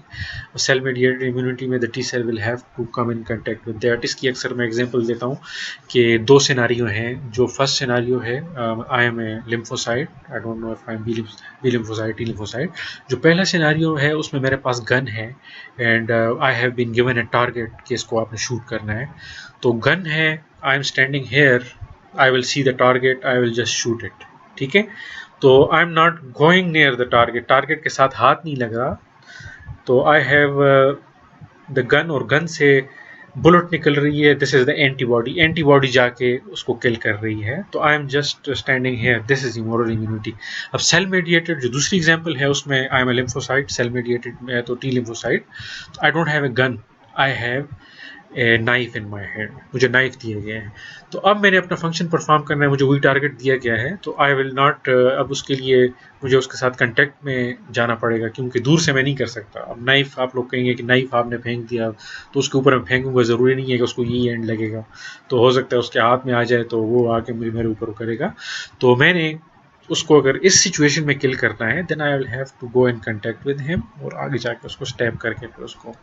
Cell mediated immunity में the T cell will have to come in contact with that. इसकी अक्सर मैं example देता हूँ कि दो सिनारियो हैं। जो फर्स्ट सिनारियो है I am a lymphocyte, I don't know if I am B lymphocyte T lymphocyte. जो पहला सिनारियो है उसमें मेरे पास गन है and I have been given a target कि इसको आपने शूट करना है। तो गन है, I am standing here, I will see the target, I will just shoot it. ठीक है, तो I am not going near the target, target के साथ हाथ नहीं लग रहा। तो आई हैव द गन और गन से बुलेट निकल रही है, this is the antibody, antibody जाके उसको किल कर रही है। तो I am just standing here, this is humoral immunity. अब सेल मेडिएटेड जो दूसरी एग्जांपल है उसमें I am a lymphocyte, cell mediated में तो T lymphocyte. I don't have a gun, I have a knife in my hand, मुझे knife दिए गए हैं। तो अब मैंने अपना फंक्शन परफॉर्म करना है, मुझे वही टारगेट दिया गया है। तो आई विल नॉट, अब उसके लिए मुझे उसके साथ कांटेक्ट में जाना पड़ेगा क्योंकि दूर से मैं नहीं कर सकता। अब नाइफ, आप लोग कहेंगे कि नाइफ आपने फेंक दिया तो उसके ऊपर मैं फेंकूंगा, ज़रूरी नहीं है कि उसको यही एंड लगेगा। तो हो सकता है उसके हाथ में आ जाए तो वो आके मेरे ऊपर करेगा। तो मैंने उसको अगर इस सिचुएशन में किल करना है then I will have to go in contact with him और आगे जाके उसको स्टैब करके फिर उसको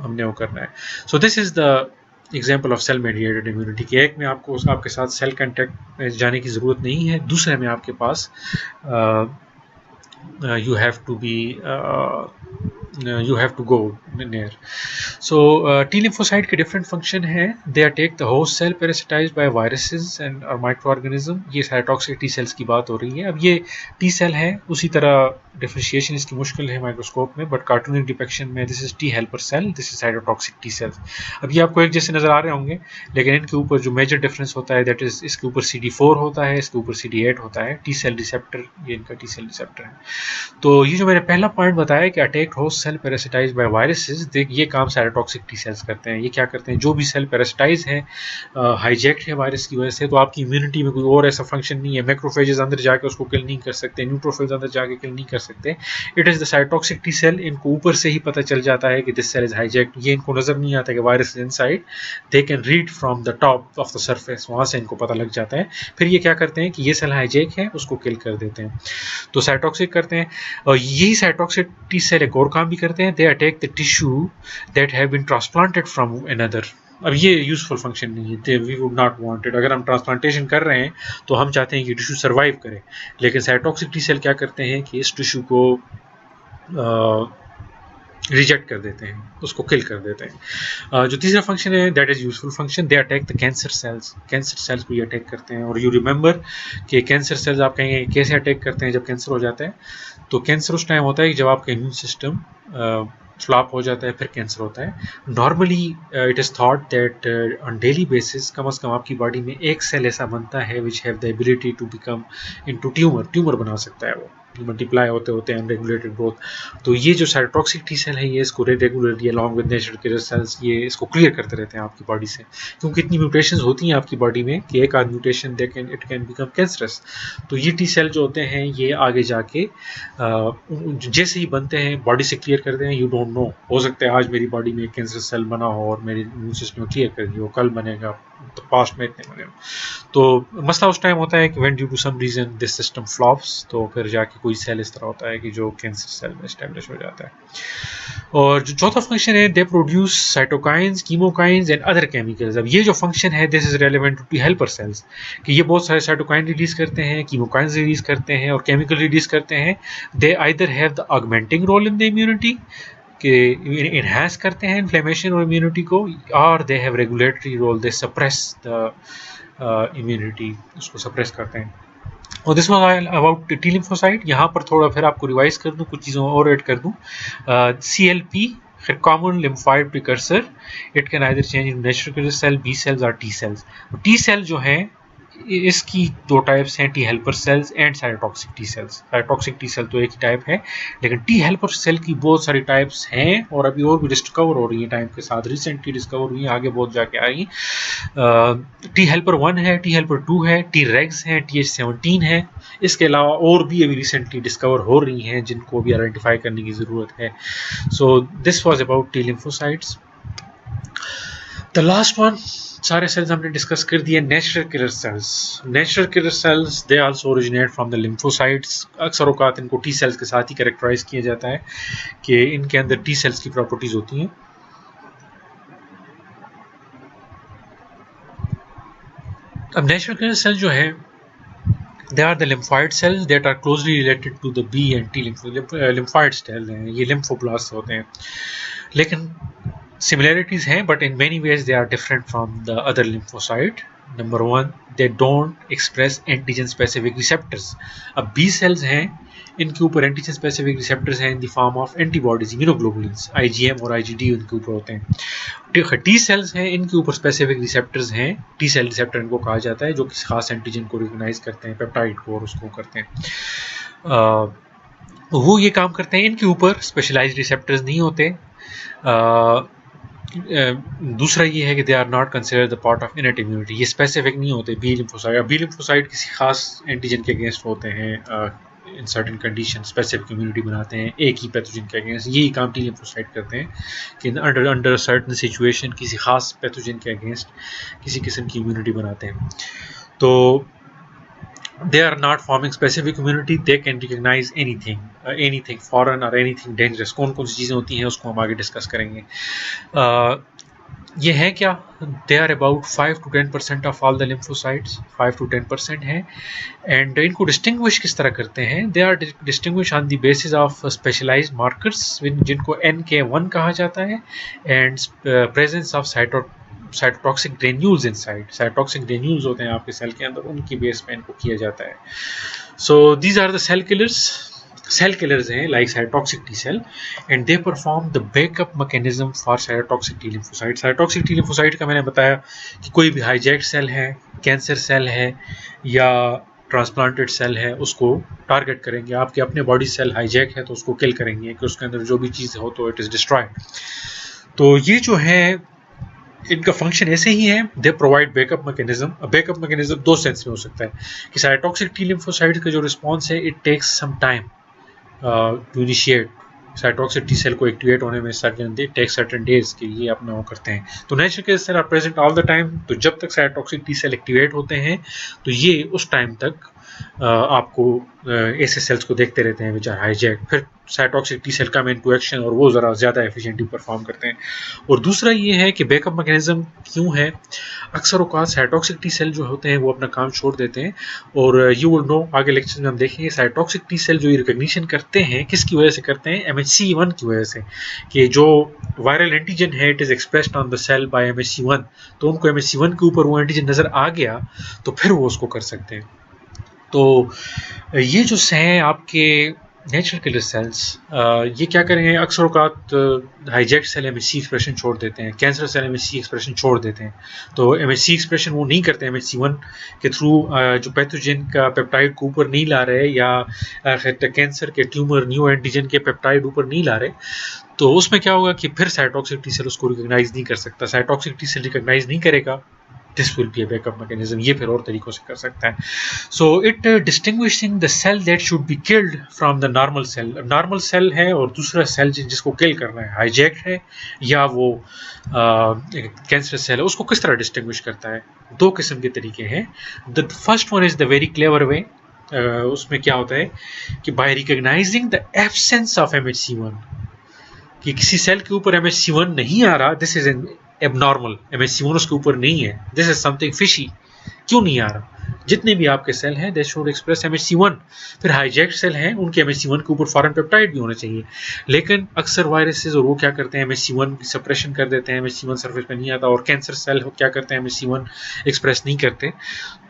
हमने वो करना है। So this is the example of cell mediated immunity के एक में आपको आपके साथ सेल कांटेक्ट में जाने की ज़रूरत नहीं है, दूसरे में आपके पास you have to be you have to go near. So T lymphocyte के different function है, they attack the host cell parasitized by viruses and or microorganism। ये cytotoxic T cells की बात हो रही है। अब ये T cell है, उसी तरह डिफ्रेंशिएशन इसकी मुश्किल है माइक्रोस्कोप में, बट कार्टूनिक डिपिक्शन में this is T helper cell, this is cytotoxic T cells. अब ये आपको एक जैसे नजर आ रहे होंगे, लेकिन इनके ऊपर जो मेजर डिफरेंस होता है दैट इज इसके ऊपर CD4 होता है, इसके ऊपर CD8 होता है। T सेल रिसेप्टर, ये इनका T सेल रिसेप्टर है। तो ये जो मैंने पहला पॉइंट बताया कि attack host cell parasitize by viruses, ये काम साइटोटॉक्सिक टी सेल्स करते हैं। ये क्या करते हैं, जो भी सेल पैरासिटाइज है, हाईजैक्ट है वायरस की वजह से, तो आपकी इम्यूनिटी में कोई और ऐसा फंक्शन नहीं है, मैक्रोफेजेस अंदर जाके उसको किल नहीं कर सकते, न्यूट्रोफिल्स अंदर जाके किल नहीं कर सकते। It is the cytotoxic T cell. इनको ऊपर से ही पता चल जाता है कि दिस सेल इज हाईजैक्ट, ये इनको नजर नहीं आता कि virus is inside, they can read from the top of the surface, वहां से इनको पता लग जाता है। फिर ये क्या करते हैं कि ये सेल हाईजैक है, उसको किल कर देते हैं। तो साइटोटॉक्सिक करते हैं। और यही साइटोटॉक्सिक टी सेल एक और काम भी करते हैं, they attack the tissue that have been transplanted from another. अब ये यूजफुल फंक्शन नहीं है, we would not want it. अगर हम ट्रांसप्लांटेशन कर रहे हैं तो हम चाहते हैं कि टिश्यू सर्वाइव करे, लेकिन साइटोटॉक्सिक टी सेल क्या करते हैं कि इस टिश्यू को रिजेक्ट कर देते हैं, उसको किल कर देते हैं। जो तीसरा फंक्शन है that is useful function, they attack the cancer cells. Cancer cells को ये अटैक करते हैं। और यू रिमेंबर कि कैंसर सेल्स आप कहेंगे कैसे अटैक करते हैं जब कैंसर हो जाता है। तो कैंसर उस टाइम होता है कि जब आपका इम्यून सिस्टम फ्लॉप हो जाता है, फिर कैंसर होता है। Normally it is thought that on daily basis कम से कम आपकी बॉडी में एक सेल ऐसा बनता है which have the ability to become into tumour बना सकता है, वो मल्टीप्लाई होते होते हैं अनरेगुलेटेड ग्रोथ। तो ये जो साइटोटॉक्सिक टी सेल है ये इसको रेगुलरली अलॉन्ग विद नेचर के सेल्स ये इसको क्लियर करते रहते हैं आपकी बॉडी से, क्योंकि इतनी म्यूटेशंस होती हैं आपकी बॉडी में कि एक आध mutation it can become cancerous. तो ये टी सेल जो होते हैं ये आगे जाके जैसे ही बनते हैं बॉडी से क्लियर करते हैं। यू डोंट नो, हो सकता है आज मेरी बॉडी में कैंसर सेल बना हो और मेरे इम्यून सिस्टम क्लियर कर दिया हो, कल बनेगा, तो पास्ट में इतने बने हो। तो मसला उस टाइम होता है कि when due to some reason this system flops, तो फिर जाके कोई सेल इस तरह होता है कि जो कैंसर सेल में एस्टेब्लिश हो जाता है। और जो चौथा फंक्शन है they produce cytokines, chemokines and other chemicals. अब ये जो फंक्शन है this is relevant to helper cells कि ये बहुत सारे साइटोकाइन रिलीज करते हैं, कीमोकाइंस रिलीज करते हैं और केमिकल रिलीज करते हैं। They either have the augmenting role in the immunity कि इन्हांस करते हैं इन्फ्लेमेशन और इम्यूनिटी को, और they have regulatory role, they suppress the immunity, उसको सप्रेस करते हैं। और this was about T lymphocyte. यहाँ पर थोड़ा फिर आपको रिवाइज कर दूँ, कुछ चीज़ों और ऐड कर दूँ। CLP common lymphoid precursor, it can either change into natural killer cell, B cells और T cells। T cell जो है इसकी दो टाइप्स हैं, T helper cells and cytotoxic T cells. Cytotoxic T cell तो एक ही टाइप है, लेकिन टी हेल्पर सेल की बहुत सारी टाइप्स हैं और अभी और भी डिस्कवर हो रही है टाइम के साथ, रिसेंटली डिस्कवर हुई है, आगे बहुत जाके आएगी। टी हेल्पर 1 है, टी हेल्पर 2 है, टी रेग्स है, TH17 है। इसके अलावा और भी अभी रिसेंटली डिस्कवर हो रही हैं जिनको भी आइडेंटिफाई करने की ज़रूरत है। So this was about T lymphocytes. The last one, सारे सेल्स हमने डिस्कस कर दिए। Natural killer sales, natural killer sales they also originate from the lymphocytes. अक्सर औकात इनको टी सेल्स के साथ ही कैरेक्टराइज किया जाता है कि इनके अंदर टी सेल्स की प्रॉपर्टीज होती हैं। अब नेचुरल किलर सेल जो है, they are the lymphoid cells that are closely related to the B and T lymphoid cells हैं, ये lymphoblast होते हैं, लेकिन similarities हैं, but in many ways they are different from the other lymphocyte. Number one, they don't express antigen specific receptors. अब B cells हैं, इनके ऊपर एंटीजन स्पेसिफिक रिसेप्टर्स हैं in the form of antibodies, immunoglobulins, IgM और IgD उनके ऊपर होते हैं। टी सेल्स हैं, इनके ऊपर स्पेसिफिक रिसेप्टर्स हैं, टी सेल रिसेप्टर इनको कहा जाता है, जो किसी खास एंटीजन को रिकॉग्नाइज करते हैं, पेप्टाइड को, और उसको करते हैं। वो ये काम करते हैं, इनके ऊपर स्पेशलाइज्ड रिसेप्टर्स नहीं होते। दूसरा ये है कि they are not considered the part of innate immunity, ये स्पेसिफिक नहीं होते। बी लिम्फोसाइट किसी खास एंटीजन के अगेंस्ट होते हैं, in certain condition specific immunity बनाते हैं एक ही पैथोजन के अगेंस्ट। यही काम टी लिम्फोसाइट करते हैं कि अंडर सर्टेन सिचुएशन किसी खास पैथोजन के अगेंस्ट किसी किस्म की इम्यूनिटी बनाते हैं। तो they are not forming specific immunity, they can recognize anything foreign or anything dangerous। कौन कौन सी चीज़ें होती हैं उसको हम आगे डिस्कस करेंगे। ये है क्या, they are about 5 to 10% of all the lymphocytes, 5 to 10% हैं। एंड इनको डिस्टिंग्विश किस तरह करते हैं, they are distinguish on the basis of specialised markers जिनको NK1 कहा जाता है, and presence of cytotoxic granules inside. Cytotoxic granules होते हैं आपके सेल के अंदर, उनकी बेस पे इनको किया जाता है। So these are the cell killers हैं like cytotoxic T cell, and they perform the backup mechanism for cytotoxic T lymphocyte. Cytotoxic T lymphocyte का मैंने बताया कि कोई भी हाईजैक्ड सेल है, कैंसर सेल है या ट्रांसप्लांटेड सेल है, उसको टारगेट करेंगे। आपके अपने बॉडी सेल हाईजैक है तो उसको किल करेंगे कि उसके अंदर जो भी चीज़ हो तो इट इज़ डिस्ट्रॉयड। तो ये जो है इनका फंक्शन ऐसे ही है, they provide backup mechanism. Backup mechanism दो सेंस में हो सकता है कि साइटोटॉक्सिक टी लिम्फोसाइट का जो रिस्पॉन्स है, it takes some time to initiate. Cytotoxic T cell को एक्टिवेट होने में सर्टेन डेज के लिए अपना वो करते हैं। तो natural killer cell are present all the time. तो जब तक साइटोटॉक्सिक टी सेल एक्टिवेट होते हैं तो ये उस टाइम तक आपको ऐसे सेल्स को देखते रहते हैं विच आर हाईजैक। फिर cytotoxic T cell come into action और वो ज़रा ज़्यादा एफिशिएंटली परफॉर्म करते हैं। और दूसरा ये है कि बैकअप मैकेनिज्म क्यों है, अक्सर औकात साइटोटॉक्सिक टी सेल जो होते हैं वो अपना काम छोड़ देते हैं, और यू विल नो आगे लेक्चर में हम देखेंगे साइटोटॉक्सिक टी सेल जो ये रिकॉग्निशन करते हैं किसकी वजह से करते हैं, MHC1 की वजह से, कि जो वायरल एंटीजन है it is expressed on the cell by MHC1। तो उनको MHC1 के ऊपर वो एंटीजन नज़र आ गया तो फिर वो उसको कर सकते हैं। तो ये जो हैं आपके नेचुरल किलर सेल्स, ये क्या करेंगे, अक्सर औकात हाईजैक्ड सेल MHC एक्सप्रेशन छोड़ देते हैं, कैंसर सेल MHC एक्सप्रेशन छोड़ देते हैं। तो MHC एक्सप्रेशन वो नहीं करते MHC1 के थ्रू, जो पैथोजन का पेप्टाइड को ऊपर नहीं ला रहे या कैंसर के ट्यूमर न्यू एंटीजन के पेप्टाइड ऊपर नहीं ला रहे, तो उसमें क्या होगा कि फिर साइटोटॉक्सिक टी सेल उसको रिकॉग्नाइज नहीं कर सकता। साइटोटॉक्सिक टी सेल रिकॉग्नाइज नहीं करेगा, this will be a backup mechanism। ये फिर और तरीकों से कर सकता है। So it distinguishing the cell that should be killed from the normal cell। Normal cell है और दूसरा सेल जिसको किल करना है, हाईजैक्ड है या वो कैंसर सेल है, उसको किस तरह डिस्टिंग्विश करता है। दो किस्म के तरीके हैं। The first one is the very clever way. उसमें क्या होता है कि by recognizing the absence of MHC1, कि किसी सेल के ऊपर MHC1 नहीं आ रहा, this is N abnormal, MHC1 उसके ऊपर नहीं है, दिस इज समथिंग फिशी। क्यों नहीं आ रहा, जितने भी आपके सेल हैं दे शुड एक्सप्रेस MHC1। फिर हाईजैक्ड सेल हैं उनके MHC1 के ऊपर फॉरेन पेप्टाइड भी होने चाहिए, लेकिन अक्सर वायरसेस और वो क्या करते हैं MHC1 की सप्रेशन कर देते हैं, MHC1 सरफेस पे नहीं आता, और कैंसर सेल क्या करते हैं MHC1 एक्सप्रेस नहीं करते।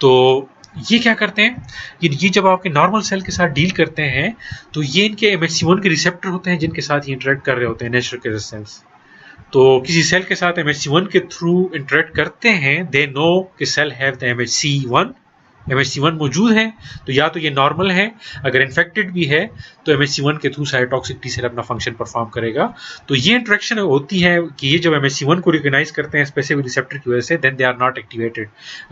तो ये क्या करते हैं, ये जब आपके नॉर्मल सेल के साथ डील करते हैं तो ये इनके MHC1 के रिसेप्टर होते हैं जिनके साथ ये इंटरेक्ट कर रहे होते हैं नेचुरल किलर सेल्स। तो किसी सेल के साथ MHC1 के थ्रू इंटरेक्ट करते हैं, दे नो कि सेल हैव द MHC1 मौजूद है, तो या तो ये नॉर्मल है, अगर इन्फेक्टेड भी है तो MHC1 के थ्रू साइटोटॉक्सिक टी सेल अपना फंक्शन परफॉर्म करेगा। तो ये इंटरेक्शन होती है कि ये जब MHC1 को रिकॉग्नाइज करते हैं स्पेसिफिक रिसेप्टर की वजह से, then they are not activated.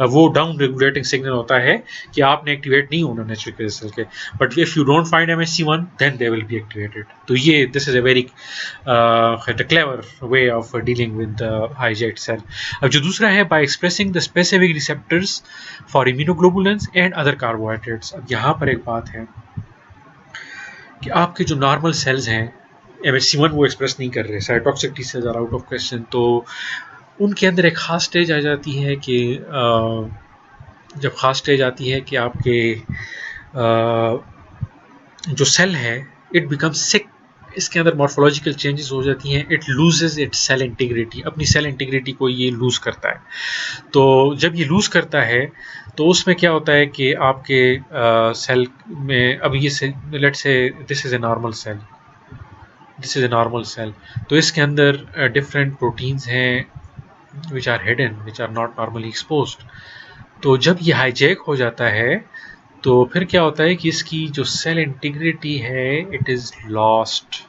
वो डाउन रेगुलेटिंग सिग्नल होता है कि आपने एक्टिवेट नहीं होना नेचुरल किलर सेल के, but if you don't find MHC1 then they will be activated. तो ये this is a very clever way of dealing with the hijacked cell. अब जो दूसरा है, by expressing the specific receptors for immunoglobulins and other carbohydrates. अब यहाँ पर एक बात है कि आपके जो नॉर्मल सेल्स हैं MHC1 वो एक्सप्रेस नहीं कर रहे, cytotoxic T cells are out of question, तो उनके अंदर एक खास स्टेज आ जाती है कि जब खास स्टेज आती है कि आपके जो सेल है इट बिकम्स सिक, इसके अंदर मॉर्फोलॉजिकल चेंजेस हो जाती हैं, it loses its cell integrity, अपनी सेल इंटीग्रिटी को ये लूज़ करता है। तो जब ये लूज़ करता है तो उसमें क्या होता है कि आपके सेल में, अब ये let's say this is a normal cell, this is a normal cell, तो इसके अंदर डिफरेंट प्रोटीन्स हैं which are hidden, which are not normally exposed. तो जब ये हाईजैक हो जाता है तो फिर क्या होता है कि इसकी जो सेल इंटीग्रिटी है it is lost,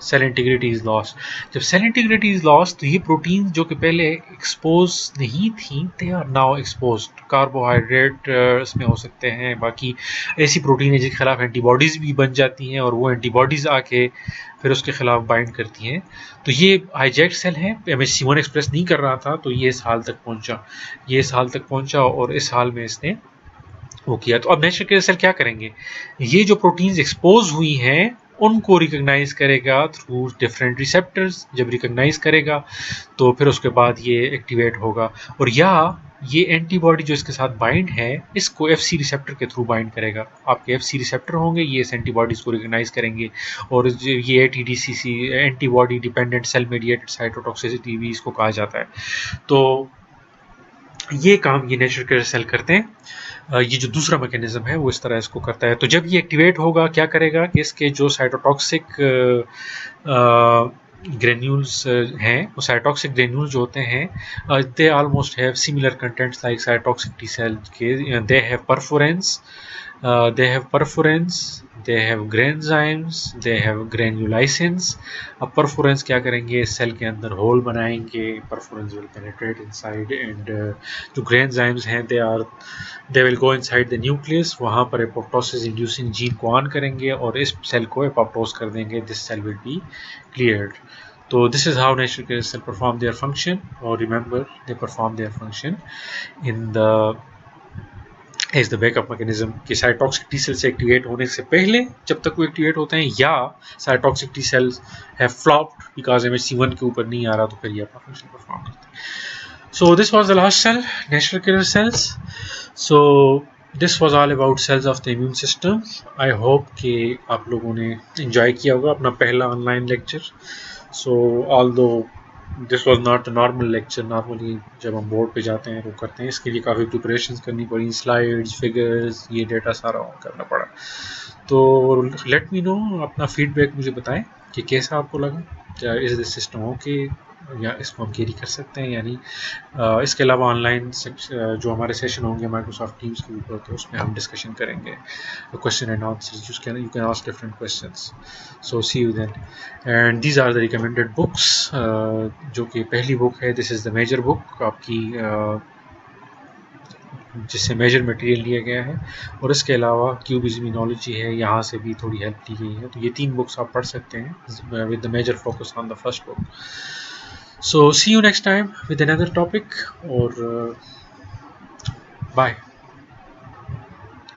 cell integrity is lost. जब सेल इंटीग्रिटी इज लॉस्ट तो ये प्रोटीन जो कि पहले एक्सपोज नहीं थी they are now exposed. Carbohydrate इसमें हो सकते हैं, बाकी ऐसी प्रोटीन है जिसके खिलाफ एंटीबॉडीज़ भी बन जाती हैं और वो एंटीबॉडीज़ आके फिर उसके खिलाफ बाइंड करती हैं। तो ये हाईजैक्ड सेल है, MHC1 एक्सप्रेस नहीं कर रहा था, तो ये इस हाल तक पहुंचा, ये इस हाल तक पहुंचा और इस हाल में इसने वो किया। तो अब नेचुरल किलर सेल क्या करेंगे, ये जो प्रोटीन्स एक्सपोज हुई हैं उनको रिकॉग्नाइज करेगा थ्रू डिफरेंट रिसेप्टर्स। जब रिकॉग्नाइज करेगा तो फिर उसके बाद ये एक्टिवेट होगा, और या ये एंटीबॉडी जो इसके साथ बाइंड है इसको FC रिसेप्टर के थ्रू बाइंड करेगा। आपके FC रिसेप्टर होंगे, ये इस एंटीबॉडीज को रिकॉग्नाइज करेंगे और ये ATDCC antibody dependent cell mediated cytotoxicity भी इसको कहा जाता है। तो ये काम ये नेचुरल किलर सेल करते हैं। ये जो दूसरा मैकेनिज्म है वो इस तरह इसको करता है। तो जब ये एक्टिवेट होगा क्या करेगा कि इसके जो साइटोटॉक्सिक ग्रेन्यूल्स हैं, वो साइटोटॉक्सिक ग्रेन्यूल्स जो होते हैं they almost have similar contents like cytotoxic T cell के, they have perforins, they have granzymes, they have granulysins। अब परफोरेंस क्या करेंगे, सेल के अंदर होल बनाएंगे, perforins will penetrate inside and जो ग्रेन्जाइम्स हैं they will go inside the nucleus, वहाँ पर एपोप्टोसिस इंड्यूसिंग जीन को ऑन करेंगे और इस सेल को एपोप्टोस कर देंगे, this cell will be cleared. तो this is how natural killer cell perform their function, और remember they perform their function in the is the backup mechanism कि साइटोटॉक्सिक टी सेल से एक्टिवेट होने से पहले जब तक वो एक्टिवेट होते हैं, या cytotoxic T cells have flopped because MHC1 के ऊपर नहीं आ रहा तो फिर ये अपना फंक्शन परफॉर्म करते हैं। So this was the last cell, natural killer cells. So this was all about cells of the immune system. I hope कि आप लोगों ने एंजॉय किया होगा अपना पहला online lecture. So although this was not a normal lecture, normally जब हम बोर्ड पे जाते हैं वो करते हैं, इसके लिए काफ़ी प्रिपरेशंस करनी पड़ी, स्लाइड्स, फिगर्स, ये डेटा सारा करना पड़ा। तो लेट मी नो, अपना फीडबैक मुझे बताएं कि कैसा आपको लगा, क्या इज दिस सिस्टम ओके या इसको हम कैरी कर सकते हैं या नहीं। इसके अलावा ऑनलाइन जो हमारे सेशन होंगे माइक्रोसॉफ्ट टीम्स के ऊपर, तो उसमें हम डिस्कशन करेंगे question and answers, you can ask different questions. So see you then, and these are the recommended books. जो कि पहली बुक है this is the major book आपकी, जिससे मेजर मटेरियल लिया गया है, और इसके अलावा क्यूबिज्मिनोलॉजी है, यहाँ से भी थोड़ी हेल्प ली गई है। तो ये 3 बुक्स आप पढ़ सकते हैं with the major focus on the first book. So see you next time with another topic, or bye.